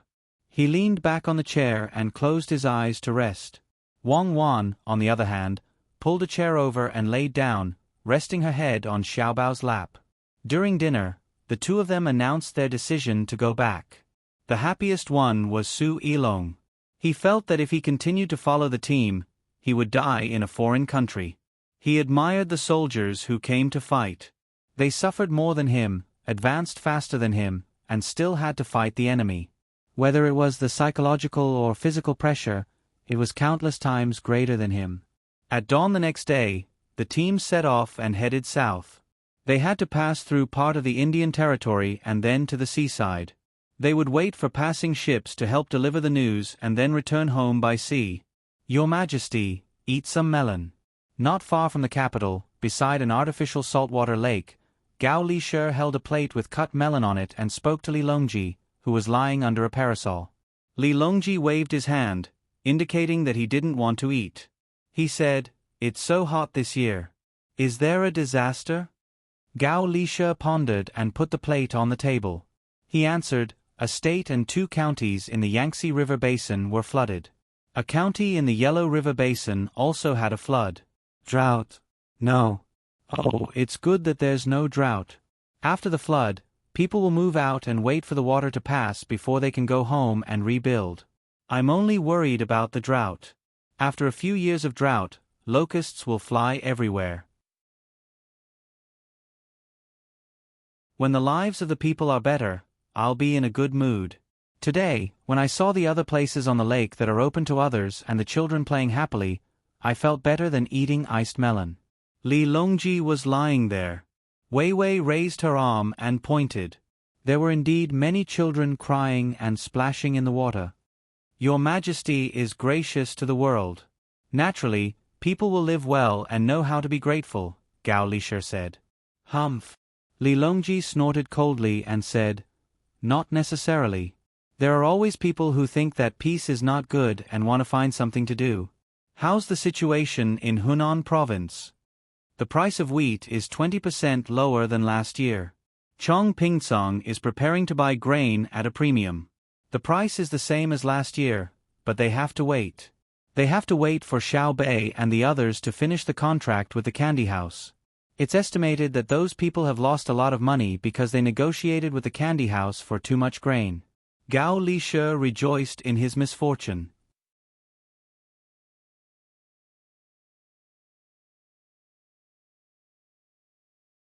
He leaned back on the chair and closed his eyes to rest. Wang Wan, on the other hand, pulled a chair over and laid down, resting her head on Xiaobao's lap. During dinner, the two of them announced their decision to go back. The happiest one was Su Yilong. He felt that if he continued to follow the team, he would die in a foreign country. He admired the soldiers who came to fight. They suffered more than him, advanced faster than him, and still had to fight the enemy. Whether it was the psychological or physical pressure, it was countless times greater than him. At dawn the next day, the team set off and headed south. They had to pass through part of the Indian territory and then to the seaside. They would wait for passing ships to help deliver the news and then return home by sea. Your Majesty, eat some melon. Not far from the capital, beside an artificial saltwater lake, Gao Lisher held a plate with cut melon on it and spoke to Li Longji, who was lying under a parasol. Li Longji waved his hand, indicating that he didn't want to eat. He said, "It's so hot this year. Is there a disaster?" Gao Lisher pondered and put the plate on the table. He answered, "A state and 2 counties in the Yangtze River Basin were flooded. A county in the Yellow River Basin also had a flood. Drought? No. Oh, it's good that there's no drought. After the flood, people will move out and wait for the water to pass before they can go home and rebuild. I'm only worried about the drought. After a few years of drought, locusts will fly everywhere. When the lives of the people are better, I'll be in a good mood. Today, when I saw the other places on the lake that are open to others and the children playing happily, I felt better than eating iced melon." Li Longji was lying there. Wei Wei raised her arm and pointed. There were indeed many children crying and splashing in the water. "Your Majesty is gracious to the world. Naturally, people will live well and know how to be grateful," Gao Lisher said. "Humph." Li Longji snorted coldly and said, "Not necessarily. There are always people who think that peace is not good and want to find something to do. How's the situation in Hunan province? The price of wheat is 20% lower than last year. Chong Pingsong is preparing to buy grain at a premium. The price is the same as last year, but they have to wait. They have to wait for Xiao Bei and the others to finish the contract with the candy house. It's estimated that those people have lost a lot of money because they negotiated with the candy house for too much grain. Gao Lishe rejoiced in his misfortune.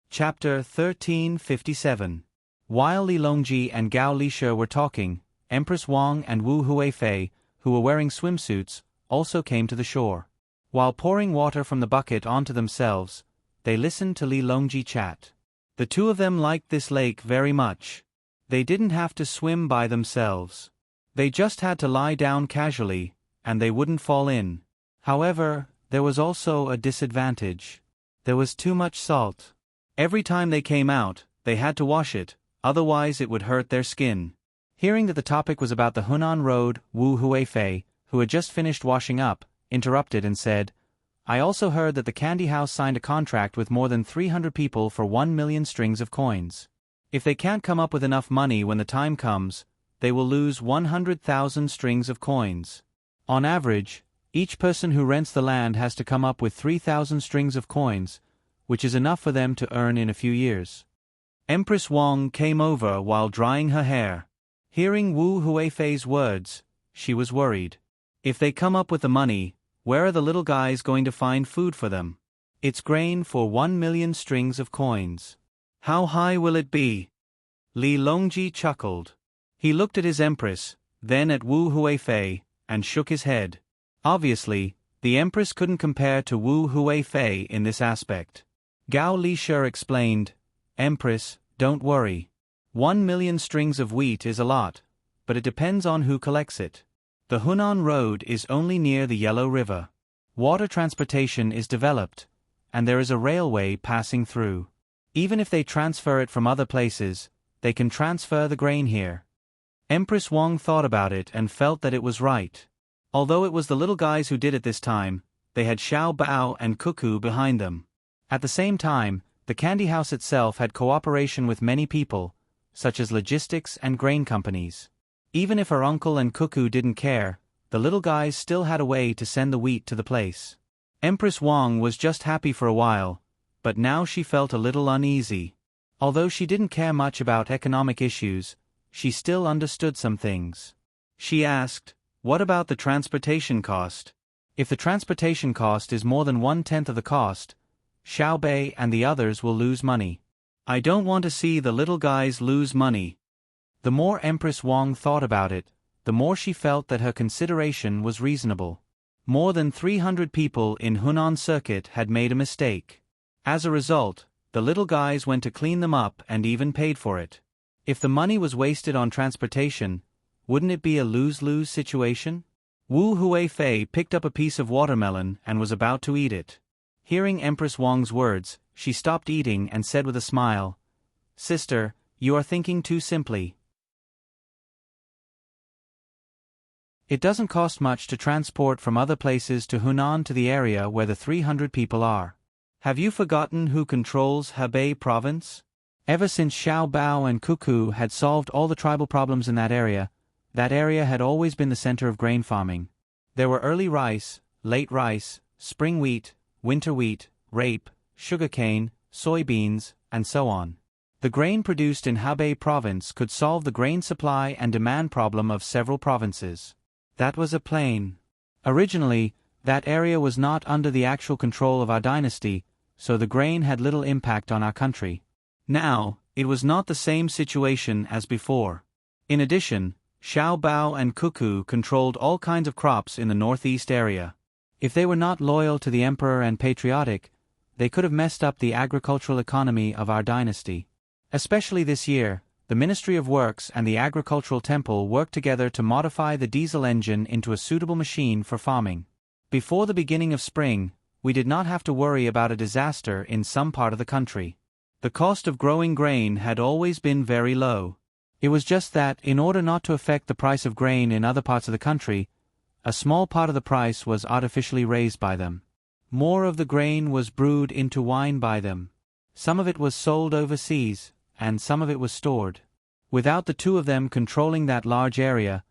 Chapter 1357. While Li Longji and Gao Lishe were talking, Empress Wang and Wu Huifei, who were wearing swimsuits, also came to the shore. While pouring water from the bucket onto themselves, they listened to Li Longji chat. The two of them liked this lake very much. They didn't have to swim by themselves. They just had to lie down casually, and they wouldn't fall in. However, there was also a disadvantage. There was too much salt. Every time they came out, they had to wash it, otherwise it would hurt their skin. Hearing that the topic was about the Hunan Road, Wu Huifei, who had just finished washing up, interrupted and said, "I also heard that the candy house signed a contract with more than 300 people for 1 million strings of coins. If they can't come up with enough money when the time comes, they will lose 100,000 strings of coins. On average, each person who rents the land has to come up with 3,000 strings of coins, which is enough for them to earn in a few years." Empress Wang came over while drying her hair. Hearing Wu Huifei's words, she was worried. If they come up with the money, where are the little guys going to find food for them? It's grain for 1 million strings of coins. How high will it be? Li Longji chuckled. He looked at his empress, then at Wu Huifei, and shook his head. Obviously, the empress couldn't compare to Wu Huifei in this aspect. Gao Lishe explained, "Empress, don't worry. 1 million strings of wheat is a lot, but it depends on who collects it. The Hunan Road is only near the Yellow River. Water transportation is developed, and there is a railway passing through. Even if they transfer it from other places, they can transfer the grain here." Empress Wang thought about it and felt that it was right. Although it was the little guys who did it this time, they had Xiao Bao and Cuckoo behind them. At the same time, the candy house itself had cooperation with many people, such as logistics and grain companies. Even if her uncle and Cuckoo didn't care, the little guys still had a way to send the wheat to the place. Empress Wang was just happy for a while, but now she felt a little uneasy. Although she didn't care much about economic issues, she still understood some things. She asked, "What about the transportation cost? If the transportation cost is more than 1/10 of the cost, Xiao Bei and the others will lose money. I don't want to see the little guys lose money." The more Empress Wang thought about it, the more she felt that her consideration was reasonable. More than 300 people in Hunan Circuit had made a mistake. As a result, the little guys went to clean them up and even paid for it. If the money was wasted on transportation, wouldn't it be a lose-lose situation? Wu Huifei picked up a piece of watermelon and was about to eat it. Hearing Empress Wang's words, she stopped eating and said with a smile, "Sister, you are thinking too simply. It doesn't cost much to transport from other places to Hunan to the area where the 300 people are. Have you forgotten who controls Hebei province? Ever since Xiao Bao and Cuckoo had solved all the tribal problems in that area had always been the center of grain farming. There were early rice, late rice, spring wheat, winter wheat, rape, sugarcane, soybeans, and so on. The grain produced in Hebei province could solve the grain supply and demand problem of several provinces. That was a plain. Originally, that area was not under the actual control of our dynasty, so the grain had little impact on our country. Now, it was not the same situation as before. In addition, Xiao Bao and Cuckoo controlled all kinds of crops in the northeast area. If they were not loyal to the emperor and patriotic, they could have messed up the agricultural economy of our dynasty. Especially this year, the Ministry of Works and the Agricultural Temple worked together to modify the diesel engine into a suitable machine for farming. Before the beginning of spring, we did not have to worry about a disaster in some part of the country. The cost of growing grain had always been very low. It was just that, in order not to affect the price of grain in other parts of the country, a small part of the price was artificially raised by them. More of the grain was brewed into wine by them. Some of it was sold overseas, and some of it was stored. Without the two of them controlling that large area,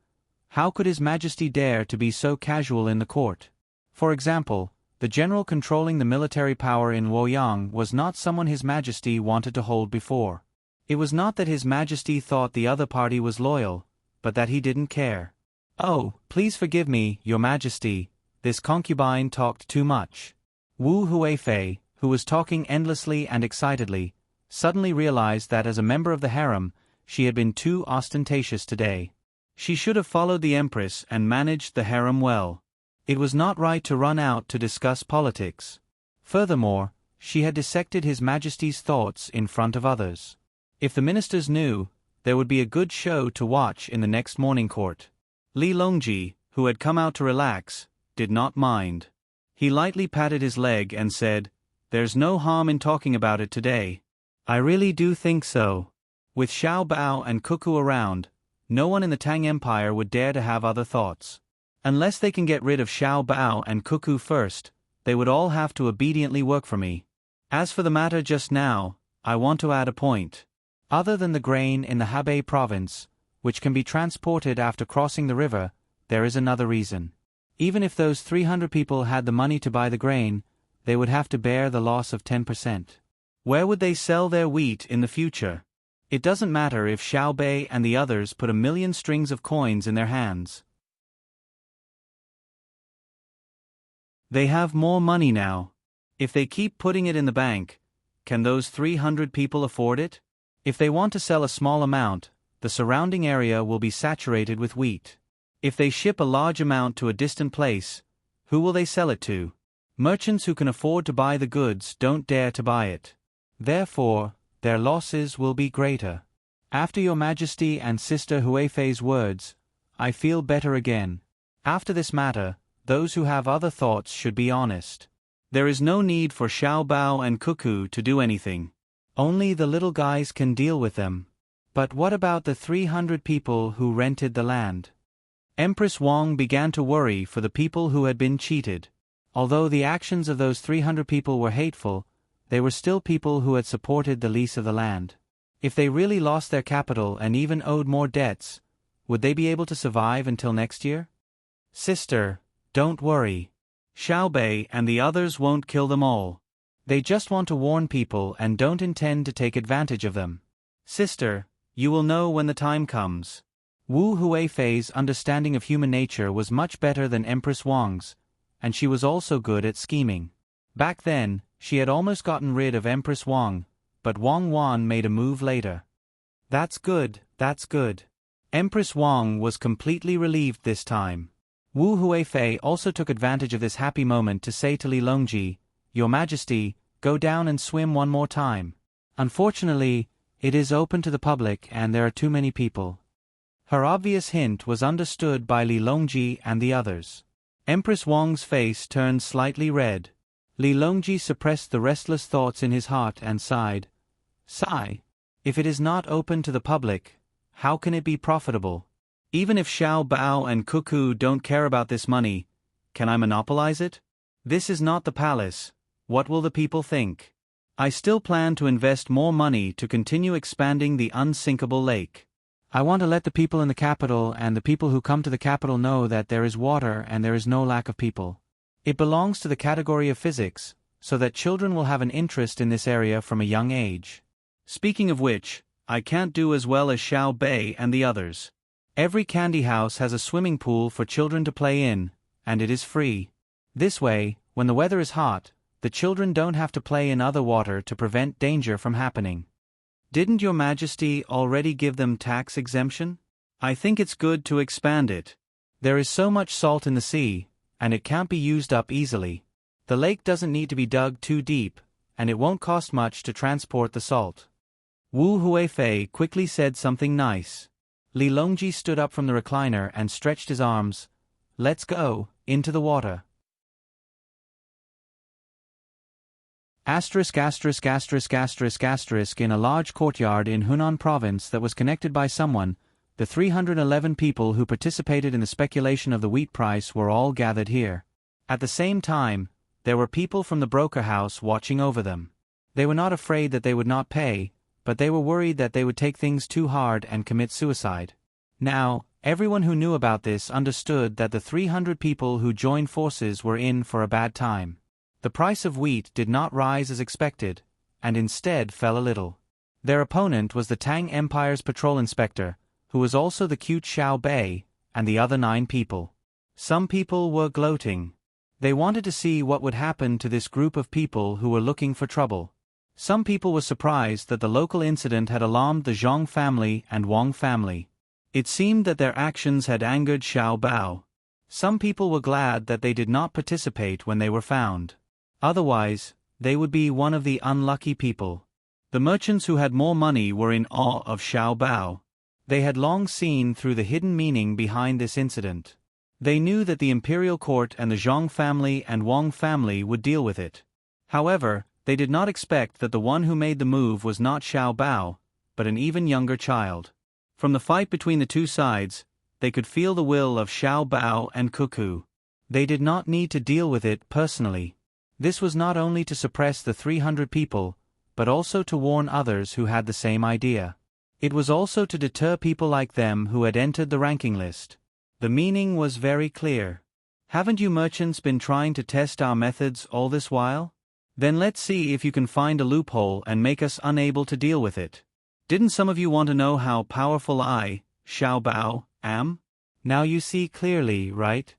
How could His Majesty dare to be so casual in the court? For example, the general controlling the military power in Luoyang was not someone His Majesty wanted to hold before. It was not that His Majesty thought the other party was loyal, but that he didn't care. "Oh, please forgive me, Your Majesty, this concubine talked too much." Wu Huifei, who was talking endlessly and excitedly, suddenly realized that as a member of the harem, she had been too ostentatious today. She should have followed the Empress and managed the harem well. It was not right to run out to discuss politics. Furthermore, she had dissected His Majesty's thoughts in front of others. If the ministers knew, there would be a good show to watch in the next morning court. Li Longji, who had come out to relax, did not mind. He lightly patted his leg and said, "There's no harm in talking about it today." "I really do think so." With Xiao Bao and Cuckoo around, no one in the Tang Empire would dare to have other thoughts. Unless they can get rid of Xiao Bao and Cuckoo first, they would all have to obediently work for me. As for the matter just now, I want to add a point. Other than the grain in the Hebei province, which can be transported after crossing the river, there is another reason. Even if those 300 people had the money to buy the grain, they would have to bear the loss of 10%. Where would they sell their wheat in the future? It doesn't matter if Xiao Bei and the others put 1,000,000 strings of coins in their hands. They have more money now. If they keep putting it in the bank, can those 300 people afford it? If they want to sell a small amount, the surrounding area will be saturated with wheat. If they ship a large amount to a distant place, who will they sell it to? Merchants who can afford to buy the goods don't dare to buy it. Therefore, their losses will be greater. After Your Majesty and Sister Huifei's words, I feel better again. After this matter, those who have other thoughts should be honest. There is no need for Xiao Bao and Cuckoo to do anything. Only the little guys can deal with them. But what about the 300 people who rented the land? Empress Wang began to worry for the people who had been cheated. Although the actions of those 300 people were hateful, they were still people who had supported the lease of the land. If they really lost their capital and even owed more debts, would they be able to survive until next year? Sister, don't worry. Xiao Bei and the others won't kill them all. They just want to warn people and don't intend to take advantage of them. Sister, you will know when the time comes. Wu Huifei's understanding of human nature was much better than Empress Wang's, and she was also good at scheming. Back then, she had almost gotten rid of Empress Wang, but Wang Wan made a move later. That's good, that's good. Empress Wang was completely relieved this time. Wu Huifei also took advantage of this happy moment to say to Li Longji, Your Majesty, go down and swim one more time. Unfortunately, it is open to the public and there are too many people. Her obvious hint was understood by Li Longji and the others. Empress Wang's face turned slightly red. Li Longji suppressed the restless thoughts in his heart and sighed. Sigh. If it is not open to the public, how can it be profitable? Even if Xiao Bao and Cuckoo don't care about this money, can I monopolize it? This is not the palace. What will the people think? I still plan to invest more money to continue expanding the unsinkable lake. I want to let the people in the capital and the people who come to the capital know that there is water and there is no lack of people. It belongs to the category of physics, so that children will have an interest in this area from a young age. Speaking of which, I can't do as well as Xiao Bei and the others. Every candy house has a swimming pool for children to play in, and it is free. This way, when the weather is hot, the children don't have to play in other water to prevent danger from happening. Didn't Your Majesty already give them tax exemption? I think it's good to expand it. There is so much salt in the sea, and it can't be used up easily. The lake doesn't need to be dug too deep, and it won't cost much to transport the salt. Wu Huifei quickly said something nice. Li Longji stood up from the recliner and stretched his arms. Let's go, into the water. Asterisk asterisk asterisk asterisk asterisk in a large courtyard in Hunan province that was connected by someone, the 311 people who participated in the speculation of the wheat price were all gathered here. At the same time, there were people from the broker house watching over them. They were not afraid that they would not pay, but they were worried that they would take things too hard and commit suicide. Now, everyone who knew about this understood that the 300 people who joined forces were in for a bad time. The price of wheat did not rise as expected, and instead fell a little. Their opponent was the Tang Empire's patrol inspector, who was also the cute Xiao Bei, and the other 9 people. Some people were gloating. They wanted to see what would happen to this group of people who were looking for trouble. Some people were surprised that the local incident had alarmed the Zhong family and Wang family. It seemed that their actions had angered Xiao Bao. Some people were glad that they did not participate when they were found. Otherwise, they would be one of the unlucky people. The merchants who had more money were in awe of Xiao Bao. They had long seen through the hidden meaning behind this incident. They knew that the imperial court and the Zhong family and Wang family would deal with it. However, they did not expect that the one who made the move was not Xiao Bao, but an even younger child. From the fight between the two sides, they could feel the will of Xiao Bao and Cuckoo. They did not need to deal with it personally. This was not only to suppress the 300 people, but also to warn others who had the same idea. It was also to deter people like them who had entered the ranking list. The meaning was very clear. Haven't you merchants been trying to test our methods all this while? Then let's see if you can find a loophole and make us unable to deal with it. Didn't some of you want to know how powerful I, Xiao Bao, am? Now you see clearly, right?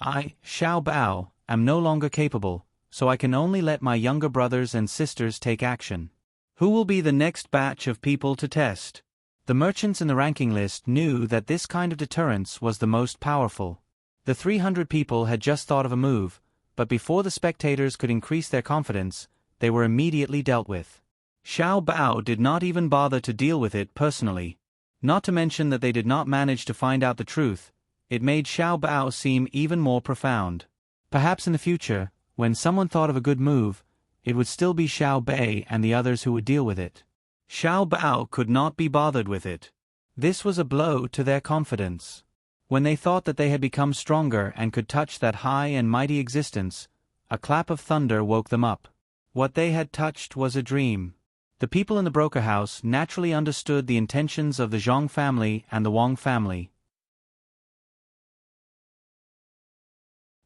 I, Xiao Bao, am no longer capable, so I can only let my younger brothers and sisters take action. Who will be the next batch of people to test? The merchants in the ranking list knew that this kind of deterrence was the most powerful. The 300 people had just thought of a move, but before the spectators could increase their confidence, they were immediately dealt with. Xiao Bao did not even bother to deal with it personally. Not to mention that they did not manage to find out the truth, it made Xiao Bao seem even more profound. Perhaps in the future, when someone thought of a good move, it would still be Xiao Bei and the others who would deal with it. Xiao Bao could not be bothered with it. This was a blow to their confidence. When they thought that they had become stronger and could touch that high and mighty existence, a clap of thunder woke them up. What they had touched was a dream. The people in the broker house naturally understood the intentions of the Zhong family and the Wang family.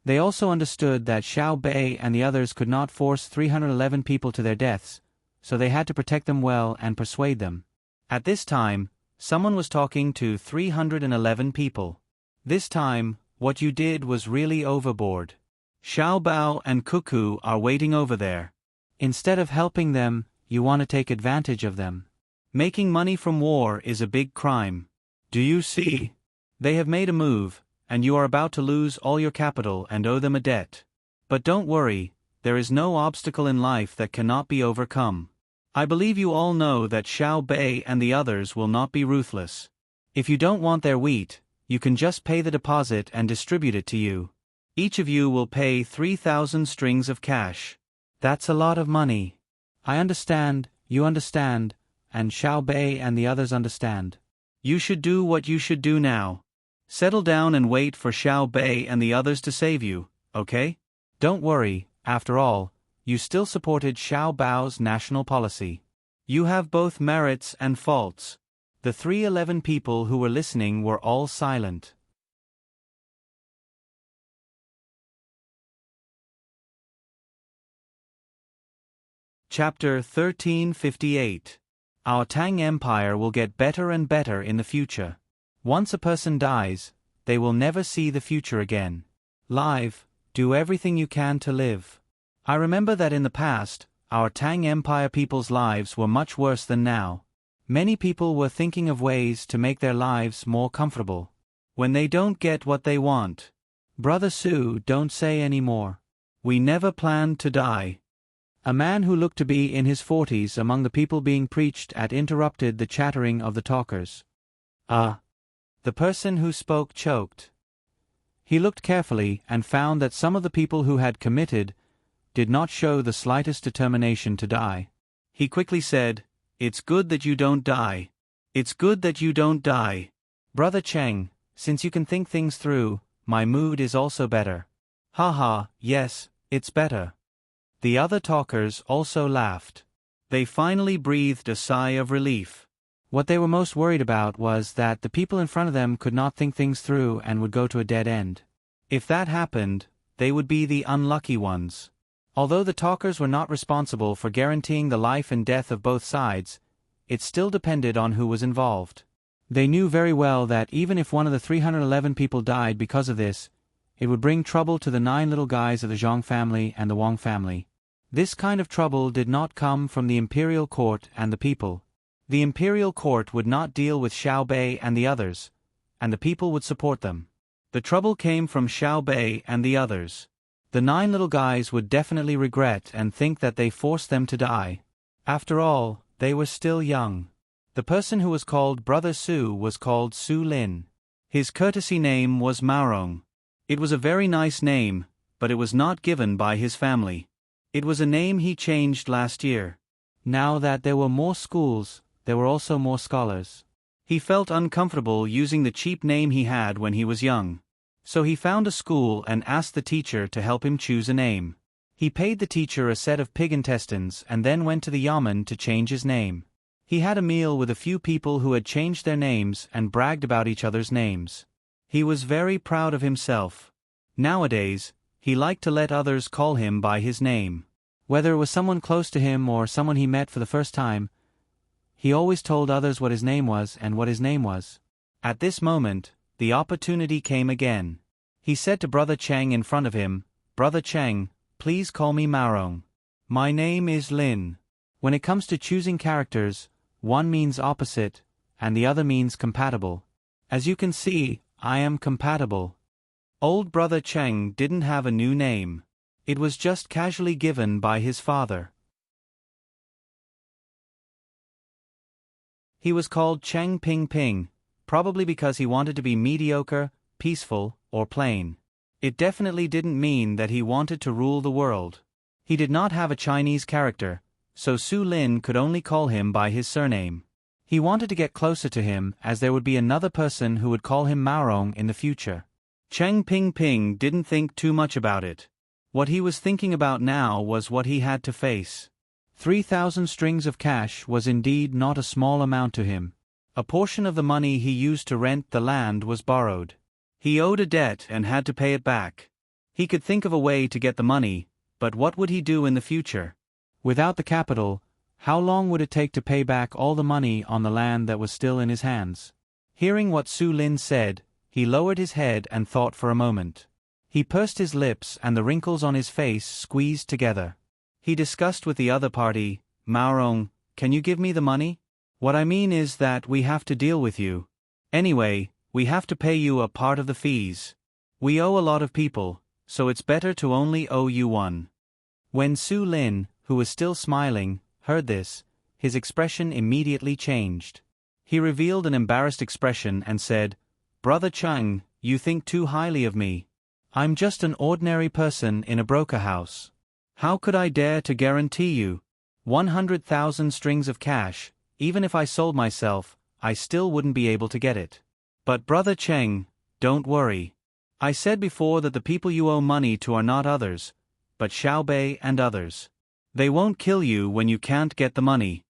They also understood that Xiao Bei and the others could not force 311 people to their deaths, so they had to protect them well and persuade them. At this time, someone was talking to 311 people. This time, what you did was really overboard. Xiao Bao and Cuckoo are waiting over there. Instead of helping them, you want to take advantage of them. Making money from war is a big crime. Do you see? They have made a move, and you are about to lose all your capital and owe them a debt. But don't worry, there is no obstacle in life that cannot be overcome. I believe you all know that Xiao Bei and the others will not be ruthless. If you don't want their wheat, you can just pay the deposit and distribute it to you. Each of you will pay 3,000 strings of cash. That's a lot of money. I understand, you understand, and Xiao Bei and the others understand. You should do what you should do now. Settle down and wait for Xiao Bei and the others to save you, okay? Don't worry, after all, you still supported Xiao Bao's national policy. You have both merits and faults. The 311 people who were listening were all silent. Chapter 1358. Our Tang Empire will get better and better in the future. Once a person dies, they will never see the future again. Live, do everything you can to live. I remember that in the past, our Tang Empire people's lives were much worse than now. Many people were thinking of ways to make their lives more comfortable. When they don't get what they want. Brother Su, don't say any more. We never planned to die. A man who looked to be in his 40s among the people being preached at interrupted the chattering of the talkers. The person who spoke choked. He looked carefully and found that some of the people who had committed did not show the slightest determination to die. He quickly said, "It's good that you don't die. It's good that you don't die. Brother Cheng, since you can think things through, my mood is also better." Haha, yes, it's better. The other talkers also laughed. They finally breathed a sigh of relief. What they were most worried about was that the people in front of them could not think things through and would go to a dead end. If that happened, they would be the unlucky ones. Although the talkers were not responsible for guaranteeing the life and death of both sides, it still depended on who was involved. They knew very well that even if one of the 311 people died because of this, it would bring trouble to the 9 little guys of the Zhang family and the Wang family. This kind of trouble did not come from the imperial court and the people. The imperial court would not deal with Xiao Bei and the others, and the people would support them. The trouble came from Xiao Bei and the others. The 9 little guys would definitely regret and think that they forced them to die. After all, they were still young. The person who was called Brother Su was called Su Lin. His courtesy name was Maorong. It was a very nice name, but it was not given by his family. It was a name he changed last year. Now that there were more schools, there were also more scholars. He felt uncomfortable using the cheap name he had when he was young. So he found a school and asked the teacher to help him choose a name. He paid the teacher a set of pig intestines and then went to the yamen to change his name. He had a meal with a few people who had changed their names and bragged about each other's names. He was very proud of himself. Nowadays, he liked to let others call him by his name. Whether it was someone close to him or someone he met for the first time, he always told others what his name was and what his name was. At this moment, the opportunity came again. He said to Brother Cheng in front of him, "Brother Cheng, please call me Maorong. My name is Lin." When it comes to choosing characters, one means opposite, and the other means compatible. As you can see, I am compatible. Old Brother Cheng didn't have a new name. It was just casually given by his father. He was called Cheng Ping Ping, probably because he wanted to be mediocre, peaceful, or plain. It definitely didn't mean that he wanted to rule the world. He did not have a Chinese character, so Su Lin could only call him by his surname. He wanted to get closer to him as there would be another person who would call him Maorong in the future. Cheng Ping Ping didn't think too much about it. What he was thinking about now was what he had to face. 3,000 strings of cash was indeed not a small amount to him. A portion of the money he used to rent the land was borrowed. He owed a debt and had to pay it back. He could think of a way to get the money, but what would he do in the future? Without the capital, how long would it take to pay back all the money on the land that was still in his hands? Hearing what Su Lin said, he lowered his head and thought for a moment. He pursed his lips and the wrinkles on his face squeezed together. He discussed with the other party, "Maorong, can you give me the money? What I mean is that we have to deal with you. Anyway, we have to pay you a part of the fees. We owe a lot of people, so it's better to only owe you one." When Su Lin, who was still smiling, heard this, his expression immediately changed. He revealed an embarrassed expression and said, "Brother Cheng, you think too highly of me. I'm just an ordinary person in a broker house. How could I dare to guarantee you 100,000 strings of cash? Even if I sold myself, I still wouldn't be able to get it. But Brother Cheng, don't worry. I said before that the people you owe money to are not others, but Xiao Bei and others. They won't kill you when you can't get the money."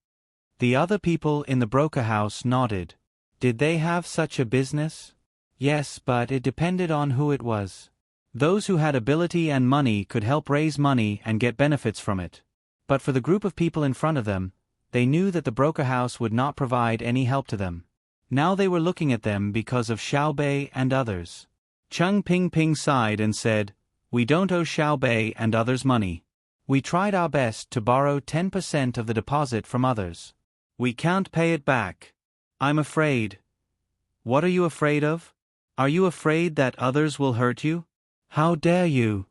The other people in the broker house nodded. Did they have such a business? Yes, but it depended on who it was. Those who had ability and money could help raise money and get benefits from it. But for the group of people in front of them, they knew that the broker house would not provide any help to them. Now they were looking at them because of Xiao Bei and others. Cheng Ping Ping sighed and said, "We don't owe Xiao Bei and others money. We tried our best to borrow 10% of the deposit from others. We can't pay it back. I'm afraid." "What are you afraid of? Are you afraid that others will hurt you? How dare you?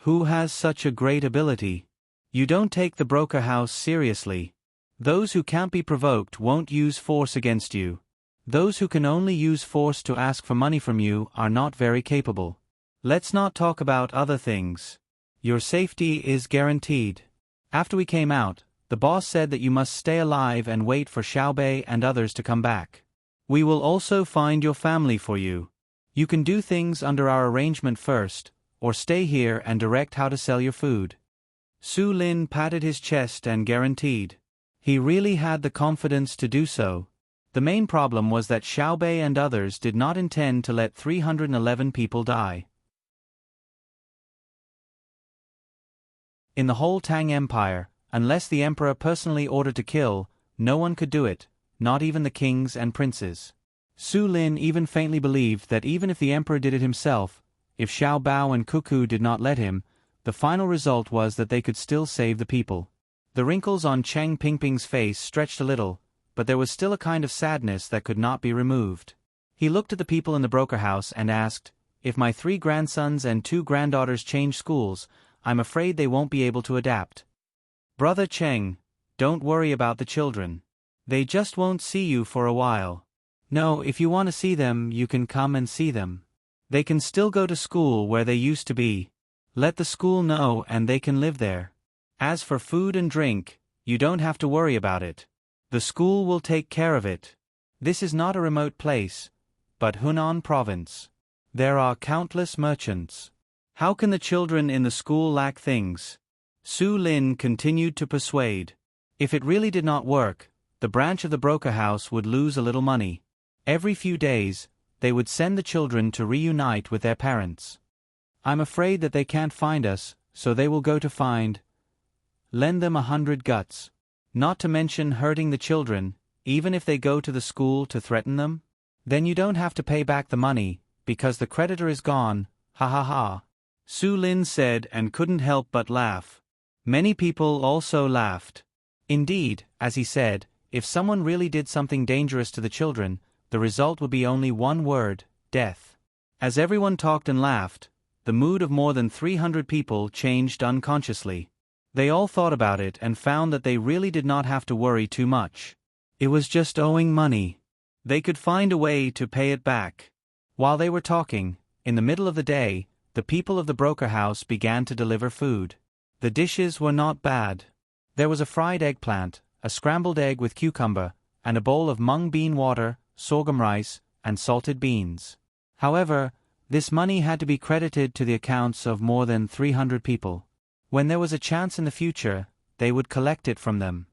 Who has such a great ability? You don't take the broker house seriously. Those who can't be provoked won't use force against you. Those who can only use force to ask for money from you are not very capable. Let's not talk about other things. Your safety is guaranteed." After we came out, the boss said that you must stay alive and wait for Xiao Bei and others to come back. "We will also find your family for you. You can do things under our arrangement first, or stay here and direct how to sell your food." Su Lin patted his chest and guaranteed. He really had the confidence to do so. The main problem was that Xiaobei and others did not intend to let 311 people die. In the whole Tang Empire, unless the emperor personally ordered to kill, no one could do it, not even the kings and princes. Su Lin even faintly believed that even if the emperor did it himself, if Xiao Bao and Cuckoo did not let him, the final result was that they could still save the people. The wrinkles on Cheng Pingping's face stretched a little, but there was still a kind of sadness that could not be removed. He looked at the people in the broker house and asked, "If my 3 grandsons and 2 granddaughters change schools, I'm afraid they won't be able to adapt. Brother Cheng, don't worry about the children. They just won't see you for a while. No, if you want to see them, you can come and see them. They can still go to school where they used to be. Let the school know and they can live there. As for food and drink, you don't have to worry about it. The school will take care of it. This is not a remote place, but Hunan province. There are countless merchants. How can the children in the school lack things?" Su Lin continued to persuade. If it really did not work, the branch of the broker house would lose a little money. Every few days, they would send the children to reunite with their parents. "I'm afraid that they can't find us, so they will go to find. Lend them 100 guts. Not to mention hurting the children, even if they go to the school to threaten them? Then you don't have to pay back the money, because the creditor is gone, ha ha ha." Su Lin said and couldn't help but laugh. Many people also laughed. Indeed, as he said, if someone really did something dangerous to the children, the result would be only one word: death. As everyone talked and laughed, the mood of more than 300 people changed unconsciously. They all thought about it and found that they really did not have to worry too much. It was just owing money. They could find a way to pay it back. While they were talking, in the middle of the day, the people of the broker house began to deliver food. The dishes were not bad. There was a fried eggplant, a scrambled egg with cucumber, and a bowl of mung bean water, sorghum rice, and salted beans. However, this money had to be credited to the accounts of more than 300 people. When there was a chance in the future, they would collect it from them.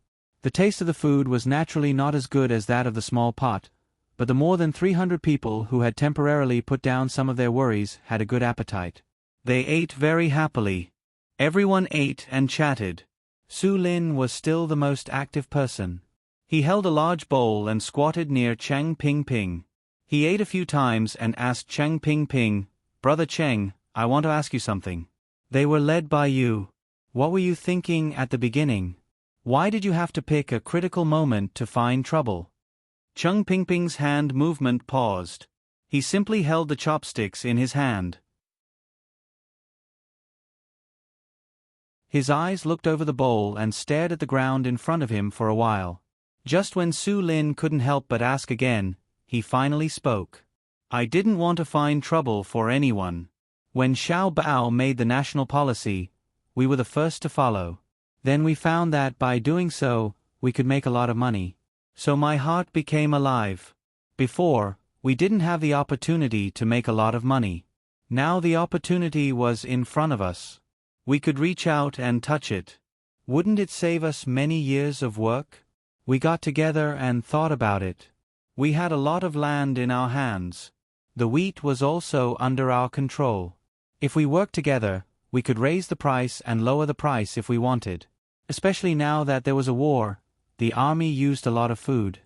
The taste of the food was naturally not as good as that of the small pot, but the more than 300 people who had temporarily put down some of their worries had a good appetite. They ate very happily. Everyone ate and chatted. Su Lin was still the most active person. He held a large bowl and squatted near Cheng Ping. He ate a few times and asked Cheng Ping, "Brother Cheng, I want to ask you something. They were led by you. What were you thinking at the beginning? Why did you have to pick a critical moment to find trouble?" Cheng Ping's hand movement paused. He simply held the chopsticks in his hand. His eyes looked over the bowl and stared at the ground in front of him for a while. Just when Su Lin couldn't help but ask again, he finally spoke. "I didn't want to find trouble for anyone. When Xiao Bao made the national policy, we were the first to follow. Then we found that by doing so, we could make a lot of money. So my heart became alive. Before, we didn't have the opportunity to make a lot of money. Now the opportunity was in front of us. We could reach out and touch it. Wouldn't it save us many years of work? We got together and thought about it. We had a lot of land in our hands. The wheat was also under our control. If we worked together, we could raise the price and lower the price if we wanted. Especially now that there was a war, the army used a lot of food.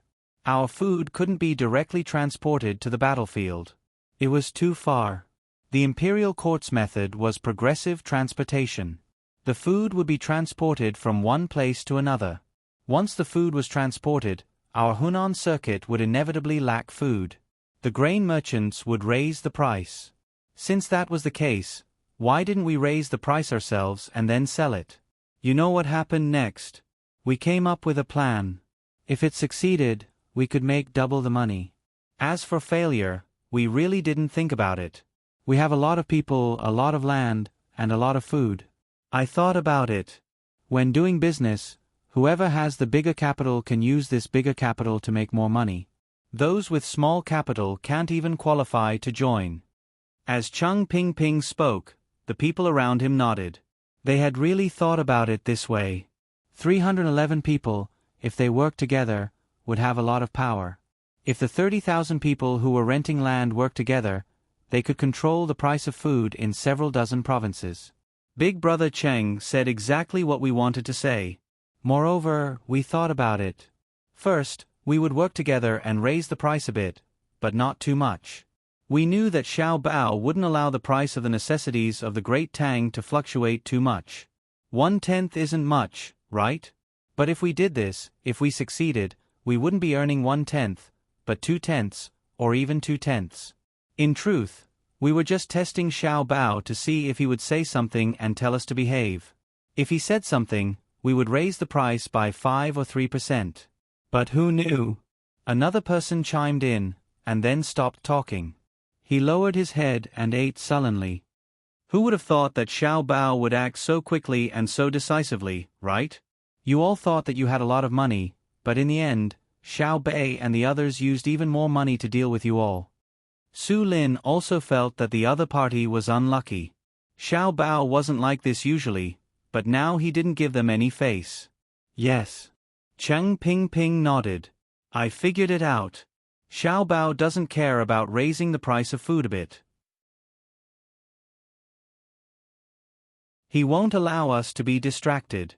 Our food couldn't be directly transported to the battlefield. It was too far. The imperial court's method was progressive transportation. The food would be transported from one place to another. Once the food was transported, our Hunan circuit would inevitably lack food. The grain merchants would raise the price. Since that was the case, why didn't we raise the price ourselves and then sell it? You know what happened next? We came up with a plan. If it succeeded, we could make double the money. As for failure, we really didn't think about it. We have a lot of people, a lot of land, and a lot of food. I thought about it. When doing business, whoever has the bigger capital can use this bigger capital to make more money. Those with small capital can't even qualify to join." As Cheng Ping spoke, the people around him nodded. They had really thought about it this way. 311 people, if they worked together, would have a lot of power. If the 30,000 people who were renting land worked together, they could control the price of food in several dozen provinces. Big Brother Cheng said exactly what we wanted to say. Moreover, we thought about it. First, we would work together and raise the price a bit, but not too much. We knew that Xiao Bao wouldn't allow the price of the necessities of the Great Tang to fluctuate too much. 1/10 isn't much, right? But if we did this, if we succeeded, we wouldn't be earning 1/10, but 2/10, or even 2/10. In truth, we were just testing Xiao Bao to see if he would say something and tell us to behave. If he said something, we would raise the price by 5 or 3%. But who knew? Another person chimed in, and then stopped talking. He lowered his head and ate sullenly. Who would have thought that Xiao Bao would act so quickly and so decisively, right? You all thought that you had a lot of money, but in the end, Xiao Bei and the others used even more money to deal with you all. Su Lin also felt that the other party was unlucky. Xiao Bao wasn't like this usually, but now he didn't give them any face. Yes. Cheng Ping nodded. I figured it out. Xiao Bao doesn't care about raising the price of food a bit. He won't allow us to be distracted.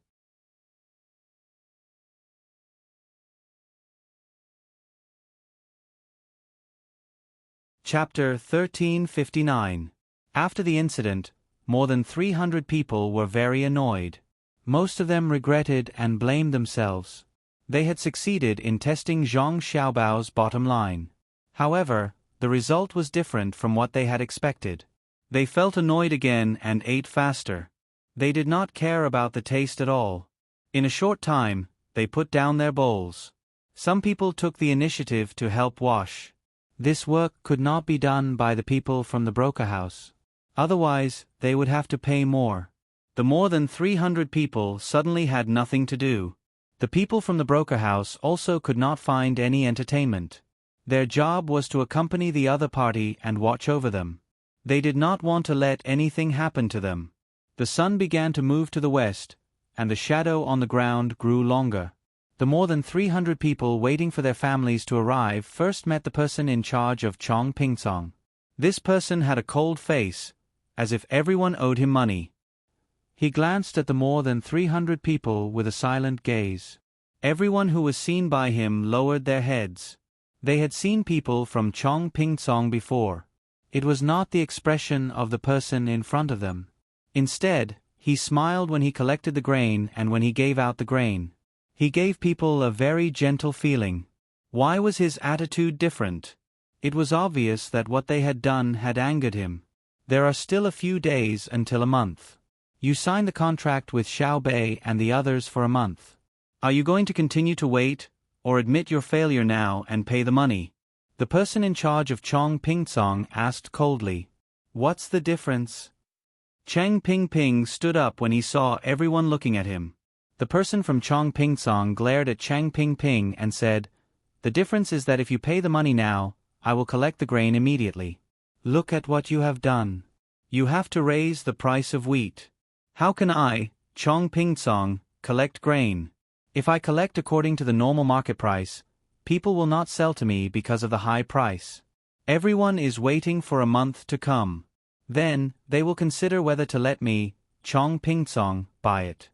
Chapter 1359. After the incident, more than 300 people were very annoyed. Most of them regretted and blamed themselves. They had succeeded in testing Zhang Xiaobao's bottom line. However, the result was different from what they had expected. They felt annoyed again and ate faster. They did not care about the taste at all. In a short time, they put down their bowls. Some people took the initiative to help wash. This work could not be done by the people from the broker house. Otherwise, they would have to pay more. The more than 300 people suddenly had nothing to do. The people from the broker house also could not find any entertainment. Their job was to accompany the other party and watch over them. They did not want to let anything happen to them. The sun began to move to the west, and the shadow on the ground grew longer. The more than 300 people waiting for their families to arrive first met the person in charge of Chong Pingsong. This person had a cold face, as if everyone owed him money. He glanced at the more than 300 people with a silent gaze. Everyone who was seen by him lowered their heads. They had seen people from Chong Pingsong before. It was not the expression of the person in front of them. Instead, he smiled when he collected the grain and when he gave out the grain. He gave people a very gentle feeling. Why was his attitude different? It was obvious that what they had done had angered him. There are still a few days until a month. You signed the contract with Xiao Bei and the others for a month. Are you going to continue to wait, or admit your failure now and pay the money? The person in charge of Chong Pingsong asked coldly. What's the difference? Cheng Ping stood up when he saw everyone looking at him. The person from Chong Pingsong glared at Cheng Ping and said, The difference is that if you pay the money now, I will collect the grain immediately. Look at what you have done. You have to raise the price of wheat. How can I, Chong Pingsong, collect grain? If I collect according to the normal market price, people will not sell to me because of the high price. Everyone is waiting for a month to come. Then, they will consider whether to let me, Chong Pingsong, buy it.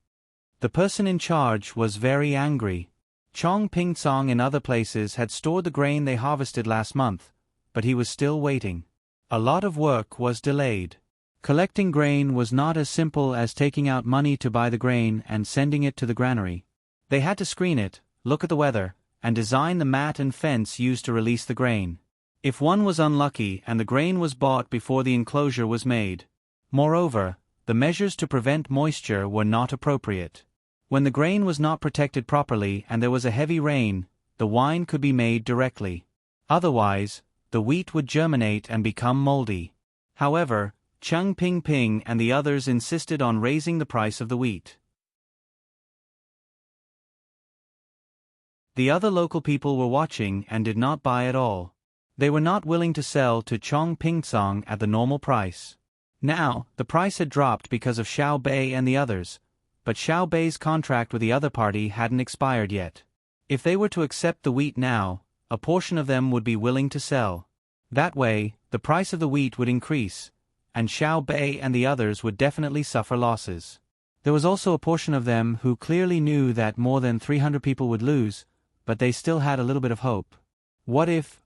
The person in charge was very angry. Chong Pingsong in other places had stored the grain they harvested last month, but he was still waiting. A lot of work was delayed. Collecting grain was not as simple as taking out money to buy the grain and sending it to the granary. They had to screen it, look at the weather, and design the mat and fence used to release the grain. If one was unlucky and the grain was bought before the enclosure was made. Moreover, the measures to prevent moisture were not appropriate. When the grain was not protected properly and there was a heavy rain, the wine could be made directly. Otherwise, the wheat would germinate and become moldy. However, Cheng Ping and the others insisted on raising the price of the wheat. The other local people were watching and did not buy at all. They were not willing to sell to Chong Pingsong at the normal price. Now, the price had dropped because of Xiao Bei and the others, but Xiao Bei's contract with the other party hadn't expired yet. If they were to accept the wheat now, a portion of them would be willing to sell. That way, the price of the wheat would increase, and Xiao Bei and the others would definitely suffer losses. There was also a portion of them who clearly knew that more than 300 people would lose, but they still had a little bit of hope. What if,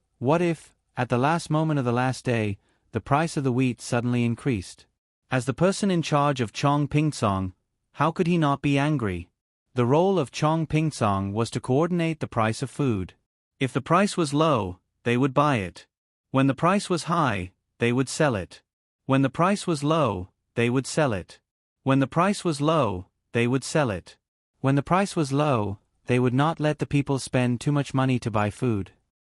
at the last moment of the last day, the price of the wheat suddenly increased? As the person in charge of Chong Pingsong, how could he not be angry? The role of Chong Pingsong was to coordinate the price of food. If the price was low, they would buy it. When the price was high, they would sell it. When the price was low, they would sell it. When the price was low, they would sell it. When the price was low, they would not let the people spend too much money to buy food.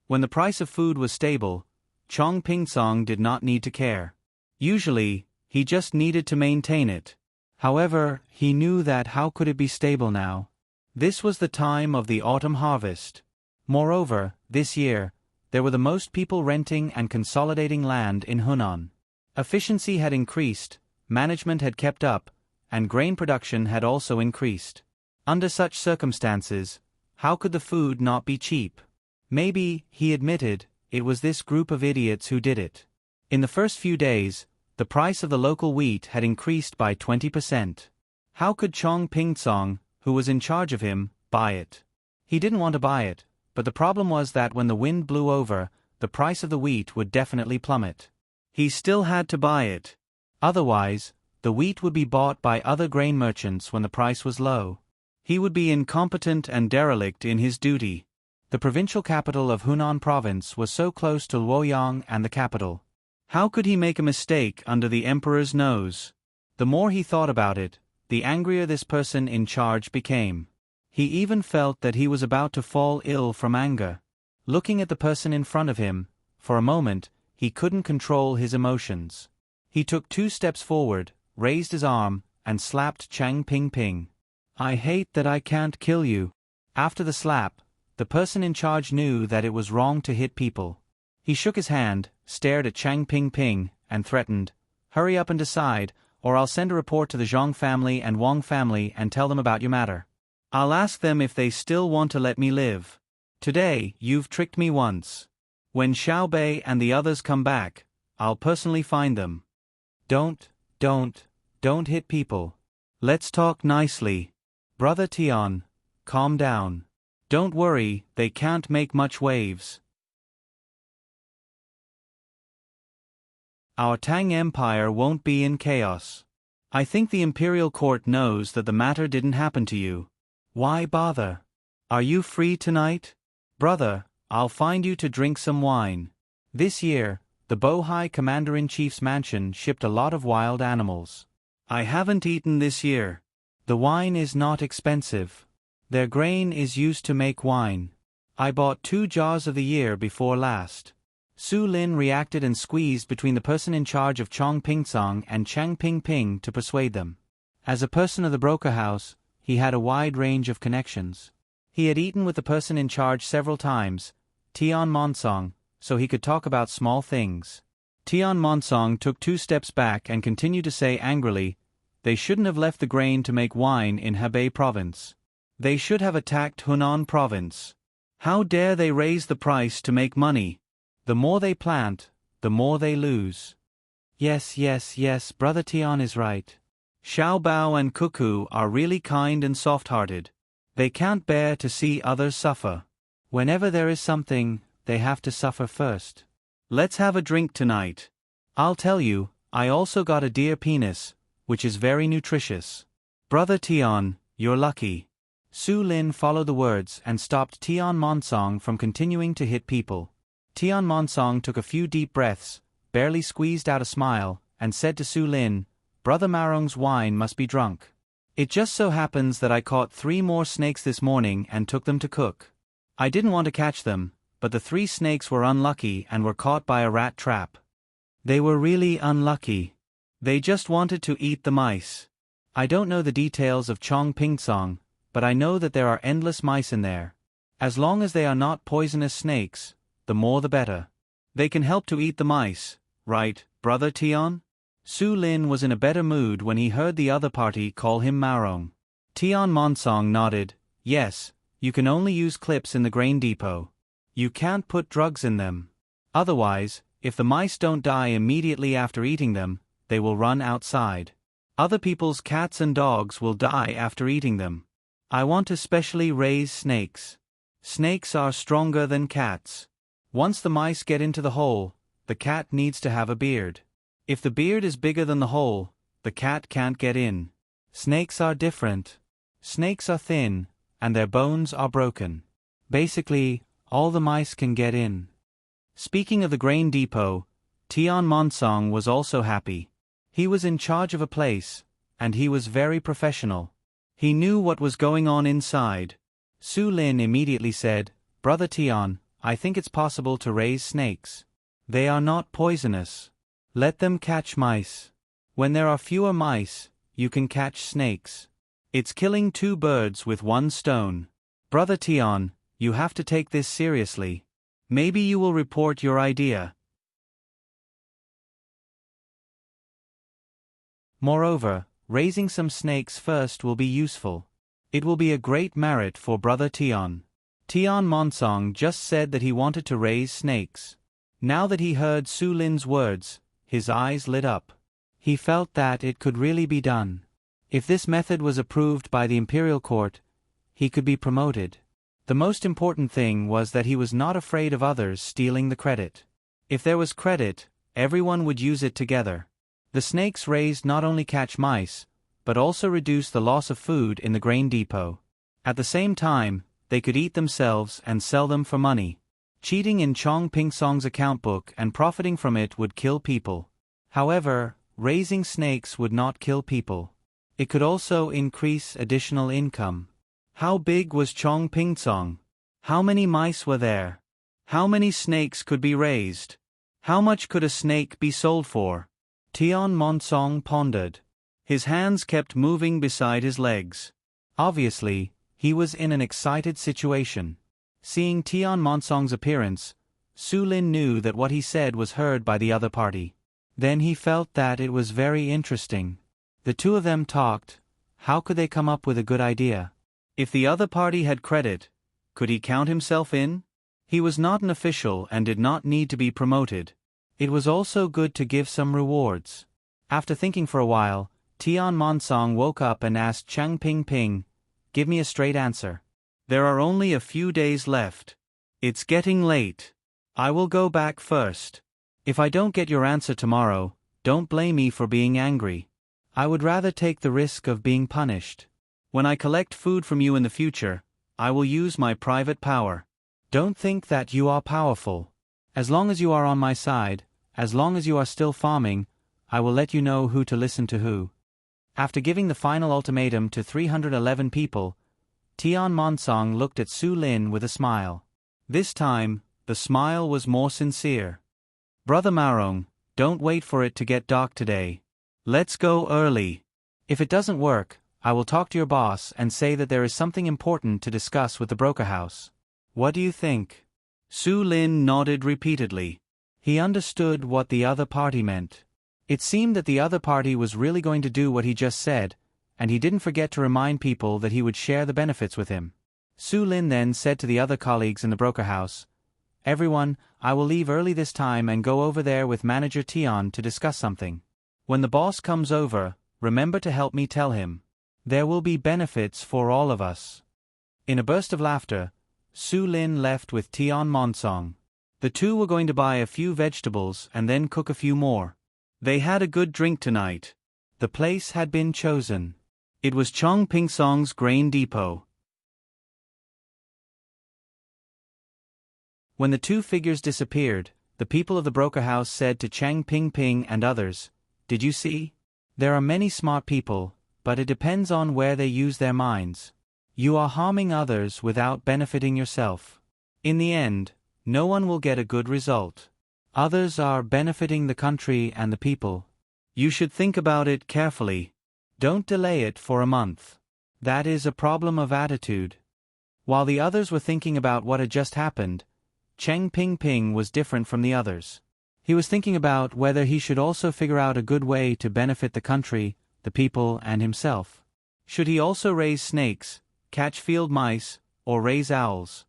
When the price of food was stable, Chong Pingsong did not need to care. Usually, he just needed to maintain it. However, he knew that how could it be stable now? This was the time of the autumn harvest. Moreover, this year, there were the most people renting and consolidating land in Hunan. Efficiency had increased, management had kept up, and grain production had also increased. Under such circumstances, how could the food not be cheap? Maybe, he admitted, it was this group of idiots who did it. In the first few days, the price of the local wheat had increased by 20%. How could Chong Pingsong, who was in charge of him, buy it? He didn't want to buy it, but the problem was that when the wind blew over, the price of the wheat would definitely plummet. He still had to buy it. Otherwise, the wheat would be bought by other grain merchants when the price was low. He would be incompetent and derelict in his duty. The provincial capital of Hunan province was so close to Luoyang and the capital. How could he make a mistake under the emperor's nose? The more he thought about it, the angrier this person in charge became. He even felt that he was about to fall ill from anger. Looking at the person in front of him, for a moment, he couldn't control his emotions. He took 2 steps forward, raised his arm, and slapped Chang Ping. I hate that I can't kill you. After the slap, the person in charge knew that it was wrong to hit people. He shook his hand, stared at Chang Ping, and threatened, "Hurry up and decide, or I'll send a report to the Zhang family and Wang family and tell them about your matter. I'll ask them if they still want to let me live. Today, you've tricked me once. When Xiao Bei and the others come back, I'll personally find them. Don't hit people. Let's talk nicely. Brother Tian, calm down. Don't worry, they can't make much waves. Our Tang Empire won't be in chaos. I think the imperial court knows that the matter didn't happen to you. Why bother? Are you free tonight? Brother, I'll find you to drink some wine. This year, the Bohai Commander-in-Chief's mansion shipped a lot of wild animals. I haven't eaten this year. The wine is not expensive. Their grain is used to make wine. I bought 2 jars of the year before last. Su Lin reacted and squeezed between the person in charge of Chong Pingsong and Chang Ping to persuade them. As a person of the broker house, he had a wide range of connections. He had eaten with the person in charge several times, Tian Monsong, so he could talk about small things. Tian Monsong took 2 steps back and continued to say angrily, they shouldn't have left the grain to make wine in Hebei province. They should have attacked Hunan province. How dare they raise the price to make money? The more they plant, the more they lose. Yes, Brother Tian is right. Xiao Bao and Cuckoo are really kind and soft-hearted. They can't bear to see others suffer. Whenever there is something, they have to suffer first. Let's have a drink tonight. I'll tell you, I also got a deer penis, which is very nutritious. Brother Tian, you're lucky. Su Lin followed the words and stopped Tian Monsong from continuing to hit people. Tian Monsong took a few deep breaths, barely squeezed out a smile, and said to Su Lin, Brother Marong's wine must be drunk. It just so happens that I caught 3 more snakes this morning and took them to cook. I didn't want to catch them, but the 3 snakes were unlucky and were caught by a rat trap. They were really unlucky. They just wanted to eat the mice. I don't know the details of Chong Pingsong, but I know that there are endless mice in there. As long as they are not poisonous snakes, the more the better. They can help to eat the mice, right, Brother Tian? Su Lin was in a better mood when he heard the other party call him Marong. Tian Monsong nodded, yes, you can only use clips in the grain depot. You can't put drugs in them. Otherwise, if the mice don't die immediately after eating them, they will run outside. Other people's cats and dogs will die after eating them. I want to specially raise snakes. Snakes are stronger than cats. Once the mice get into the hole, the cat needs to have a beard. If the beard is bigger than the hole, the cat can't get in. Snakes are different. Snakes are thin, and their bones are broken. Basically, all the mice can get in. Speaking of the grain depot, Tian Monsong was also happy. He was in charge of a place, and he was very professional. He knew what was going on inside. Su Lin immediately said, "Brother Tian, I think it's possible to raise snakes. They are not poisonous. Let them catch mice. When there are fewer mice, you can catch snakes. It's killing 2 birds with 1 stone. Brother Tian, you have to take this seriously. Maybe you will report your idea." Moreover, raising some snakes first will be useful. It will be a great merit for Brother Tian. Tian Monsong just said that he wanted to raise snakes. Now that he heard Su Lin's words, his eyes lit up. He felt that it could really be done. If this method was approved by the imperial court, he could be promoted. The most important thing was that he was not afraid of others stealing the credit. If there was credit, everyone would use it together. The snakes raised not only catch mice, but also reduce the loss of food in the grain depot. At the same time, they could eat themselves and sell them for money. Cheating in Chong Ping Song's account book and profiting from it would kill people. However, raising snakes would not kill people. It could also increase additional income. How big was Chong Ping Song? How many mice were there? How many snakes could be raised? How much could a snake be sold for? Tian Monsong pondered. His hands kept moving beside his legs. Obviously, he was in an excited situation. Seeing Tian Monsong's appearance, Su Lin knew that what he said was heard by the other party. Then he felt that it was very interesting. The two of them talked. How could they come up with a good idea? If the other party had credit, could he count himself in? He was not an official and did not need to be promoted. It was also good to give some rewards. After thinking for a while, Tian Monsong woke up and asked Chang Ping Ping, "Give me a straight answer. There are only a few days left. It's getting late. I will go back first. If I don't get your answer tomorrow, don't blame me for being angry. I would rather take the risk of being punished. When I collect food from you in the future, I will use my private power. Don't think that you are powerful. As long as you are on my side, as long as you are still farming, I will let you know who to listen to who." After giving the final ultimatum to 311 people, Tian Monsong looked at Su Lin with a smile. This time, the smile was more sincere. "Brother Marong, don't wait for it to get dark today. Let's go early. If it doesn't work, I will talk to your boss and say that there is something important to discuss with the broker house. What do you think?" Su Lin nodded repeatedly. He understood what the other party meant. It seemed that the other party was really going to do what he just said, and he didn't forget to remind people that he would share the benefits with him. Su Lin then said to the other colleagues in the broker house, "Everyone, I will leave early this time and go over there with Manager Tian to discuss something. When the boss comes over, remember to help me tell him. There will be benefits for all of us." In a burst of laughter, Su Lin left with Tian Monsong. The two were going to buy a few vegetables and then cook a few more. They had a good drink tonight. The place had been chosen. It was Chong Ping Song's grain depot. When the two figures disappeared, the people of the broker house said to Chang Ping Ping and others, "Did you see? There are many smart people, but it depends on where they use their minds. You are harming others without benefiting yourself. In the end, no one will get a good result. Others are benefiting the country and the people. You should think about it carefully. Don't delay it for a month. That is a problem of attitude." While the others were thinking about what had just happened, Cheng Ping Ping was different from the others. He was thinking about whether he should also figure out a good way to benefit the country, the people, and himself. Should he also raise snakes, catch field mice, or raise owls?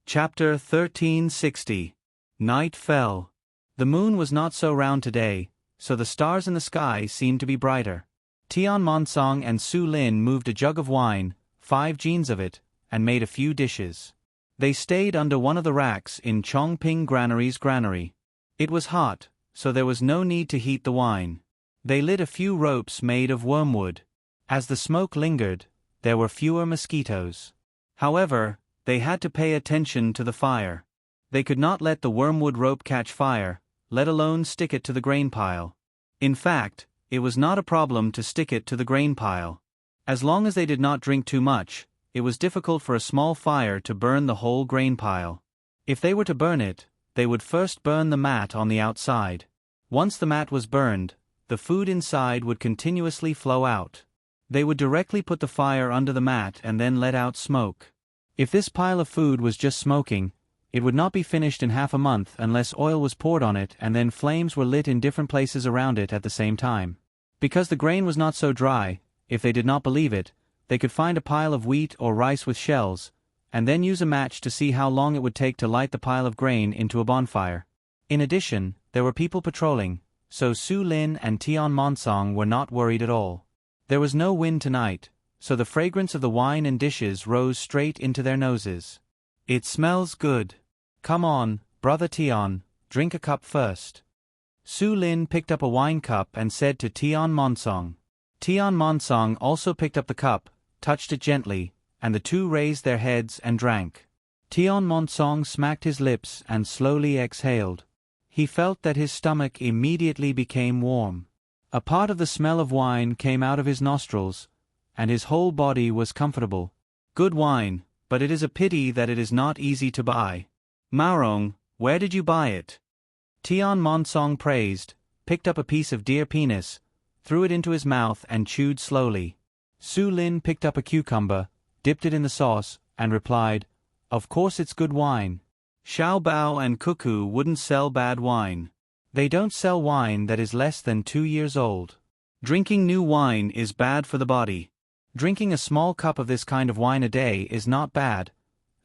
Chapter 1360. Night fell. The moon was not so round today, so the stars in the sky seemed to be brighter. Tian Monsong and Su Lin moved a jug of wine, 5 jeans of it, and made a few dishes. They stayed under one of the racks in Chongping Granary's granary. It was hot, so there was no need to heat the wine. They lit a few ropes made of wormwood. As the smoke lingered, there were fewer mosquitoes. However, they had to pay attention to the fire. They could not let the wormwood rope catch fire, let alone stick it to the grain pile. In fact, it was not a problem to stick it to the grain pile. As long as they did not drink too much, it was difficult for a small fire to burn the whole grain pile. If they were to burn it, they would first burn the mat on the outside. Once the mat was burned, the food inside would continuously flow out. They would directly put the fire under the mat and then let out smoke. If this pile of food was just smoking, it would not be finished in half a month unless oil was poured on it and then flames were lit in different places around it at the same time. Because the grain was not so dry, if they did not believe it, they could find a pile of wheat or rice with shells, and then use a match to see how long it would take to light the pile of grain into a bonfire. In addition, there were people patrolling, so Su Lin and Tian Monsong were not worried at all. There was no wind tonight, so the fragrance of the wine and dishes rose straight into their noses. "It smells good. Come on, brother Tian, drink a cup first." Su Lin picked up a wine cup and said to Tian Monsong. Tian Monsong also picked up the cup, touched it gently, and the two raised their heads and drank. Tian Monsong smacked his lips and slowly exhaled. He felt that his stomach immediately became warm. A part of the smell of wine came out of his nostrils, and his whole body was comfortable. Good wine, but it is a pity that it is not easy to buy. Maorong, where did you buy it? Tian Monsong praised, picked up a piece of deer penis, threw it into his mouth and chewed slowly. Su Lin picked up a cucumber, dipped it in the sauce, and replied, "Of course it's good wine. Xiao Bao and Cuckoo wouldn't sell bad wine. They don't sell wine that is less than 2 years old. Drinking new wine is bad for the body. Drinking a small cup of this kind of wine a day is not bad,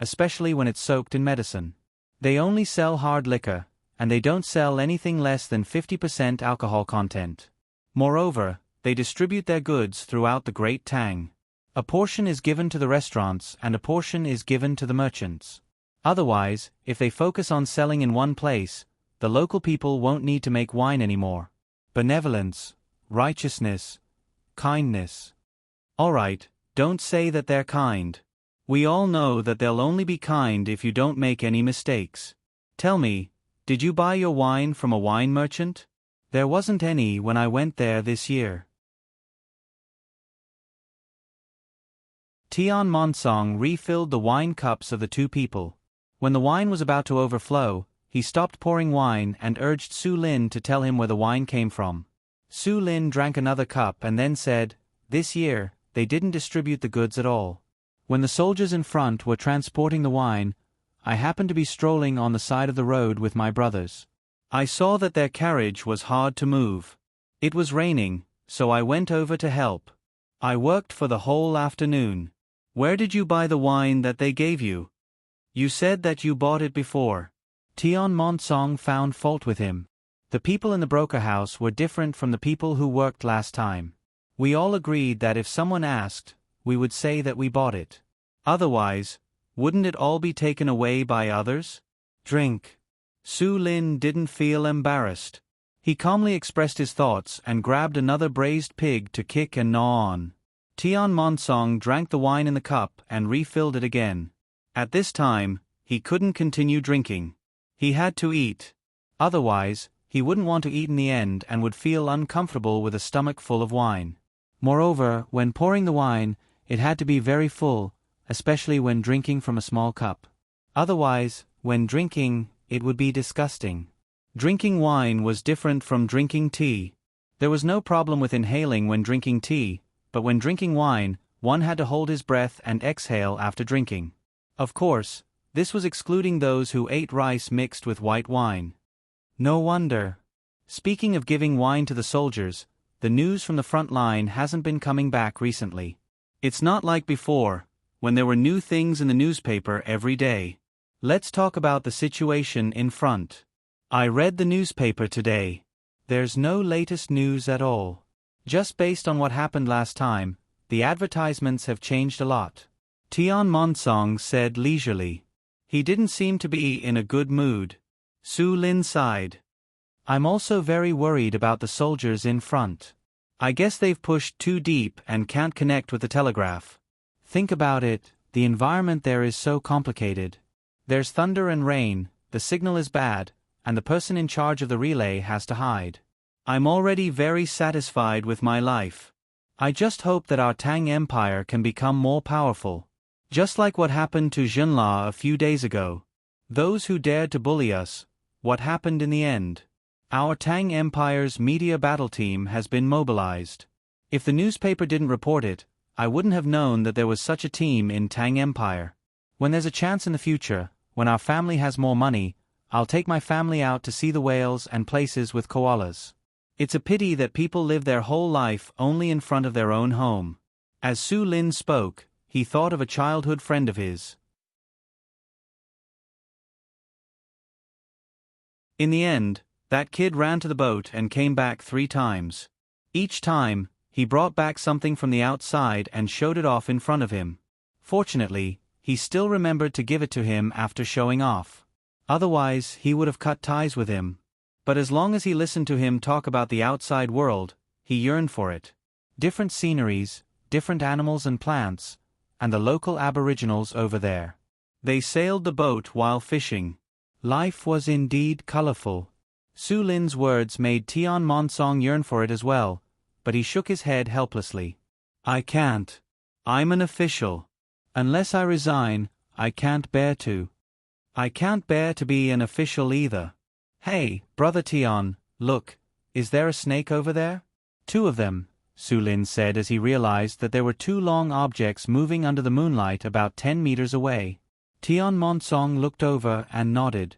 especially when it's soaked in medicine. They only sell hard liquor, and they don't sell anything less than 50% alcohol content. Moreover, they distribute their goods throughout the Great Tang. A portion is given to the restaurants and a portion is given to the merchants. Otherwise, if they focus on selling in one place, the local people won't need to make wine anymore. Benevolence, righteousness, kindness. Alright, don't say that they're kind. We all know that they'll only be kind if you don't make any mistakes. Tell me, did you buy your wine from a wine merchant? There wasn't any when I went there this year." Tian Monsong refilled the wine cups of the two people. When the wine was about to overflow, he stopped pouring wine and urged Su Lin to tell him where the wine came from. Su Lin drank another cup and then said, "This year, they didn't distribute the goods at all. When the soldiers in front were transporting the wine, I happened to be strolling on the side of the road with my brothers. I saw that their carriage was hard to move. It was raining, so I went over to help. I worked for the whole afternoon. Where did you buy the wine that they gave you? You said that you bought it before." Tian Monsong found fault with him. The people in the broker house were different from the people who worked last time. We all agreed that if someone asked, we would say that we bought it. Otherwise, wouldn't it all be taken away by others? Drink. Su Lin didn't feel embarrassed. He calmly expressed his thoughts and grabbed another braised pig to kick and gnaw on. Tian Monsong drank the wine in the cup and refilled it again. At this time, he couldn't continue drinking. He had to eat. Otherwise, he wouldn't want to eat in the end and would feel uncomfortable with a stomach full of wine. Moreover, when pouring the wine, it had to be very full, especially when drinking from a small cup. Otherwise, when drinking, it would be disgusting. Drinking wine was different from drinking tea. There was no problem with inhaling when drinking tea, but when drinking wine, one had to hold his breath and exhale after drinking. Of course, this was excluding those who ate rice mixed with white wine. No wonder. Speaking of giving wine to the soldiers, the news from the front line hasn't been coming back recently. It's not like before, when there were new things in the newspaper every day. Let's talk about the situation in front. I read the newspaper today. There's no latest news at all. Just based on what happened last time, the advertisements have changed a lot. Tian Monsong said leisurely. He didn't seem to be in a good mood. Su Lin sighed. I'm also very worried about the soldiers in front. I guess they've pushed too deep and can't connect with the telegraph. Think about it, the environment there is so complicated. There's thunder and rain, the signal is bad, and the person in charge of the relay has to hide. I'm already very satisfied with my life. I just hope that our Tang Empire can become more powerful. Just like what happened to Junla a few days ago. Those who dared to bully us, what happened in the end? Our Tang Empire's media battle team has been mobilized. If the newspaper didn't report it, I wouldn't have known that there was such a team in Tang Empire. When there's a chance in the future, when our family has more money, I'll take my family out to see the whales and places with koalas. It's a pity that people live their whole life only in front of their own home. As Su Lin spoke, he thought of a childhood friend of his. In the end, that kid ran to the boat and came back 3 times. Each time, he brought back something from the outside and showed it off in front of him. Fortunately, he still remembered to give it to him after showing off. Otherwise, he would have cut ties with him. But as long as he listened to him talk about the outside world, he yearned for it. Different sceneries, different animals and plants, and the local aboriginals over there. They sailed the boat while fishing. Life was indeed colorful. Su Lin's words made Tian Monsong yearn for it as well, but he shook his head helplessly. I can't. I'm an official. Unless I resign, I can't bear to. I can't bear to be an official either. Hey, Brother Tian, look, is there a snake over there? 2 of them, Su Lin said as he realized that there were 2 long objects moving under the moonlight about 10 meters away. Tian Monsong looked over and nodded.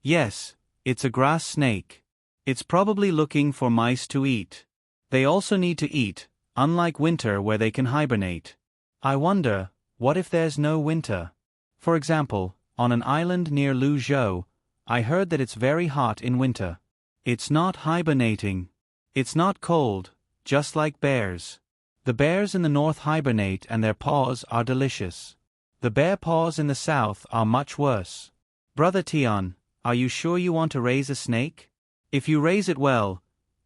Yes, it's a grass snake. It's probably looking for mice to eat. They also need to eat, unlike winter where they can hibernate. I wonder, what if there's no winter? For example, on an island near Luzhou, I heard that it's very hot in winter. It's not hibernating. It's not cold, just like bears. The bears in the north hibernate and their paws are delicious. The bear paws in the south are much worse. Brother Tian, are you sure you want to raise a snake? If you raise it well,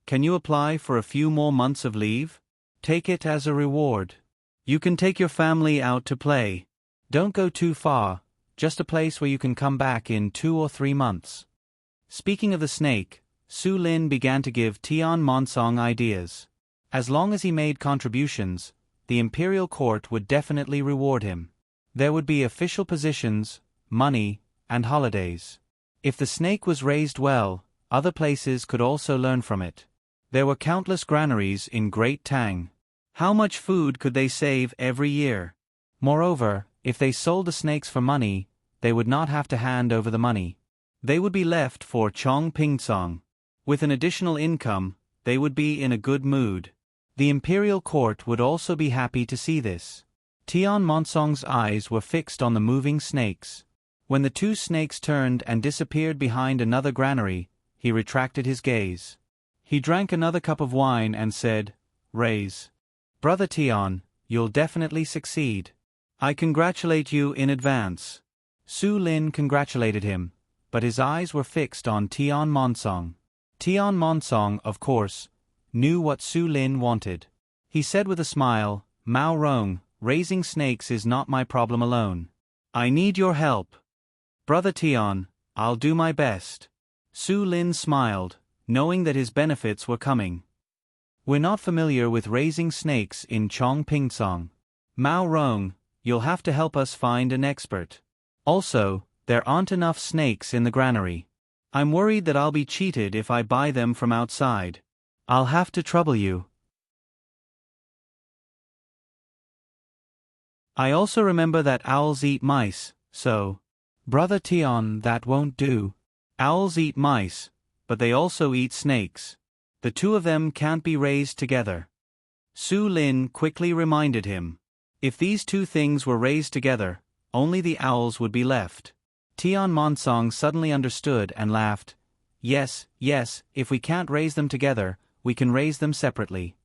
can you apply for a few more months of leave? Take it as a reward. You can take your family out to play. Don't go too far, just a place where you can come back in 2 or 3 months. Speaking of the snake, Su Lin began to give Tian Monsong ideas. As long as he made contributions, the imperial court would definitely reward him. There would be official positions, money, and holidays. If the snake was raised well, other places could also learn from it. There were countless granaries in Great Tang. How much food could they save every year? Moreover, if they sold the snakes for money, they would not have to hand over the money. They would be left for Chong Pingsong. With an additional income, they would be in a good mood. The imperial court would also be happy to see this. Tian Monsong's eyes were fixed on the moving snakes. When the 2 snakes turned and disappeared behind another granary, he retracted his gaze. He drank another cup of wine and said, Raise. Brother Tian, you'll definitely succeed. I congratulate you in advance. Su Lin congratulated him, but his eyes were fixed on Tian Monsong. Tian Monsong, of course, knew what Su Lin wanted. He said with a smile, Mao Rong, raising snakes is not my problem alone. I need your help. Brother Tian, I'll do my best. Su Lin smiled, knowing that his benefits were coming. We're not familiar with raising snakes in Chong Pingsong. Mao Rong, you'll have to help us find an expert. Also, there aren't enough snakes in the granary. I'm worried that I'll be cheated if I buy them from outside. I'll have to trouble you. I also remember that owls eat mice, so... Brother Tian, that won't do. Owls eat mice, but they also eat snakes. The 2 of them can't be raised together. Su Lin quickly reminded him. If these 2 things were raised together, only the owls would be left. Tian Monsong suddenly understood and laughed. Yes, if we can't raise them together, we can raise them separately.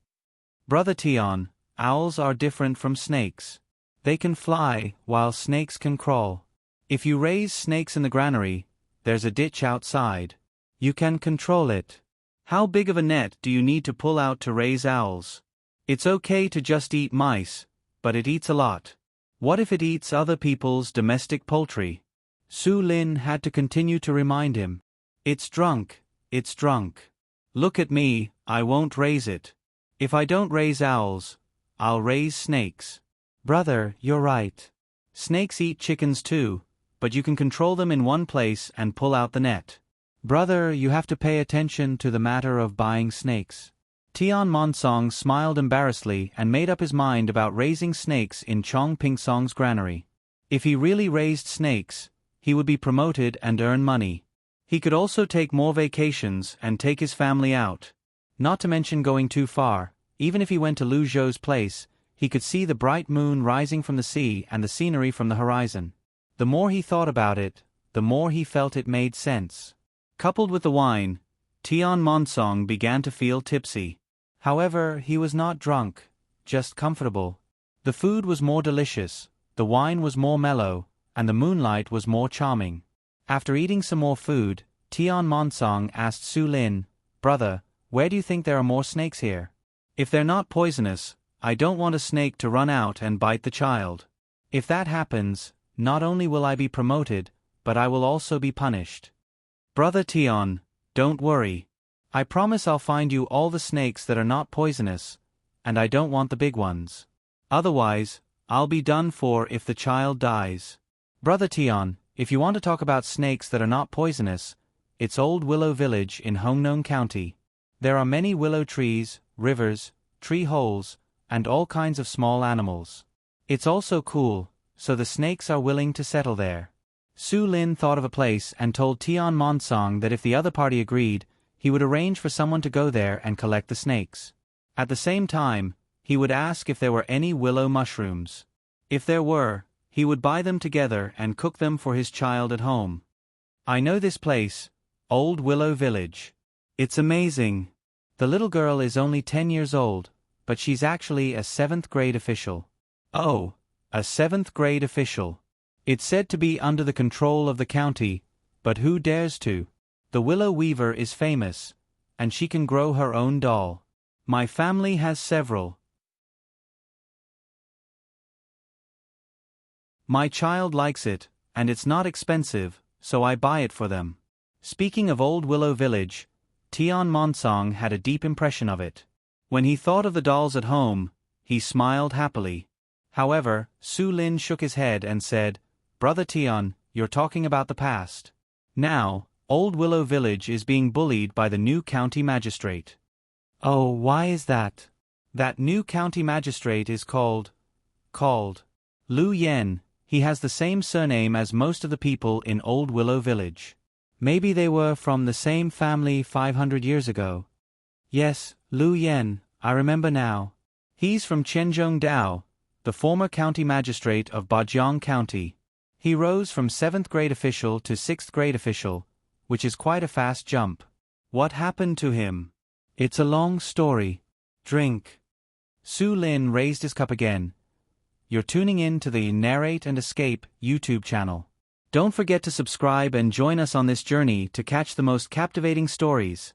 Brother Tian, owls are different from snakes. They can fly, while snakes can crawl. If you raise snakes in the granary, there's a ditch outside. You can control it. How big of a net do you need to pull out to raise owls? It's okay to just eat mice, but it eats a lot. What if it eats other people's domestic poultry? Su Lin had to continue to remind him. It's drunk. Look at me, I won't raise it. If I don't raise owls, I'll raise snakes. Brother, you're right. Snakes eat chickens too, but you can control them in one place and pull out the net. Brother, you have to pay attention to the matter of buying snakes. Tian Monsong smiled embarrassedly and made up his mind about raising snakes in Chong Pingsong's granary. If he really raised snakes, he would be promoted and earn money. He could also take more vacations and take his family out. Not to mention going too far, even if he went to Lu Zhou's place, he could see the bright moon rising from the sea and the scenery from the horizon. The more he thought about it, the more he felt it made sense. Coupled with the wine, Tian Monsong began to feel tipsy. However, he was not drunk, just comfortable. The food was more delicious, the wine was more mellow, and the moonlight was more charming. After eating some more food, Tian Monsong asked Su Lin, "Brother, where do you think there are more snakes here? If they're not poisonous, I don't want a snake to run out and bite the child. If that happens, not only will I be promoted, but I will also be punished." Brother Tian, don't worry. I promise I'll find you all the snakes that are not poisonous, and I don't want the big ones. Otherwise, I'll be done for if the child dies. Brother Tian, if you want to talk about snakes that are not poisonous, it's Old Willow Village in Hongnon County. There are many willow trees, rivers, tree holes, and all kinds of small animals. It's also cool, so the snakes are willing to settle there. Su Lin thought of a place and told Tian Monsong that if the other party agreed, he would arrange for someone to go there and collect the snakes. At the same time, he would ask if there were any willow mushrooms. If there were, he would buy them together and cook them for his child at home. I know this place, Old Willow Village. It's amazing. The little girl is only 10 years old, but she's actually a 7th grade official. Oh, a 7th grade official. It's said to be under the control of the county, but who dares to? The willow weaver is famous, and she can grow her own doll. My family has several. My child likes it, and it's not expensive, so I buy it for them. Speaking of Old Willow Village, Tian Monsong had a deep impression of it. When he thought of the dolls at home, he smiled happily. However, Su Lin shook his head and said, "Brother Tian, you're talking about the past. Now, Old Willow Village is being bullied by the new county magistrate." "Oh, why is that?" "That new county magistrate is called Lu Yen. He has the same surname as most of the people in Old Willow Village. Maybe they were from the same family 500 years ago." "Yes, Lu Yen, I remember now. He's from Qianzhong Dao, the former county magistrate of Bajiang County. He rose from 7th grade official to 6th grade official, which is quite a fast jump." "What happened to him?" "It's a long story. Drink." Su Lin raised his cup again. You're tuning in to the Narrate and Escape YouTube channel. Don't forget to subscribe and join us on this journey to catch the most captivating stories.